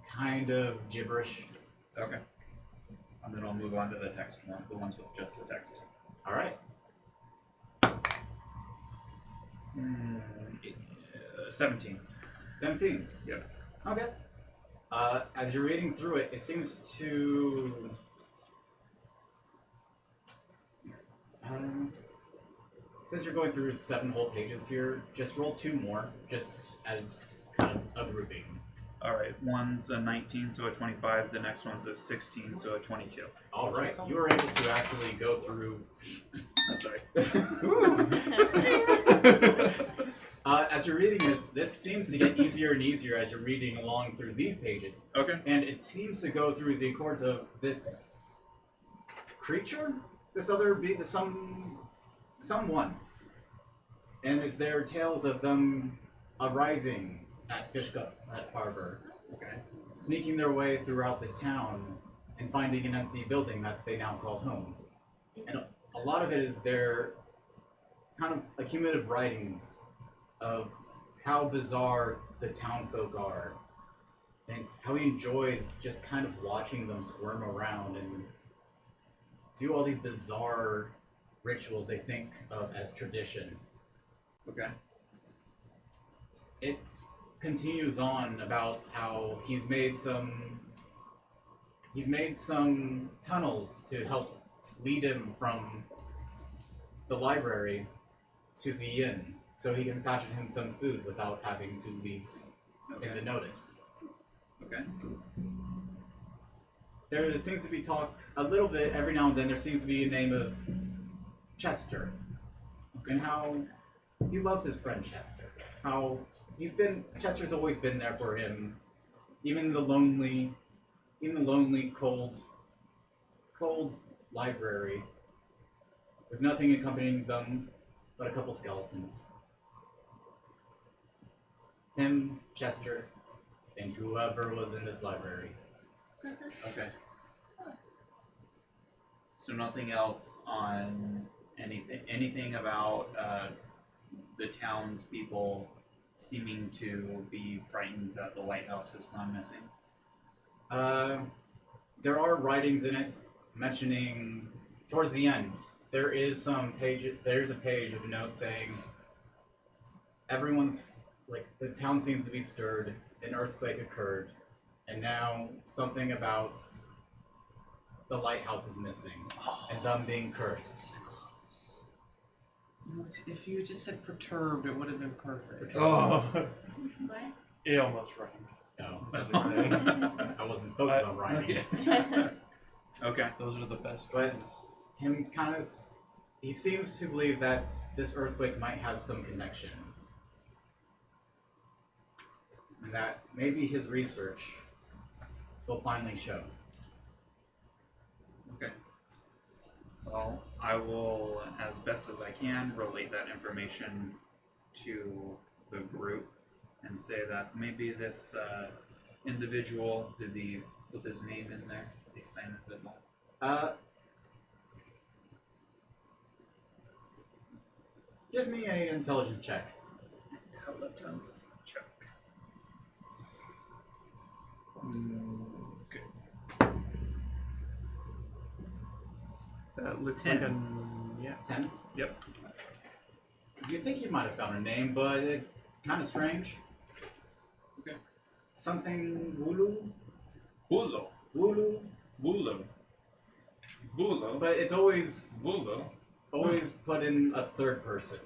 kind of gibberish. Okay. And then I'll move on to the text one, the ones with just the text. All right. 17. 17. Yeah. Okay. As you're reading through it, it seems to. Since you're going through 7 whole pages here, just roll 2 more, just as kind of a grouping. Alright, one's a 19, so a 25. The next one's a 16, so a 22. All right, you were able to actually go through. Sorry. As you're reading this seems to get easier and easier as you're reading along through these pages. Okay. And it seems to go through the chords of this creature, this other someone. And it's their tales of them arriving at Fishcup Harbor, Okay. sneaking their way throughout the town and finding an empty building that they now call home. And a lot of it is their kind of accumulative writings of how bizarre the town folk are and how he enjoys just kind of watching them squirm around and do all these bizarre rituals they think of as tradition. Okay. It continues on about how he's made some tunnels to help lead him from the library to the inn, so he can fashion him some food without having to leave in the notice. Okay. There seems to be talked a little bit every now and then. There seems to be a name of Chester, and how he loves his friend Chester. How Chester's always been there for him, even the lonely, cold library with nothing accompanying them but a couple skeletons. Him, Chester, and whoever was in this library. Okay. So nothing else on anything about the townspeople seeming to be frightened that the lighthouse has gone missing? There are writings in it mentioning towards the end. There's a page of notes saying everyone's like the town seems to be stirred. An earthquake occurred, and now something about the lighthouse is missing, and them being cursed. If you just said perturbed, it would have been perfect. Oh, What? it almost rhymed. No, I wasn't focused on rhyming. Okay. Those are the best But ones. him he seems to believe that this earthquake might have some connection. And that maybe his research will finally show. Okay. Well, I will, as best as I can, relate that information to the group and say that maybe this individual, did he put his name in there? Did he sign it at all? Give me an intelligence check. Intelligence check. Okay. That looks 10. like a yeah. 10? Yep. You think you might have found a name, but it kind of strange. Okay. Something Wulu? Bulo. Wulu? Bulo. Bulo. But it's always Bulo. put in a third person.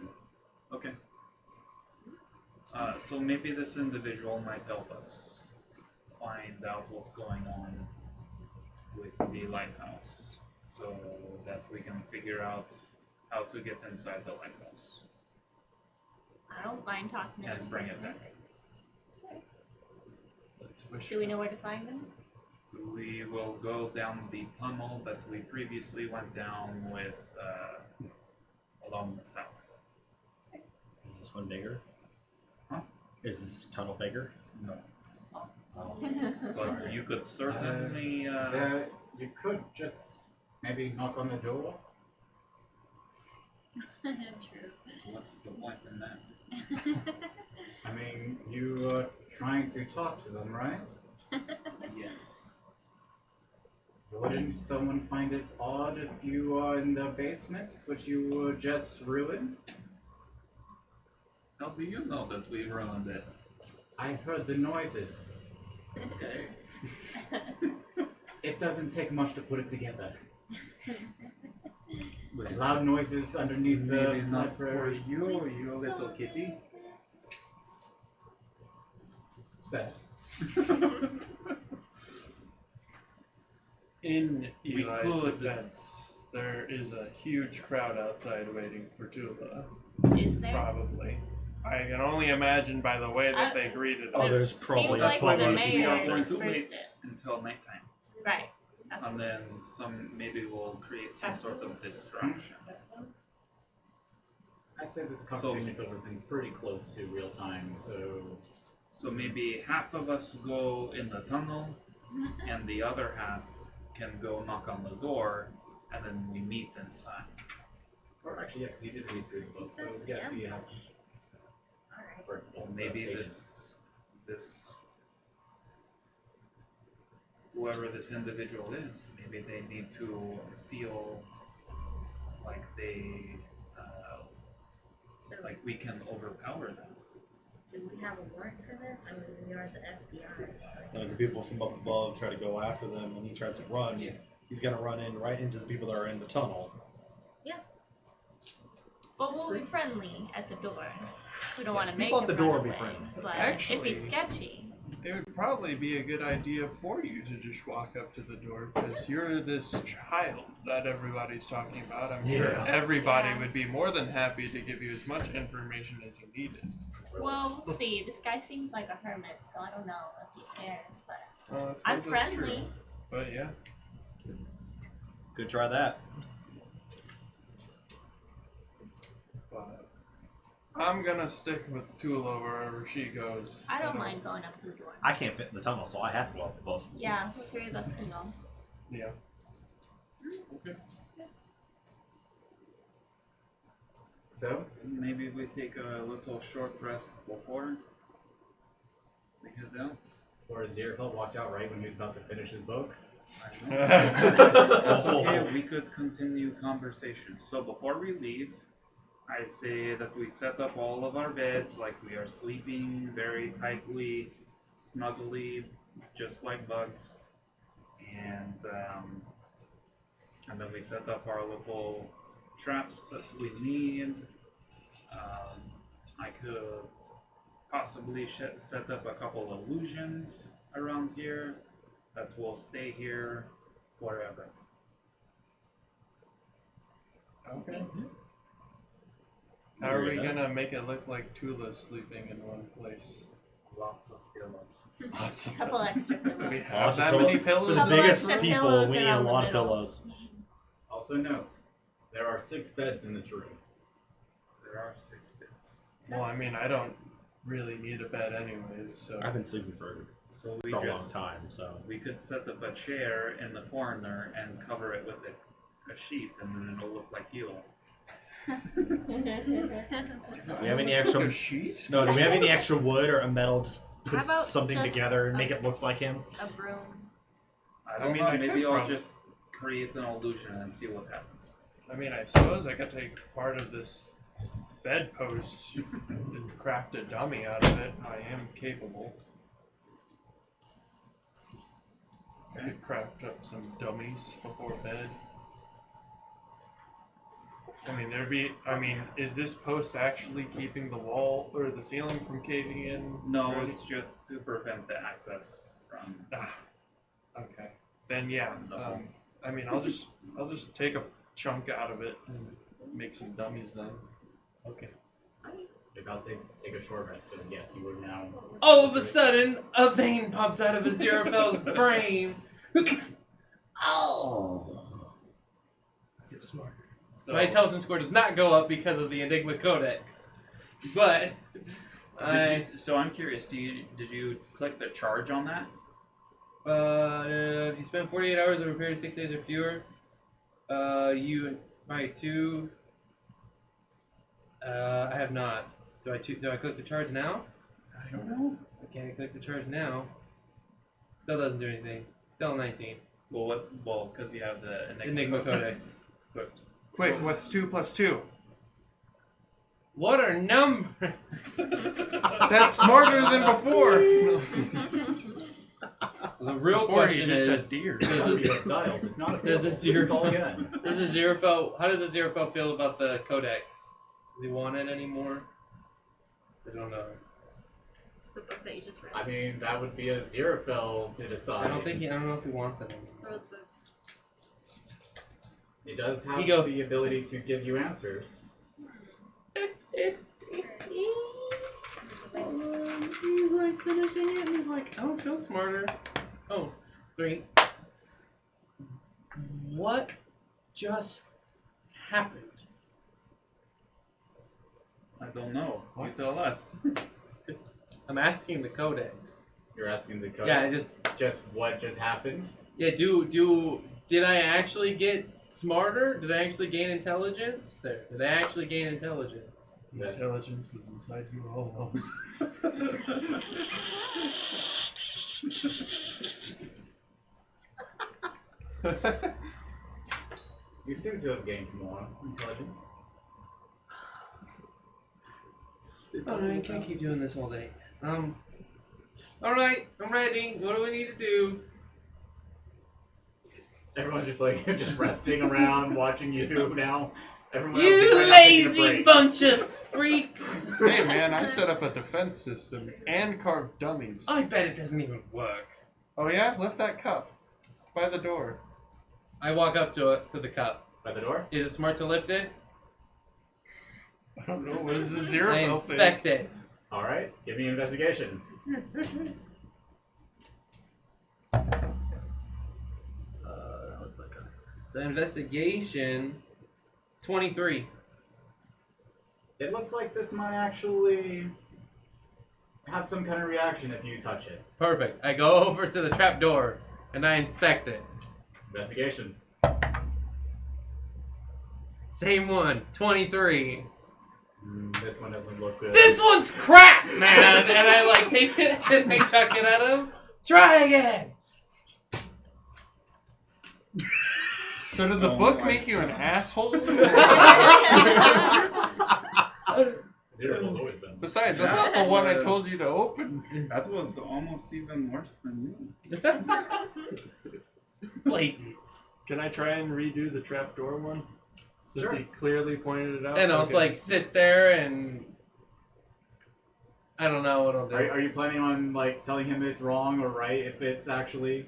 Okay. So maybe this individual might help us find out what's going on with the lighthouse, so that we can figure out how to get inside the lighthouse I don't mind talking to this and bring it person. back. Let's wish. Do we know where to find them? We will go down the tunnel that we previously went down with along the south. Is this one bigger? Huh? Is this tunnel bigger? No. Oh. But you could certainly You could just maybe knock on the door. True. what's the point in that? I mean, you are trying to talk to them, right? Yes. Wouldn't someone find it odd if you are in the basement, which you just ruined? How do you know that we ruined it? I heard the noises. Okay. It doesn't take much to put it together. With loud noises underneath Maybe the not for library. you little kitty. That. In We Eli's could- defense, there is a huge crowd outside waiting for Tulah. Is there? Probably. I can only imagine by the way that they greeted Oh, us. there's probably Seems like a the public. mayor We are going to dispersed wait it. until nighttime, Right. That's and then maybe we'll create some sort of distraction. I'd say this conversation's over been pretty close to real time, so So maybe half of us go in the tunnel, and the other half can go knock on the door, and then we meet inside. or actually, yeah, because you did read through the book, so That's- yeah, yeah. we have. Alright. Or Or maybe this whoever this individual is, maybe they need to feel like they So, like we can overpower them. do we have a warrant for this? I mean, we are the FBI. So Like the people from up above try to go after them, and he tries to run. He's gonna run in right into the people that are in the tunnel. But we'll be friendly at the door. We don't want to make People at him the door run be away. friendly. But Actually- if he's sketchy, It would probably be a good idea for you to just walk up to the door because you're this child that everybody's talking about. I'm sure Yeah. everybody Yeah. would be more than happy to give you as much information as you needed. well, we'll see. This guy seems like a hermit, so I don't know if he cares. But I suppose I'm that's friendly. true. But yeah. Could try that. But I'm gonna stick with Tulah wherever she goes. I don't mind going up to the door. I can't fit in the tunnel, so I have to go up above. Yeah, the three of us can go. Yeah. Okay. So, Maybe we take a little short rest before we head out. or Aziraphale walked out right when he was about to finish his book. That's okay, we could continue conversation. So before we leave, I say that we set up all of our beds like we are sleeping very tightly, snugly, just like bugs. And then we set up our little traps that we need. I could possibly set up a couple of illusions around here that will stay here forever. Okay. How are we gonna make it look like Tulah's sleeping in one place? Lots of pillows. Lots A of couple extra Do we pillows. have Lots of that pillows. many For pillows? the Couple biggest extra people, pillows we need a around the lot of middle. pillows. Also note, there are 6 beds in this room. There are 6 beds. Well, I mean, I don't really need a bed anyways, so. I've been sleeping for So a long time, so. we could set up a chair in the corner and cover it with a sheet, and then it'll look like you. Do we have any extra? A sheet? No, do we have any extra wood or a metal? Just How put about something just together and make it look like him. A broom. I don't mean, know, I maybe could I'll prob- just create an illusion and see what happens. I mean, I suppose I could take part of this bedpost and craft a dummy out of it. I am capable. I could craft up some dummies before bed. I mean, is this post actually keeping the wall or the ceiling from caving in? No, already? it's just to prevent the access from. Okay. Then yeah. I mean, I'll just take a chunk out of it and make some dummies then. Okay. If I'll take a short rest, so yes, you would now. All of a sudden, a vein pops out of Aziraphale's brain. Oh. I feel smarter. So, My intelligence score does not go up because of the Enigma Codex, but so I'm curious. Did you click the charge on that? if you spend 48 hours of repair in 6 days or fewer, you buy 2. I have not. Do I click the charge now? I don't know. Okay, I click the charge now. Still doesn't do anything. Still 19. Well, what? Well, because you have the Enigma Codex. But Quick, what's 2 plus 2? What are numbers? That's smarter than before. The real Before he question just is, said deer. It's dialed. It's not a Does pillow. this zero- It's all again. how does Aziraphale feel about the Codex? Does he want it anymore? I don't know. The book that you just read. I mean, that would be a Aziraphale to decide. I don't know if he wants it anymore. Throw the book. It does have Ego. the ability to give you answers. He's like finishing it and he's like, I don't feel smarter. Oh, 3. What just happened? I don't know. What? You tell us. I'm asking the Codex. You're asking the codex. Yeah, just what just happened. Yeah, did I actually get smarter? Did I actually gain intelligence? Did I actually gain intelligence? That- Intelligence was inside you all along. You seem to have gained more intelligence. I can't keep doing this all day. Alright, I'm ready. What do we need to do? Everyone's just like just resting around, watching you now. Everyone else is You like, "I'm taking a lazy break." bunch of freaks! Hey man, I set up a defense system and carved dummies. I bet it doesn't even work. Oh yeah? Lift that cup. By the door. I walk up to the cup. By the door. Is it smart to lift it? I don't know, what is the I zero thing? inspect it. All right, give me an investigation. That was not good. So investigation, 23. It looks like this might actually have some kind of reaction if you touch it. Perfect. I go over to the trap door and I inspect it. Investigation. Same one, 23. This one doesn't look good. This one's crap, man! And I like take it and I chuck it at him. Try again! So did the book make you an asshole? Zero's always been. Besides, that's not the one I told you to open. That was almost even worse than you. Blatant. Can I try and redo the trapdoor one? Since Sure. he clearly pointed it out. And I'll just like sit there and I don't know what I'll do. Are you planning on like telling him it's wrong or right if it's actually?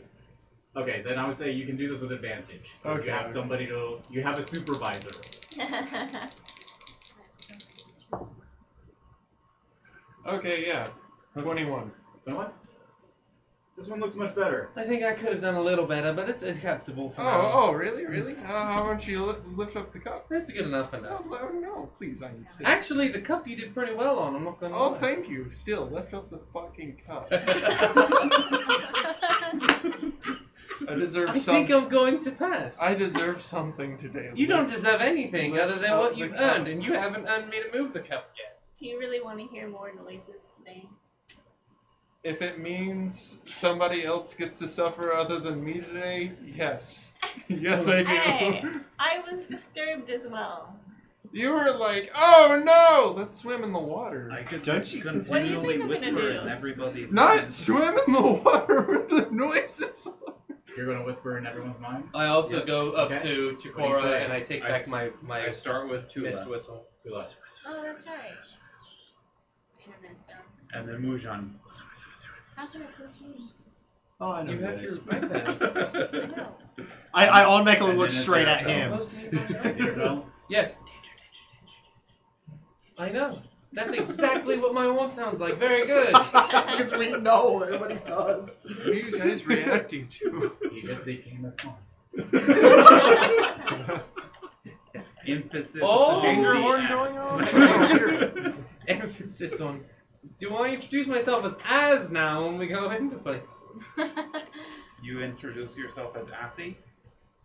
Okay, then I would say you can do this with advantage. Okay. You have somebody to. You have a supervisor. Okay, yeah. 21. You know what? This one looks much better. I think I could have done a little better, but it's acceptable for now. Oh, really? Really? How about you lift up the cup? That's good enough for now. No, please, I insist. Actually, the cup you did pretty well on. I'm not gonna. Oh, lie. thank you. Still, lift up the fucking cup. I deserve I something. think I'm going to pass. I deserve something today. You don't deserve anything lift other than up what the you've cup. earned, and you haven't earned me to move the cup yet. Do you really want to hear more noises today? If it means somebody else gets to suffer other than me today, yes. Yes, I do. Hey, I was disturbed as well. You were like, oh no, let's swim in the water. I could Don't just you- What do you continually think I'm gonna whisper do? in everybody's Not mind. swim in the water with the noises. You're gonna whisper in everyone's mind. I also Yep. go up Okay. to What do you Chakora say? and I take I back s- my I start with mist Tulah, whistle. Tulah. Oh, that's right. Internet's down. and then Mujan. How should I post meetings? Oh, I know You who have that your is. I Yes. know. I automatically And look then it's straight at Aziraphale. him. Aziraphale? Yes. I know. That's exactly what my one sounds like. Very good. Because we know everybody does. What are you guys reacting to? He just became a swan. Emphasis Oh, on danger the horn S. going on? I don't hear it. Emphasis on. Do I introduce myself as now when we go into places? You introduce yourself as Assy?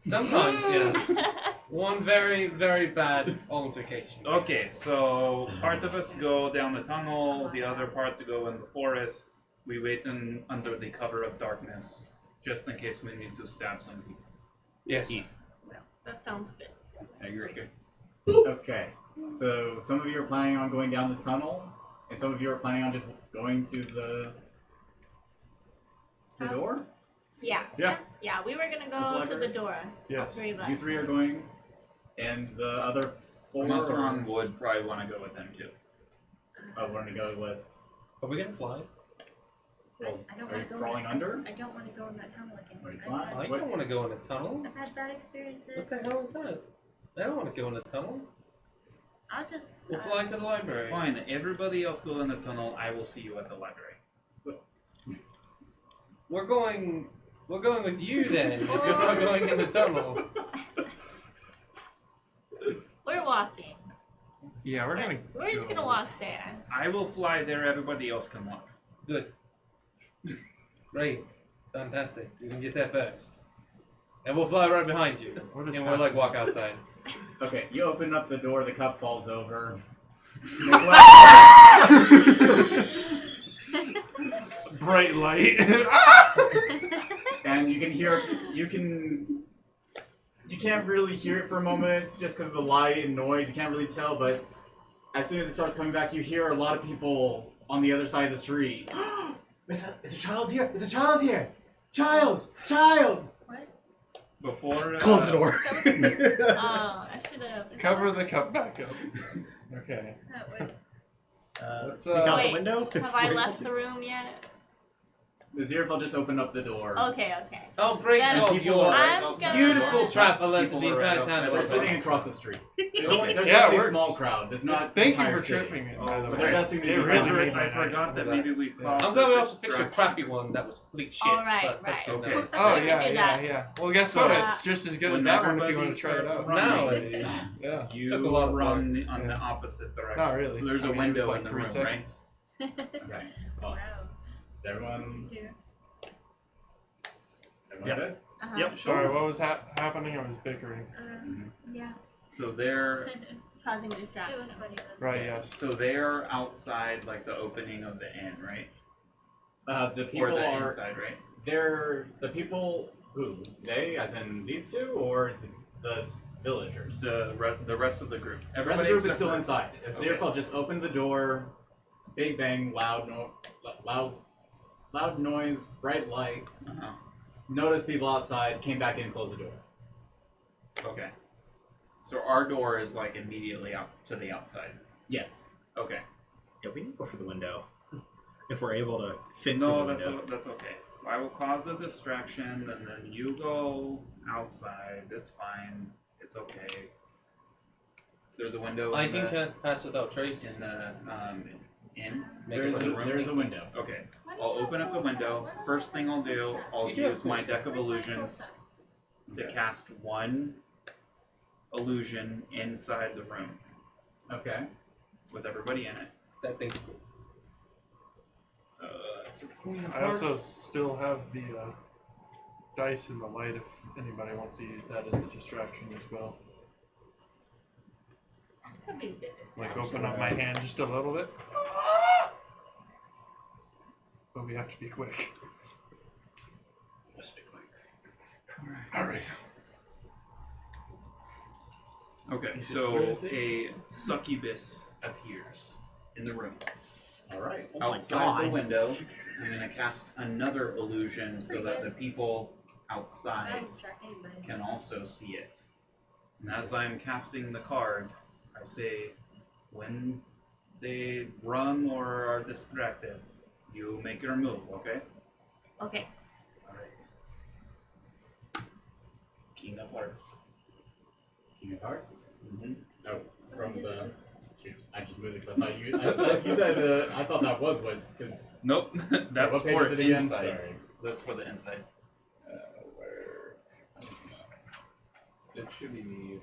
Sometimes, yeah. One very, very bad altercation. Okay, so part of us go down the tunnel, the other part to go in the forest. We wait under the cover of darkness, just in case we need to stab some people. Yes. Easy. That sounds good. I agree. Okay. So some of you are planning on going down the tunnel, and some of you are planning on just going to the door. Yeah. Yeah. Yeah, we were gonna The go to library? the door. All Yes. three of us. You three are going, and the other four Omaceran would probably want to go with them too. are going to go with. Are we gonna fly? Well, I don't are you want to go. crawling under? I don't want to go in that tunnel again. Are you I've fine? had- I don't want to go in a tunnel. I've had bad experiences. What the hell is that? I don't want to go in a tunnel. I'll just. We'll fly to the library. Fine, everybody else go in the tunnel. I will see you at the library. We're going with you then. If you're not going in the tunnel. We're walking. Yeah, we're gonna. We're just gonna walk there. I will fly there. Everybody else can walk. Good. Great. Fantastic. You can get there first. And we'll fly right behind you. What is And we'll like walk outside. Okay, you open up the door. The cup falls over. Bright light. And you can hear. You can't really hear it for a moment. It's just because of the light and noise. You can't really tell. But as soon as it starts coming back, you hear a lot of people on the other side of the street. Is a child here? Is a child here? Child! Child! What? Before Close the door. Oh, I should have. Cover the cup back up. Okay. Oh, wait. Let's Let's, sneak out the Wait, window. Have I left the room yet? Aziraphale just opened up the door. Okay. Oh, great Then job, people your I'm gonna- beautiful trap alerted People the are entire right town. outside. They're sitting across the street. There's only Yeah, it a works. small crowd. There's not. Thank you entire for city. tripping it, by the But way. there does seem to be It some- really made my I night. forgot that maybe we Yeah. caused I'm glad we a also fixed your distraction. crappy one that was complete shit. Alright, but that's right. good. Okay. Oh We should yeah, do yeah, that. yeah. Well, guess So, what? It's just as good as when that one if you want everybody to try it starts out. running, Nowadays. Yeah. You Took a lot of run work. on the Yeah. opposite direction. Not really. So there's I a mean, it was window like in the 3 room, seconds. Okay. Well, Wow. is everyone? Two. Everyone Yep. good? Uh-huh. Yep. Sorry, what was happening? I was bickering. Yeah. right? So they're Causing a It distraction. was funny though. Right, yes. so they're outside like the opening of the inn, right? The Or people the are. inside, right? They're the people who they, as in these two, or the villagers. The rest of the group. The rest of Everybody the group is except still for- inside. Aziraphale just opened the door. Big bang, loud noise, bright light. Uh-huh. Noticed people outside. Came back in, and closed the door. Okay. So our door is like immediately out to the outside. Yes. Okay. Yeah, we need to go for the window. If we're able to fit No, through the that's window. that's okay. I will cause a distraction, and then you go outside. It's fine. It's okay. There's a window. I in can the, cast Pass Without Trace. in the inn. Make There's it a, like a there's a window. Okay. I'll open up the window. First thing I'll do, I'll You do have use my cool deck of illusions to Okay. cast one illusion inside the room Okay. with everybody in it. That thing's cool. So Queen of I also Hearts. still have the dice in the light if anybody wants to use that as a distraction as well. Could be a bit Like distraction. open up my hand just a little bit. But we have to be quick. Let's be quick. Hurry. Okay, so a succubus appears in the room. All right. Oh my Outside the God. window, I'm going to cast another illusion so Pretty that good. the people That outside would distract anybody. can also see it. And as I'm casting the card, I say, when they run or are distracted, you make your move, okay? Okay. Alright. King of Hearts. King of Hearts. Mm-hmm. Oh, So from we did the. those. Shoot, I just moved it. I thought you. I thought you said. I thought that was what. Because. Nope, that's what page for is it again? inside. Sorry. That's for the inside. Where? It should be.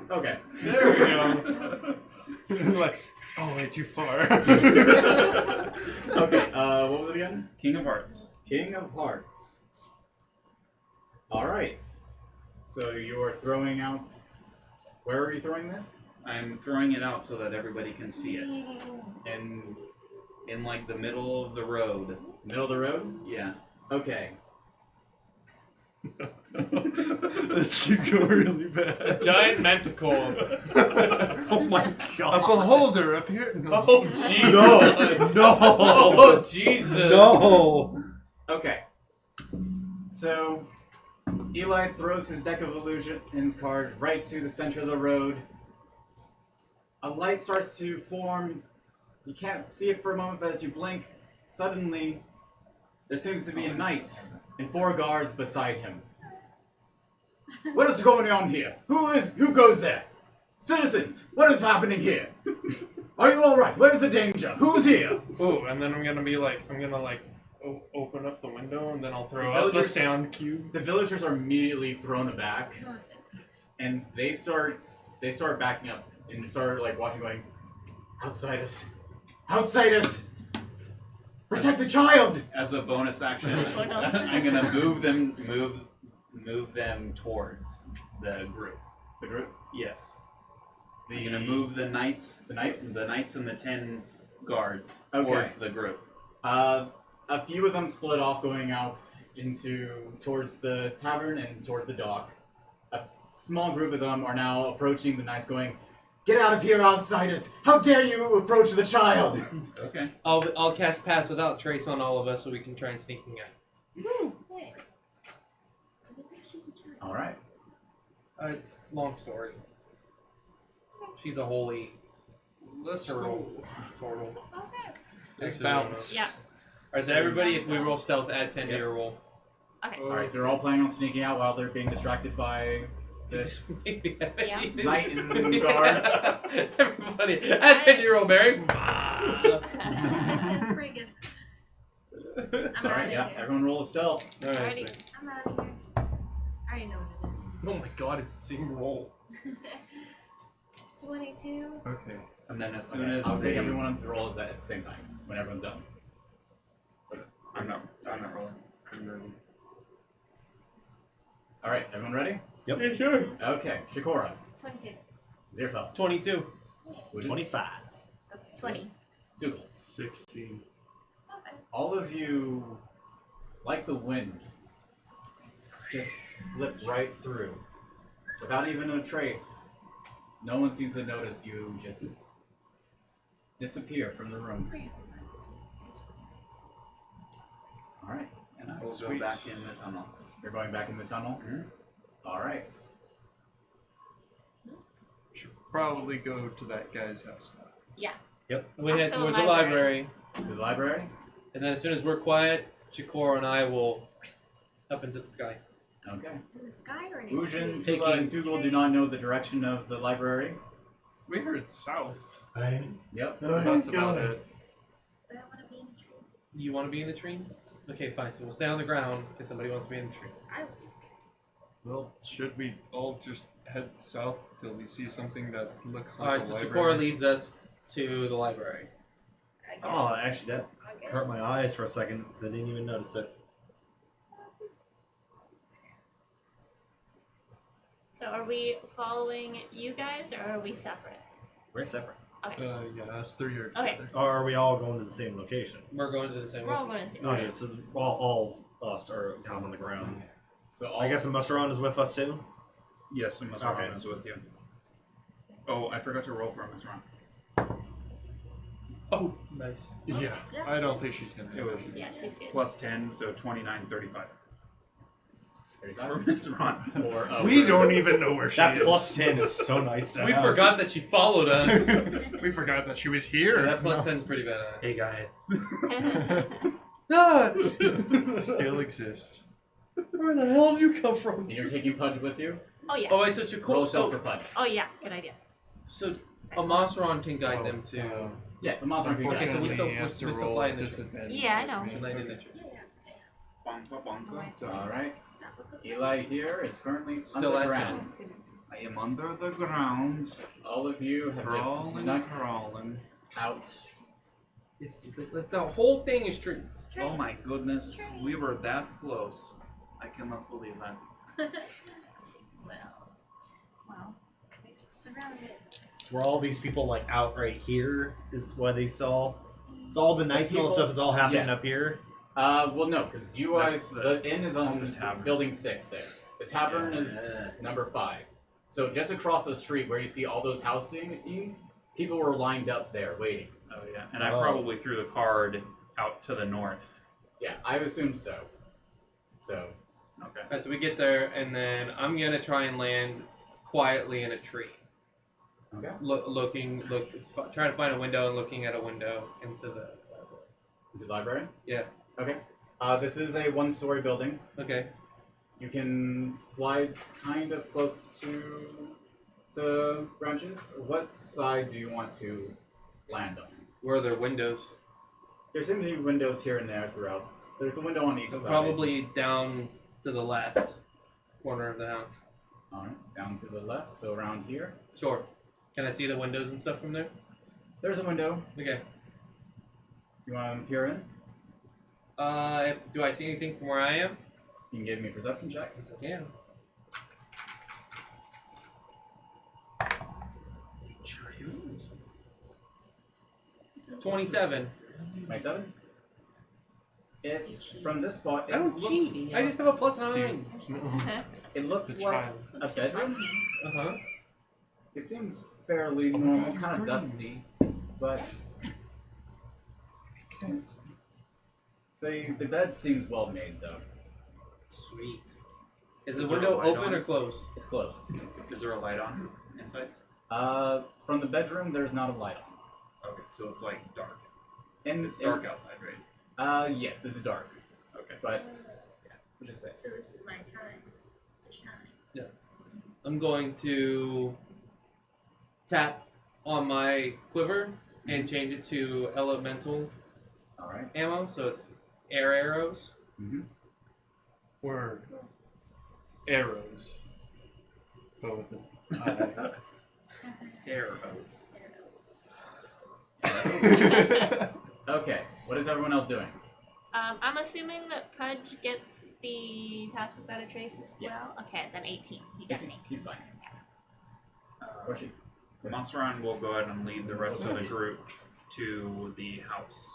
Okay. There we go. Like, oh, way too far. Okay. What was it again? King of Hearts. King of Hearts. All right. So you're throwing out. Where are you throwing this? I'm throwing it out so that everybody can see it. In In like the middle of the road. middle of the road. Yeah. Okay. This could go really A bad. giant manticore. Oh my A God. beholder appeared. No. Oh, Jesus. No. Oh, Jesus. No. Okay. So Eli throws his deck of illusions cards right to the center of the road. A light starts to form. You can't see it for a moment, but as you blink, suddenly there seems to be a knight and 4 guards beside him. What is going on here? Who goes there? Citizens, what is happening here? Are you all right? What is the danger? Who's here? Oh, and then I'm gonna open up the window and then I'll throw The out the villagers- sound cube. The villagers are immediately thrown aback, Go ahead. and they start backing up and start like watching, going, "Outsiders, outsiders, protect the child!" As a bonus action, Oh, no. I'm gonna move them towards the group. The group, Yes. I'm gonna move the knights, the knights. and the 10 guards Okay. towards the group. A few of them split off, going out towards the tavern and towards the dock. A small group of them are now approaching the knights, going, "Get out of here, outsiders! How dare you approach the child!" Okay. I'll cast Pass Without Trace on all of us so we can try and sneak in. Hey. Do they think she's a child? All right. It's long story. She's a holy Let's turtle. go. Turtle. Okay. Let's Actually, bounce. Yeah. Alright, so everybody, if we roll stealth, add 10 to Yep. your roll. Okay. All right. So they're all planning on sneaking out while they're being distracted by this Yeah. knight in guards. Everybody, add 10 to your roll, Barry. That's pretty good. I'm All out right. of Yeah. here. Everyone roll a stealth. Alright. Alrighty, I'm out of here. I already know what it is. Oh my god, it's the same roll. 22. Okay. And then as soon Okay, as I'll take they- everyone's rolls at the same time when everyone's done. I'm not rolling. All right. Everyone ready? Yep. Yeah, sure. Okay. Chakora. 22. Aziraphale. 22. Wungon, 25. Okay. 20. Tugal. 16. Okay. All of you, like the wind, just slip right through without even a trace. No one seems to notice you just disappear from the room. All right. And I will Sweet. go back in the tunnel. You're going back in the tunnel? All right. Should probably go to that guy's house now. Yeah. We Up head to the towards the library. library, To the library? and then as soon as we're quiet, Chakora and I will up into the sky. Okay. In the sky or in a Wujin, tree? Tulah, and Tugal do not know the direction of the library. We heard south. Yep. That's about it. But I want to be in a tree. You want to be in the tree? Okay, fine. So we'll stay on the ground because somebody wants to be in the tree. I will. Well, should we all just head south till we see something that looks like All right, a so library? Chakora leads us to the library. Oh, actually, that Okay. hurt my eyes for a second because I didn't even notice it. So are we following you guys or are we separate? We're separate. Yeah, us three are Okay. together. Or are we all going to the same location? We're going to the same We're all one. going to see. Okay, so all of us are down on the ground. So all I guess Omaceran is with us too? Yes, Omaceran is with you. Oh, I forgot to roll for Omaceran. Oh, nice. Yeah, I don't think she's gonna It do was it. Yeah, she's good. plus 10, so 29, 35. 35? For Omaceran. Or, We don't even know where she That is. plus 10 is so nice to We have. forgot that she followed us. We forgot that she was Yeah, here. that plus 10 is pretty badass. Hey guys. Ah! Still exists. Where the hell did you come from? And you're taking Pudge with you? Oh yeah. Oh, wait, so Roll Chakora. stealth for So, Pudge. Oh yeah. Good idea. so Omaceran can guide them to. Yes, the monster can Okay, so we guide. still- Unfortunately, he has to we still roll fly in the disadvantage. Yeah, I know. Should land in the tree. Yeah, yeah. Bonka, bonka. All right. That was the Eli here is currently Still at underground. Goodness. I am under the ground, All of you have just crawling, snuck crawling. out. The whole thing is trees. Oh my goodness, we were that close. I cannot believe that. Well, they just surrounded it. Were all these people like out right here? Is what they saw? So all the nights and all that stuff is all happening Yes. up here? Well, no, because you That's guys, the- the inn is on on the tavern. building 6 there. The tavern is number 5. So just across the street where you see all those housings, people were lined up there waiting. Oh yeah, and I Oh. probably threw the card out to the north. Yeah, I would assume so. So, Okay. Alright, so we get there, and then I'm gonna try and land quietly in a tree. okay. Trying to find a window and looking at a window into the library. Is it library? Yeah. Okay. This is a 1-story building. Okay. You can fly kind of close to the branches. What side do you want to land on? Where are there windows? There seem to be windows here and there throughout. There's a window on each So side. probably down to the left corner of the house. Alright, down to the left, so around here. Sure. Can I see the windows and stuff from there? There's a window. Okay. You want to peer in? Do I see anything from where I am? You can give me a perception check. Yes, I can. 27. 27? It's from this spot. It I don't looks, cheat. I just have a plus 9. It looks The like child. a bedroom. Uh-huh. It seems fairly normal, kind of dusty, but Makes sense. The bed seems well made though. Sweet. Is the Is there window a light open on? or closed? It's closed. Is there a light on inside? From the bedroom, there's not a light on. Okay, so it's like dark. And It's dark outside, right? Yes, this is dark, Okay. but yeah, we'll just say. So this is my time to shine. I'm going to tap on my quiver and change it to elemental All right. ammo, so it's air arrows. Mm-hmm. Word. Arrows. Go with it. Air hose. Okay. What is everyone else doing? I'm assuming that Pudge gets the pass without a trace as Yeah. well. Okay, then 18. He gets an 18. He's fine. Or she? Omaceran will go ahead and lead the rest of the group to the house.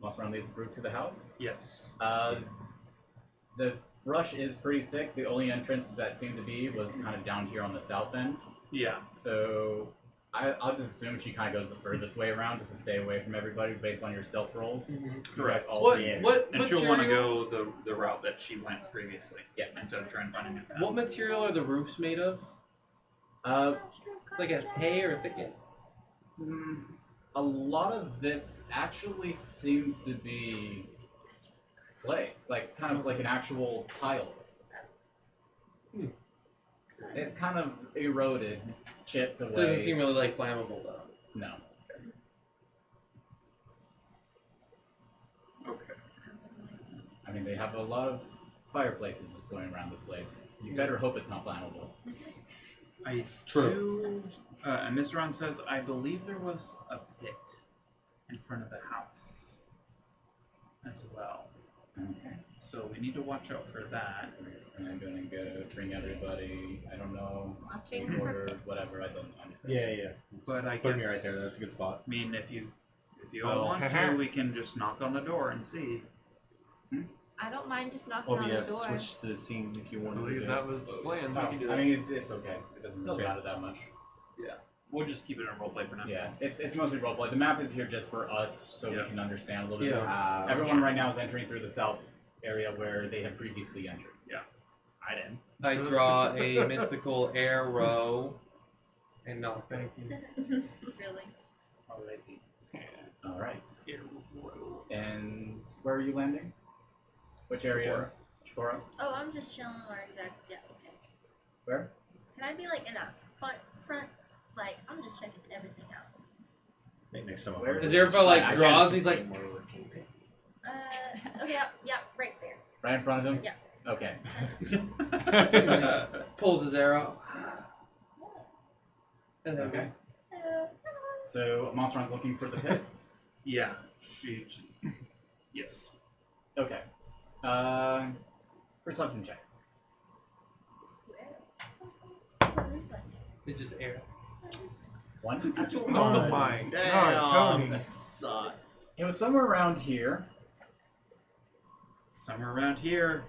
Omaceran leads the group to the house. Yes. The brush is pretty thick. The only entrance that seemed to be was kind of down here on the south end. Yeah. So I'll just assume she kind of goes the furthest way around just to stay away from everybody based on your stealth rolls. Mm-hmm. You Correct. guys all What see it. And she'll want to go the route that she went previously. Yes. Instead of trying to find a new path. What material are the roofs made of? It's like a hay or a thicket. A lot of this actually seems to be clay, like kind of like an actual tile. It's kind of eroded, chipped away. This doesn't seem really like flammable though. No. Okay. I mean, they have a lot of fireplaces going around this place. You better hope it's not flammable. I True. do. And Mr. Ron says, I believe there was a pit in front of the house as well. Okay. So we need to watch out for that. And I'm gonna go bring everybody. I don't know. Watching for Order, pits. whatever. I don't know. Yeah. But I Put me guess- right there. That's a good spot. I mean, if you all want to, we can just knock on the door and see. I don't mind just knocking Or on yeah, the door. switch the scene if you I want to. believe that was the plan. Oh, I mean, it's okay. It doesn't really Okay. matter that much. Yeah. We'll just keep it in roleplay for now. Yeah, it's mostly roleplay. The map is here just for us, so Yeah. we can understand a little bit Yeah. more. Everyone right now is entering through the south area where they have previously entered. I didn't. I draw a mystical arrow and knock. Thank you. Really? Alrighty. All right. And where are you landing? Which area? Chakora. Oh, I'm just chilling or exactly. Yeah, okay. Where? Can I be like in a front, like, I'm just checking everything out. Maybe next time. Where Is Aziraphale like draws? He's like, Okay, yeah, right there. Right in front of him? Yeah. Okay. pulls his arrow. And then Okay. So Omaceran's looking for the pit. Yeah. Yes. Okay. Perception check. it's just arrow. 1. Oh my god, Tony. That sucks. It was somewhere around here. Somewhere around here.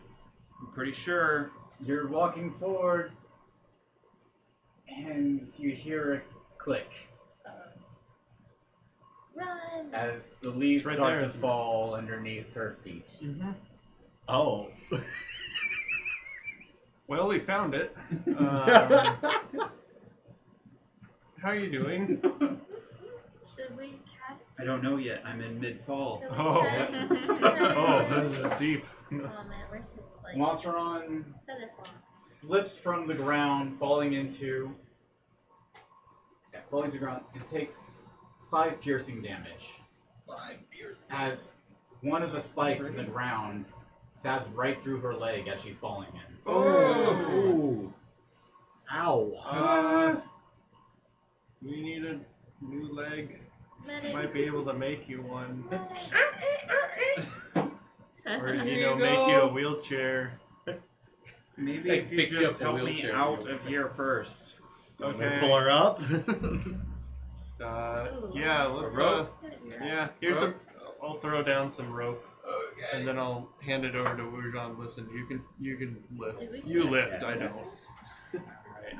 I'm pretty sure. You're walking forward, and you hear a click Run! as the leaves It's right start there, to isn't it? fall underneath her feet. Mm-hmm. Oh. Well, we found it. How are you doing? Should we cast? I don't know yet. I'm in mid-fall. Should we Oh. try- should we try Oh, to- this is deep. Oh man, where's his like Omaceran feather fall? slips from the ground, falling into the ground. It takes 5 piercing damage. 5 piercing. As one of the spikes in the ground stabs right through her leg as she's falling in. Oh. Ow. Do you need a new leg? Medic. Might be able to make you one. Or, Here you you know, make you go. a wheelchair. Maybe Like, if you fix you just up a help me wheelchair out real of quick. here first. Okay. Pull her up. Yeah, let's, rope? yeah, here's some, I'll throw down some rope. And then I'll hand it over to Wujon. Listen, you can lift. Did we You see- lift, I don't.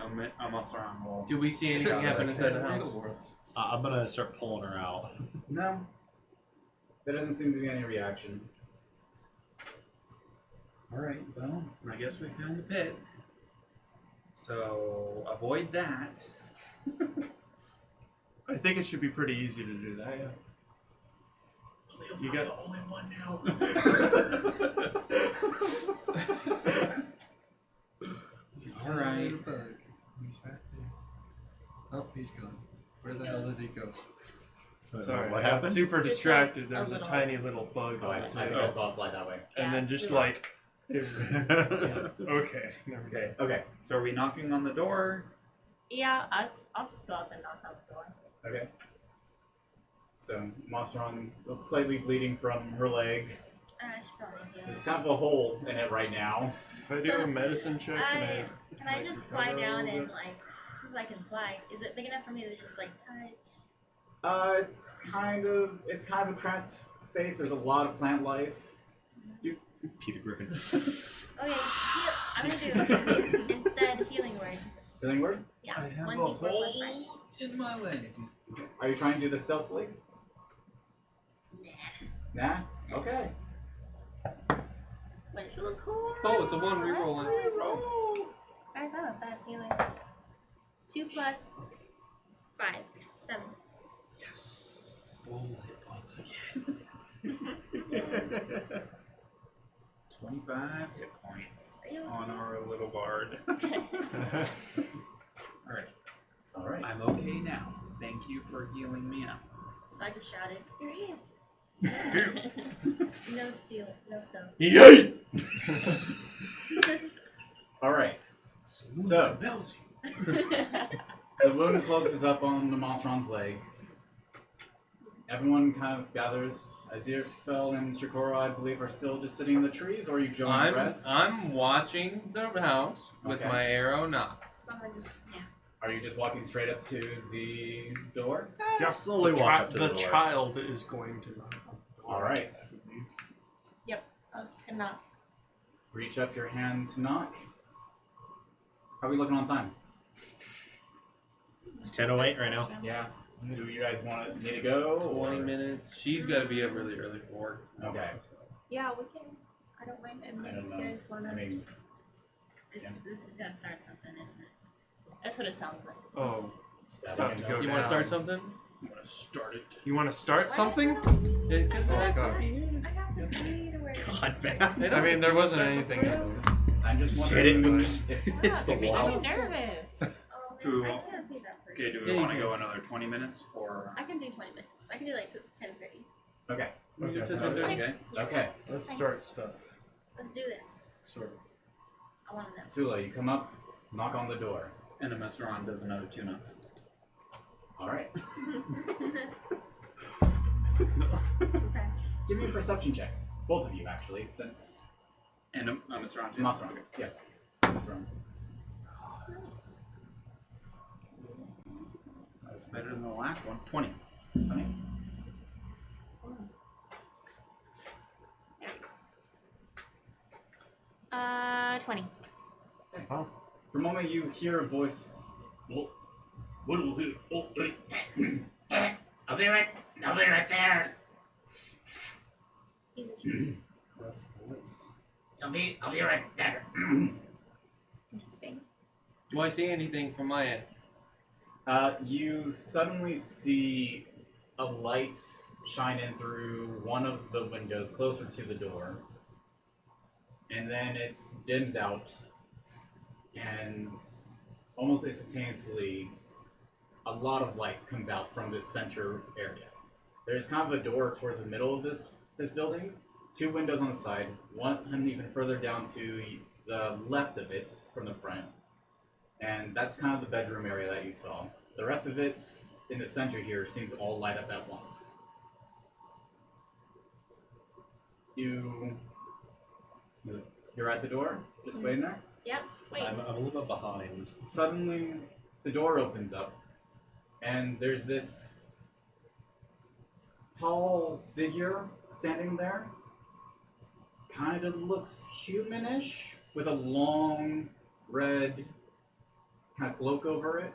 Alright, Omaceran will. Do we see anything happen inside the house? I'm gonna start pulling her out. No. There doesn't seem to be any reaction. Alright, well, I guess we found the pit. So, avoid that. I think it should be pretty easy to do that. You got the only one now. Alright. He's back there. Oh, he's gone. Where the hell did he go? Sorry, what I got happened? super distracted. There was a little. tiny little bug Oh, on I the think table. I saw it fly that way. And then just like... okay, never mind. Okay, so are we knocking on the door? Yeah, I'll just go up and knock on the door. Okay. So, Omaceran, slightly bleeding from her leg. I should probably heal. There's kind of a hole in it right now. If I do a medicine check, Can I like, just recover fly a down little and bit? like, since I can fly, is it big enough for me to just like touch? It's kind of a cramped space. There's a lot of plant life. Peter Griffin. Okay, I'm gonna do instead healing word. Healing word? Yeah, I have 1d4 a plus 5. hole in my leg. Are you trying to do this stealthily? Nah. Nah? Okay. What is it? Oh, it's a 1 reroll. Guys, I'm a bad healer. 2 plus 5. 7. Yes. Full hit points again. 25 hit points Are you okay? on our little bard. Alright. Alright. I'm okay now. Thank you for healing me up. So I just shouted, "You're here!" No steal, no stuff. Yay! Alright. So, the wound closes up on the Omaceran's leg. Everyone kind of gathers. Aziraphale and Chakora, I believe, are still just sitting in the trees, or are you joining the rest? I'm watching the house with Okay. my arrow knocked. Someone just, yeah. Are you just walking straight up to the door? Yeah, slowly the walk up to the the door. child is going to knock on the door. Alright. I was just gonna. Reach up your hand to knock. How are we looking on time? It's 10:08 right now. Yeah. Do you guys want me to go? 20 or- minutes. She's got to be up really early for work. Okay. Yeah, we can. I don't mind. I don't know. You guys wanna? I mean, This, Yeah. this is gonna start something, isn't it? That's what it sounds like. Oh, it's that about we to can go You down. want to start something? I'm gonna start it. You want to start something? Because Oh, it's God. up to you. I have to read where God, man. I mean, there wasn't Start anything. something I'm just Just wondering hit it. if It's the You're wall. so nervous. Oh, True. man, I can't be that person. Okay, do Yeah, we you want to can. go another 20 minutes or? I can do 20 minutes. I can do like 10:30. Okay. Okay. It's a Okay. 10:30. Okay. Okay. Let's start stuff. Let's do this. Sort of. I want to know. Tulah, you come up, knock on the door. And Omaceran does another 2 knocks. Alright. Super fast. Give me a perception check. Both of you, actually, since... And Omaceran too. Omaceran. Yeah. Omaceran. That's better than the last one. 20. Okay. There we go. 20. Oh. For a moment, you hear a voice. What will we? Oh, wait. I'll be right there. I'll be right there. Interesting. Do I see anything from my end? You suddenly see a light shine in through one of the windows closer to the door. And then it dims out, and almost instantaneously, a lot of light comes out from this center area. There's kind of a door towards the middle of this building, 2 windows on the side, one even further down to the left of it from the front. And that's kind of the bedroom area that you saw. The rest of it in the center here seems to all light up at once. You're at the door, just waiting there? Yep, just wait. I'm a little bit behind. Suddenly, the door opens up, and there's this tall figure standing there. Kind of looks humanish, with a long red kind of cloak over it,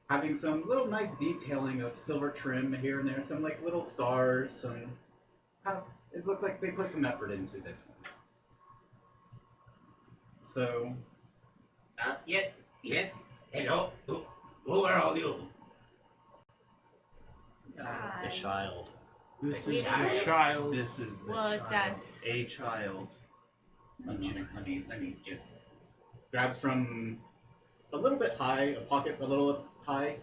having some little nice detailing of silver trim here and there, some like little stars, some kind of, it looks like they put some effort into this one. So, Yes. Hello. Who are all you? The child. This We is the are- child. This is the Well, child. that's- A child. let me just grabs from a little bit high, a pocket a little high,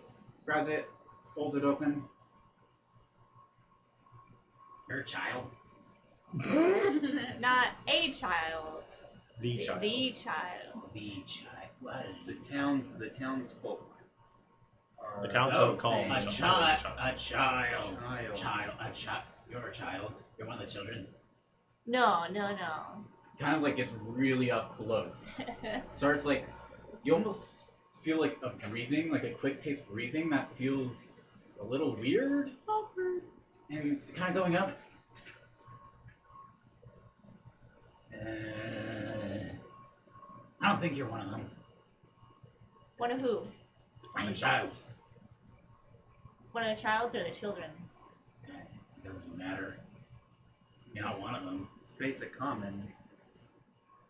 grabs it, folds it open. Your child? Not a child. The child. The child. The child. What is The townsfolk. Are The townsfolk call saying- him a child. You're a child. You're one of the children. No. Kind of like gets really up close. Starts like, you almost feel like a breathing, like a quick paced breathing that feels a little weird. Awkward. And it's kind of going up. I don't think you're one of them. One of who? I'm a child. One of the childs or the children? It doesn't matter. You're not one of them. It's basic common.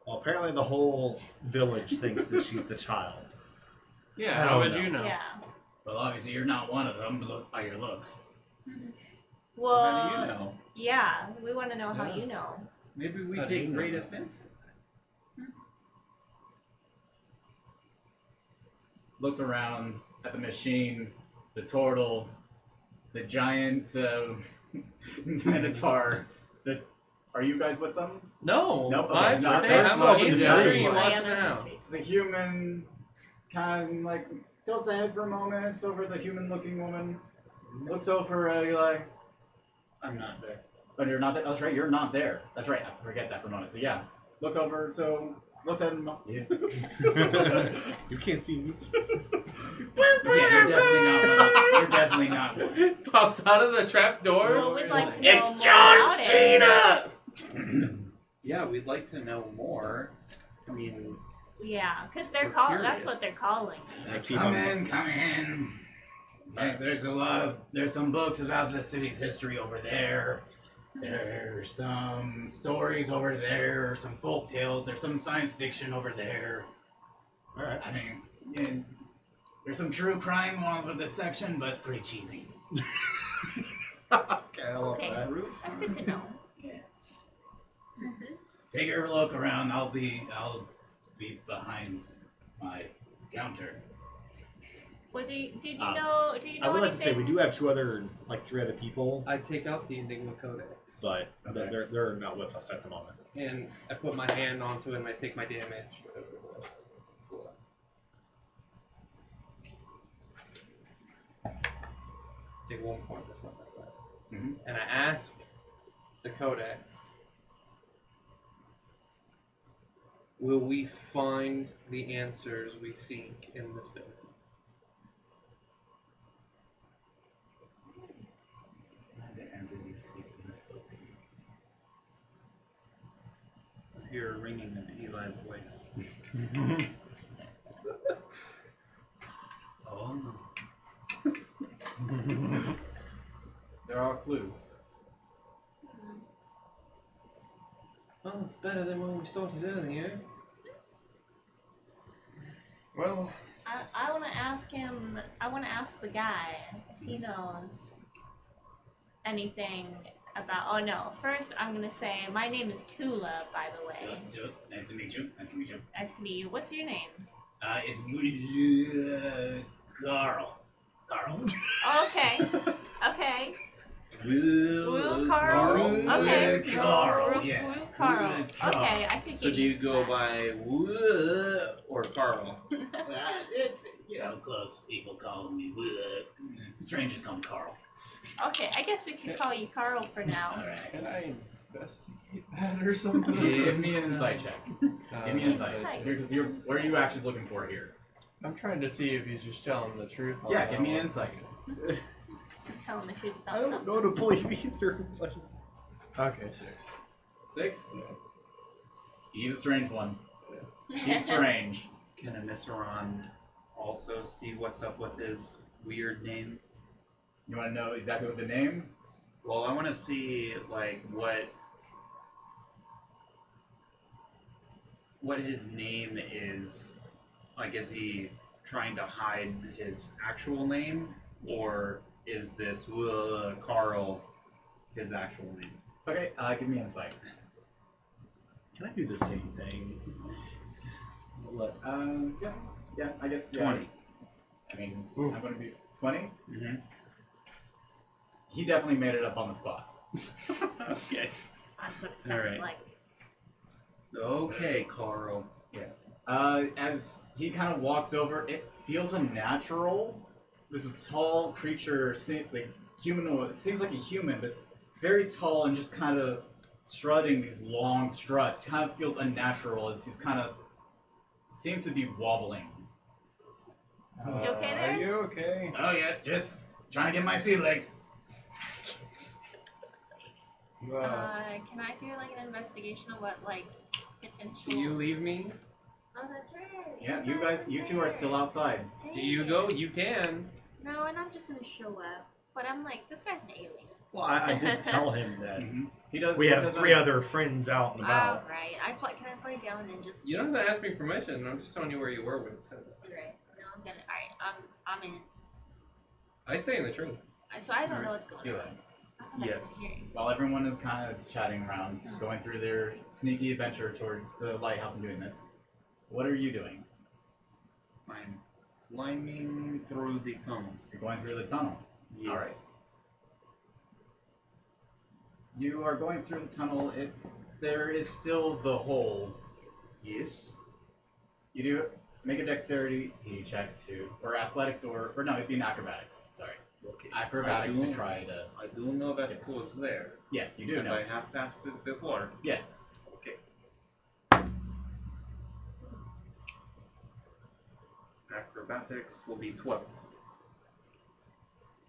Well, apparently the whole village thinks that she's the child. Yeah, I how don't would you know? Yeah. Well, obviously you're not one of them. Look by your looks. Well, How do you know? yeah, we want to know how Yeah. you know. Maybe we How do you take know? great offense to that. Looks around at the machine, the turtle, the giant minotaur. Are you guys with them? No, Nope, okay, I'm not- staying. that's I'm not in the the tree. tree Yeah, watching the house. The human kind of like tilts the head for a moment over the human-looking woman. Looks over at Eli. I'm not there. Oh, you're not there. That's right. You're not there. That's right. I forget that for a moment. So yeah, looks over. So looks at him. Yeah. You can't see me. Yeah, you're definitely not one. Pops out of the trap door. Well, we'd like to know It's more John about it. Cena! Yeah, we'd like to know more. I mean, Yeah, because they're We're calling. That's what curious. they're calling. Come in. There's some books about the city's history over there. There's some stories over there, some folk tales, there's some science fiction over there. Alright. I mean, yeah, there's some true crime all over this section, but it's pretty cheesy. Okay, I love Okay. that. That's good to know. Take a look around. I'll be behind my counter. Well, did you Uh, know? Do you know I would like to say anything? we do have three other people, I take out the Enigma Codex, but Okay. they're not with us at the moment. and I put my hand onto it and I take my damage. Whatever it was. Take 1 point. That's not that bad. Mhm. And I ask the Codex, will we find the answers we seek in this building? The answers you seek in this book. I hear a ringing in Eli's voice. Oh no. There are clues. Well, it's better than when we started earlier. Well, I want to ask him. I want to ask the guy if he knows anything about. Oh no! First, I'm gonna say my name is Tulah. By the way, Do it. Nice to meet you. nice to meet you. What's your name? It's Carl. Okay. Okay. Will Carl. Okay. Carl. Will Yeah. Carl. Will Carl. Okay, I think So do you go by Woo or Carl? It's close people call me Will. Strangers call me Carl. Okay, I guess we can call you Carl for now. All right. can I investigate that or something? Give me an insight check. Give me an insight. Insight. Because you're. What are you actually looking for here? I'm trying to see if he's just telling the truth. On Yeah, that give me an one. insight. Just telling the truth I about don't something. know to believe either. But... Okay, 6. 6. Yeah. He's a strange one. He's strange. Can Omaceran also see what's up with his weird name? You want to know exactly what the name? Well, I want to see like what his name is. Like, is he trying to hide his actual name, or is this Carl his actual name? Okay, give me insight. Can I do the same thing? Look, Yeah, I guess 20. I mean, I'm going to be 20. Mm-hmm. He definitely made it up on the spot. Okay. That's what it sounds Alright. like. Okay, Carl. As he kind of walks over, it feels unnatural. This tall creature, like humanoid, it seems like a human, but it's very tall and just kind of strutting these long struts. Kind of feels unnatural as he's kind of seems to be wobbling. You okay there? Are you okay? Oh yeah, just trying to get my sea legs. Can I do like an investigation of what like potential? Do you leave me? Oh, that's right. Yeah, you two are still outside. Do you go? You can. No, and I'm just gonna show up. But I'm like, this guy's an alien. well, I did tell him that He does. we he have does 3 understand. other friends out and about. Alright. Can I fly down and just? You don't have to ask me permission. I'm just telling you where you were when you said that. You're right. No, I'm gonna. Alright. I'm in. I stay in the tree. So I don't know what's going Do on. it. I don't know Yes. what's hearing. While everyone is kind of chatting around, going through their sneaky adventure towards the lighthouse and doing this, what are you doing? I'm climbing through the tunnel. You're going through the tunnel. Yes. All right. You are going through the tunnel. There is still the hole. Yes. You do make a dexterity check or athletics, or no, it'd be an acrobatics. Sorry, Okay. acrobatics to try to. I do know that it was there. Yes, you do And know. I have passed it before. Yes. Okay. Acrobatics will be 12.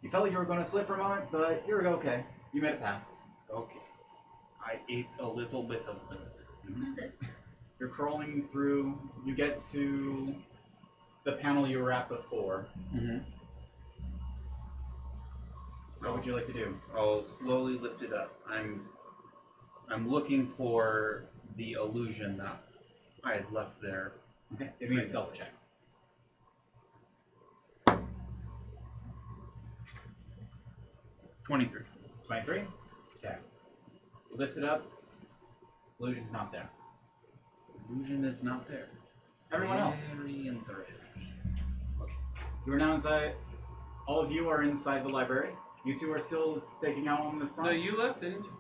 You felt like you were going to slip for a moment, but you're okay. You made it past. Okay. I ate a little bit of it. You're crawling through. You get to the panel you were at before. Mm-hmm. What would you like to do? I'll slowly lift it up. I'm looking for the illusion that I had left there. Okay, give me a stealth check. 23. 23? Okay. You lift it up. Illusion's not there. Illusion is not there. Everyone else. Very interesting. You are now inside. All of you are inside the library. You two are still staking out on the front. No, you left, didn't you?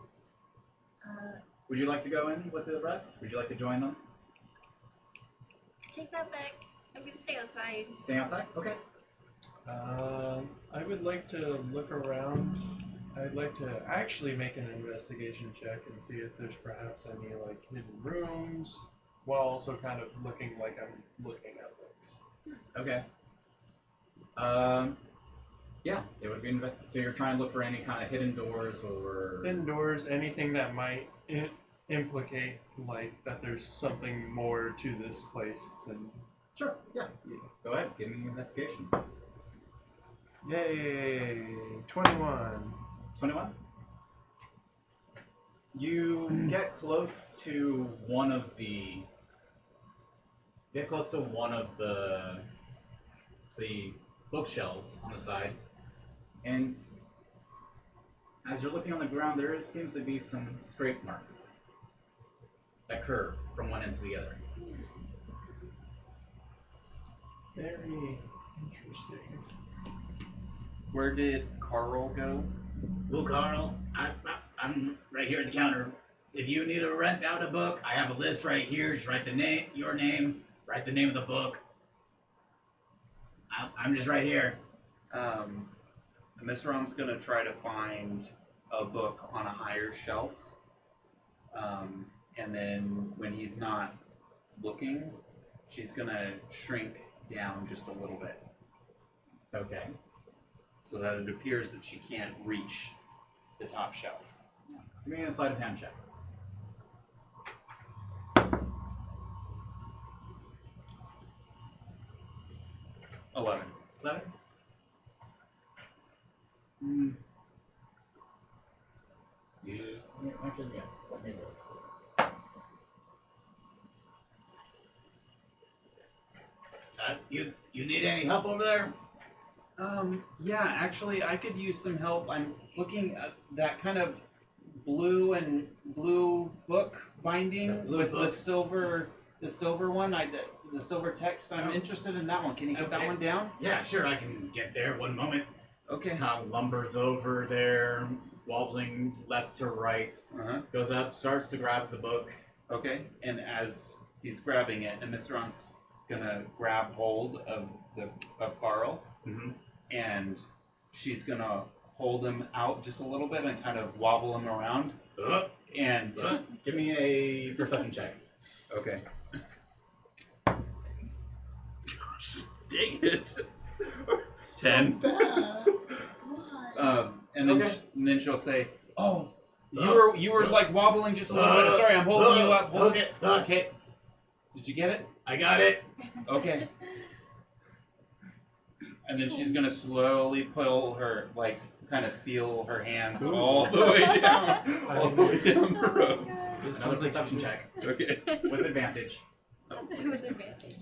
Would you like to go in with the rest? Would you like to join them? Take that back. I'm gonna stay outside. Staying outside? Okay. I would like to look around. I'd like to actually make an investigation check and see if there's perhaps any like hidden rooms, while also kind of looking like I'm looking at things. Okay. Yeah, it would be invested. So you're trying to look for any kind of hidden doors or Hidden doors, anything that might implicate like that there's something more to this place than. Sure. Yeah. Go ahead. Give me an investigation. Yay! 21. 21. You get close to one of the. Get close to one of the bookshelves on the side, and as you're looking on the ground, there seems to be some scrape marks that curve from one end to the other. Very interesting. Where did Carl go? Well, Carl, I'm right here at the counter. If you need to rent out a book, I have a list right here. Just write the name, your name, write the name of the book. I'm just right here. Miss Ron's gonna try to find a book on a higher shelf. And then when he's not looking, she's gonna shrink down just a little bit. Okay. So that it appears that she can't reach the top shelf. Give me a sleight of hand check. 11. 11? Yeah. Actually, yeah. Let me roll this for you. You need any help over there? Yeah, actually, I could use some help. I'm looking at that kind of blue book binding with the silver one. The silver text. I'm interested in that one. Can you get that one down? Yeah, sure. I can get there. One moment. Okay. Just kind of lumbers over there, wobbling left to right. Goes up, starts to grab the book. Okay. And as he's grabbing it, and Mr. Ron's gonna grab hold of Carl, and she's gonna hold him out just a little bit and kind of wobble him around. And give me a perception check. Okay. Dang it. 10. And then Okay. and then she'll say, "Oh, you were like wobbling just a little bit. Sorry, I'm holding you up. Okay. Did you get it? I got it. Okay." And then she's gonna slowly pull her, like, kind of feel her hands all the way down, all the way down the ropes. Another perception check. Okay. With advantage. With advantage.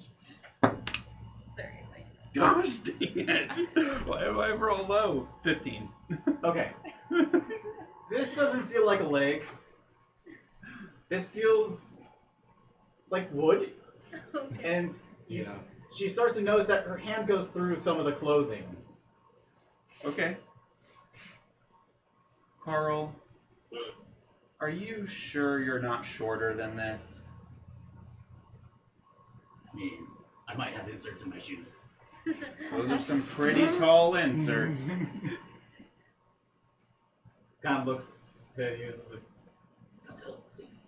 Sorry. Gosh dang it. Why do I roll low? 15. Okay. This doesn't feel like a leg. This feels like wood. Okay. And she starts to notice that her hand goes through some of the clothing. Okay. Carl, are you sure you're not shorter than this? I mean, I might have inserts in my shoes. Those are some pretty tall inserts. Kind of looks at you. Don't tell, please.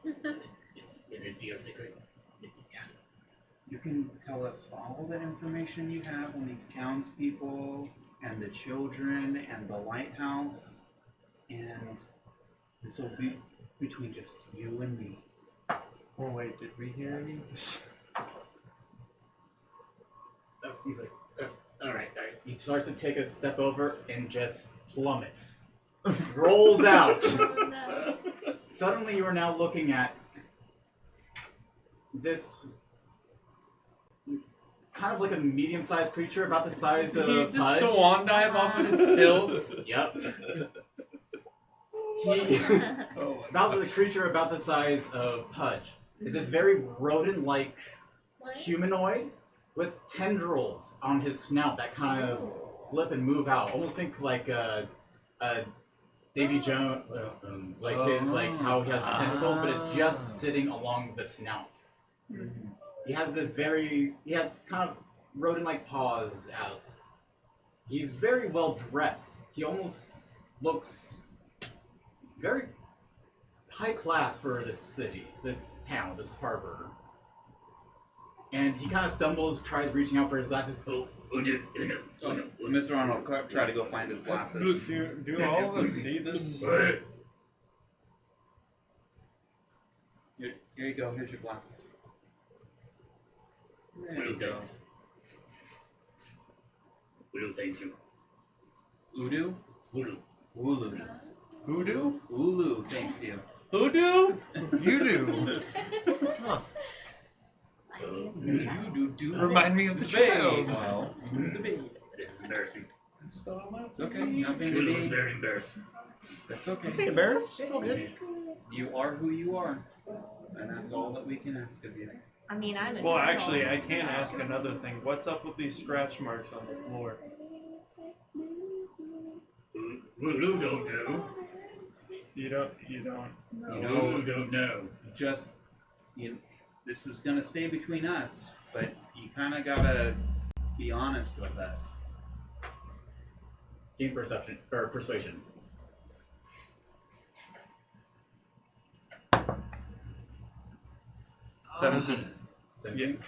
Can this be your secret? You can tell us all the information you have on these townspeople and the children and the lighthouse, and this will be between just you and me. Oh wait, did we hear any of this? Oh, he's like, all right. He starts to take a step over and just plummets. Rolls out. Oh, no. Suddenly you are now looking at this kind of like a medium-sized creature about the size of He just Pudge. swan dive off of his stilts. Yep. About the creature about the size of Pudge is this very rodent-like What? humanoid with tendrils on his snout that kind of flip and move out. Almost think like a Davy Jones, like his like how he has the tentacles, but it's just sitting along the snout. He has kind of rodent-like paws out. He's very well dressed. He almost looks very high class for this city, this town, this harbor. And he kind of stumbles, tries reaching out for his glasses. Mr. Arnold will try to go find his glasses. Do all of us see this? Here you go. Here's your glasses. There Voodoo you go. thanks. Voodoo thanks you. Udu? Voodoo. Ulu. Hoodoo? Ulu thanks you. Hoodoo? You do. You do. Remind me of the child. Well, This is embarrassing. it's okay. Nothing to Voodoo is be. very embarrassed. That's okay. Be embarrassed. It's all good. You are who you are, and that's all that we can ask of you. I mean, I'm a Well, turtle. actually, I can ask another thing. What's up with these scratch marks on the floor? Voodoo don't know. You don't. You Voodoo know, don't know. just this is gonna stay between us, but you kind of gotta be honest with us. Game perception or persuasion. Seventeen.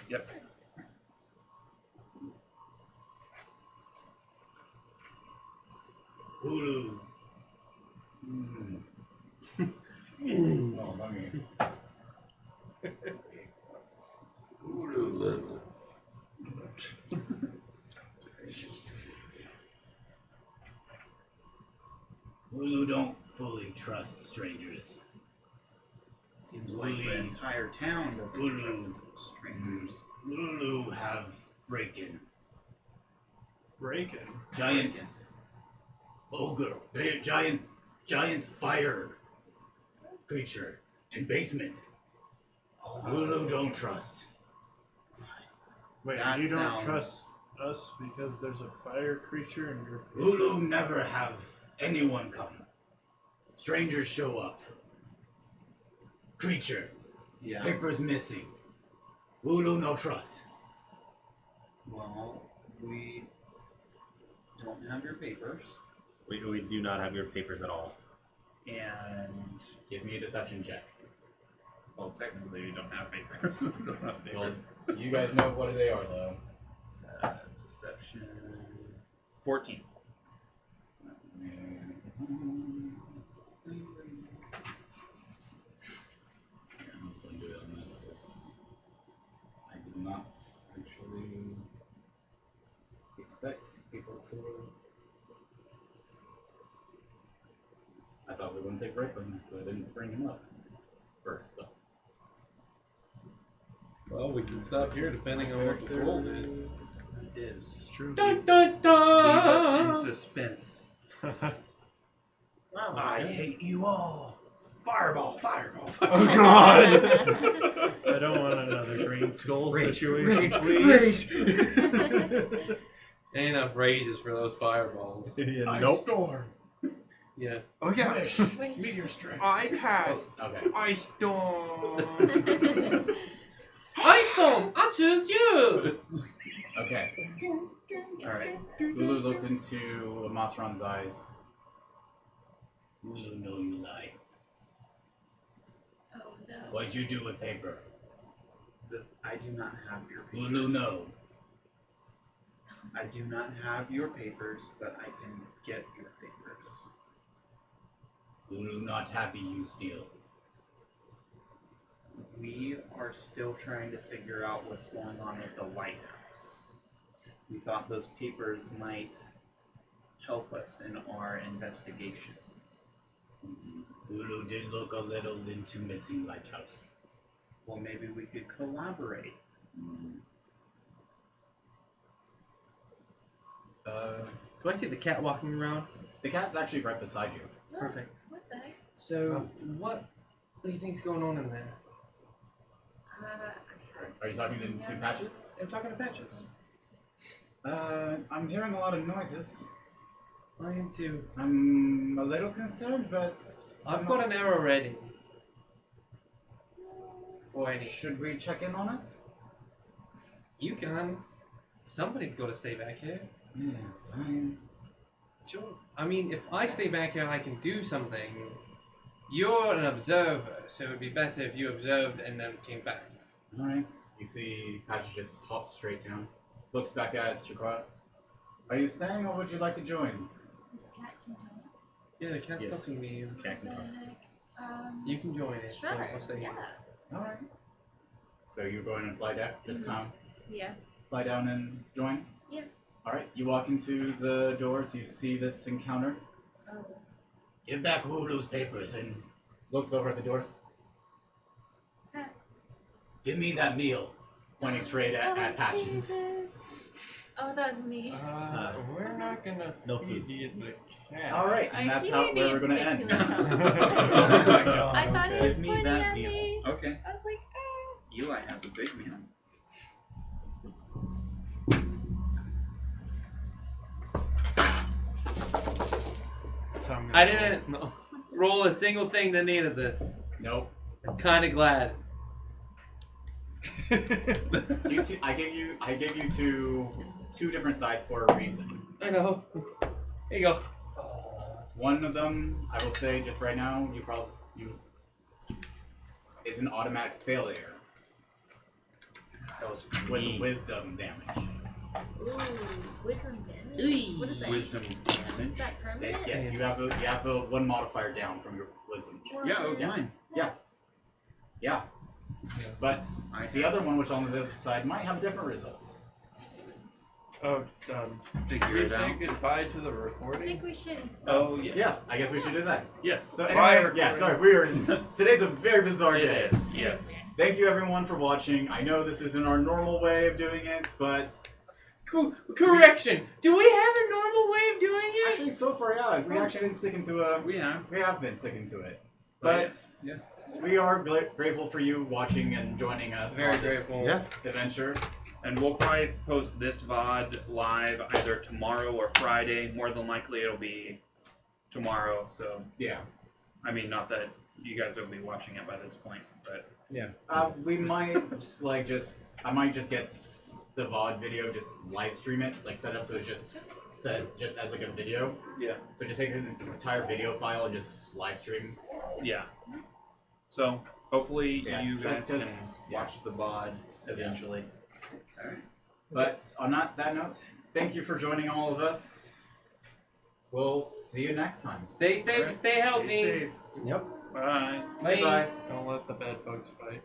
Yep. Voodoo. Oh, I mean. Voodoo don't fully trust strangers. Seems like the entire town doesn't trust strangers. Lulu have break-in. Breaking. Giant ogre, giant fire creature in basement. Lulu don't trust. Wait, That you don't sounds- trust us because there's a fire creature in your Lulu never have anyone come. Strangers show up. Creature. Yeah. Papers missing. Lulu no trust. Well, we don't have your papers, We do not have your papers at all. and Give me a deception check. well, technically, we don't have papers. Don't have Well, papers. you guys know what they are, though. Deception. 14. I'm just going to do it on this because I did not actually expect people to. I thought we wouldn't take a break on this, so I didn't bring him up first. But Well, we can stop here depending on what the roll is. It is. It's true. Dun dun Leave us dun! in suspense. Wow. I hate you all. Fireball, fireball, Oh fireball. God! I don't want another green skull Rage, situation, rage, please. Ain't enough rages for those fireballs. Yeah, Nope. Storm. Yeah. Oh yeah. Wish. Wish. Meteor strike. I cast okay. Ice Storm. Ice Storm! I choose you! Okay. Alright. Lulu looks into Omaceran's eyes. Lulu know you lie. Oh no. What'd you do with paper? I do not have your papers. Lulu know. I do not have your papers, but I can get your papers. Lulu not happy you steal. We are still trying to figure out what's going on with the lighthouse. We thought those papers might help us in our investigation. Lulu did look a little into missing lighthouse. Well, maybe we could collaborate. Do I see the cat walking around? The cat's actually right beside you. Oh, Perfect. What the heck? So, what do you think's going on in there? Are you talking to Patches? I'm talking to Patches. I'm hearing a lot of noises. I am too. I'm a little concerned, but I've got an arrow ready. For any. Should we check in on it? You can. Somebody's got to stay back here. Yeah, fine. Sure. I mean, if I stay back here, I can do something. You're an observer, so it would be better if you observed and then came back. Alright. You see Patches just hops straight down. Looks back at Chakora. Are you staying or would you like to join? This cat can talk. Yeah, the cat's Yes. talking to you. Cat What can the talk. heck? You can join it. so Sure. I'll stay here. Yeah. Alright. So you're going in fly deck? Just come Yeah. fly down and join? Yeah. Alright, you walk into the doors, you see this encounter. Oh. Give back Lulu's papers and Looks over at the doors, give me that meal. pointing straight at Patches. Jesus. Oh, that was me. We're not gonna No feed food. you the cat. Alright, and that's how where we're gonna end. I thought he was Give me pointing that at meal. me. Okay. I was like, ah. Eli has a big meal. I didn't roll a single thing that needed this. Nope. I'm kind of glad. You two, I gave you two different sides for a reason. I know. Here you go. One of them, I will say just right now, is an automatic failure. That was With mean. wisdom damage. Ooh, wisdom damage. What is that? Wisdom Is damage. that permanent? Yes, you have a one modifier down from your wisdom check. Well, Yeah, it was mine. Yeah. But I the have- other one, which on the other side, might have different results. Figure we it say out. goodbye to the I recording? think we should. Oh yes. Yeah, I guess we should do that. Yes. So Bye, anyway, yeah, recording. sorry, we were. Today's a very bizarre day. It is. Yes. Thank you everyone for watching. I know this isn't our normal way of doing it, but Correction. Do we have a normal way of doing it? actually so far, yeah, we actually been sticking to a. We have. We have been sticking to it, But but we are grateful for you watching and joining us. Very on this grateful. Yeah. adventure. And we'll probably post this VOD live either tomorrow or Friday. More than likely it'll be tomorrow. So, Yeah. I mean, not that you guys will be watching it by this point, but We might I might just get the VOD video, just live stream it, like set up so it's just set just as like a video. Yeah. So just take an entire video file and just live stream. yeah. So, hopefully Yeah, you guys just can 'cause- watch the VOD eventually. But on that note, thank you for joining all of us. We'll see you next time. Stay safe and stay healthy. Be safe. Yep. Bye. Bye bye. Don't let the bed bugs bite.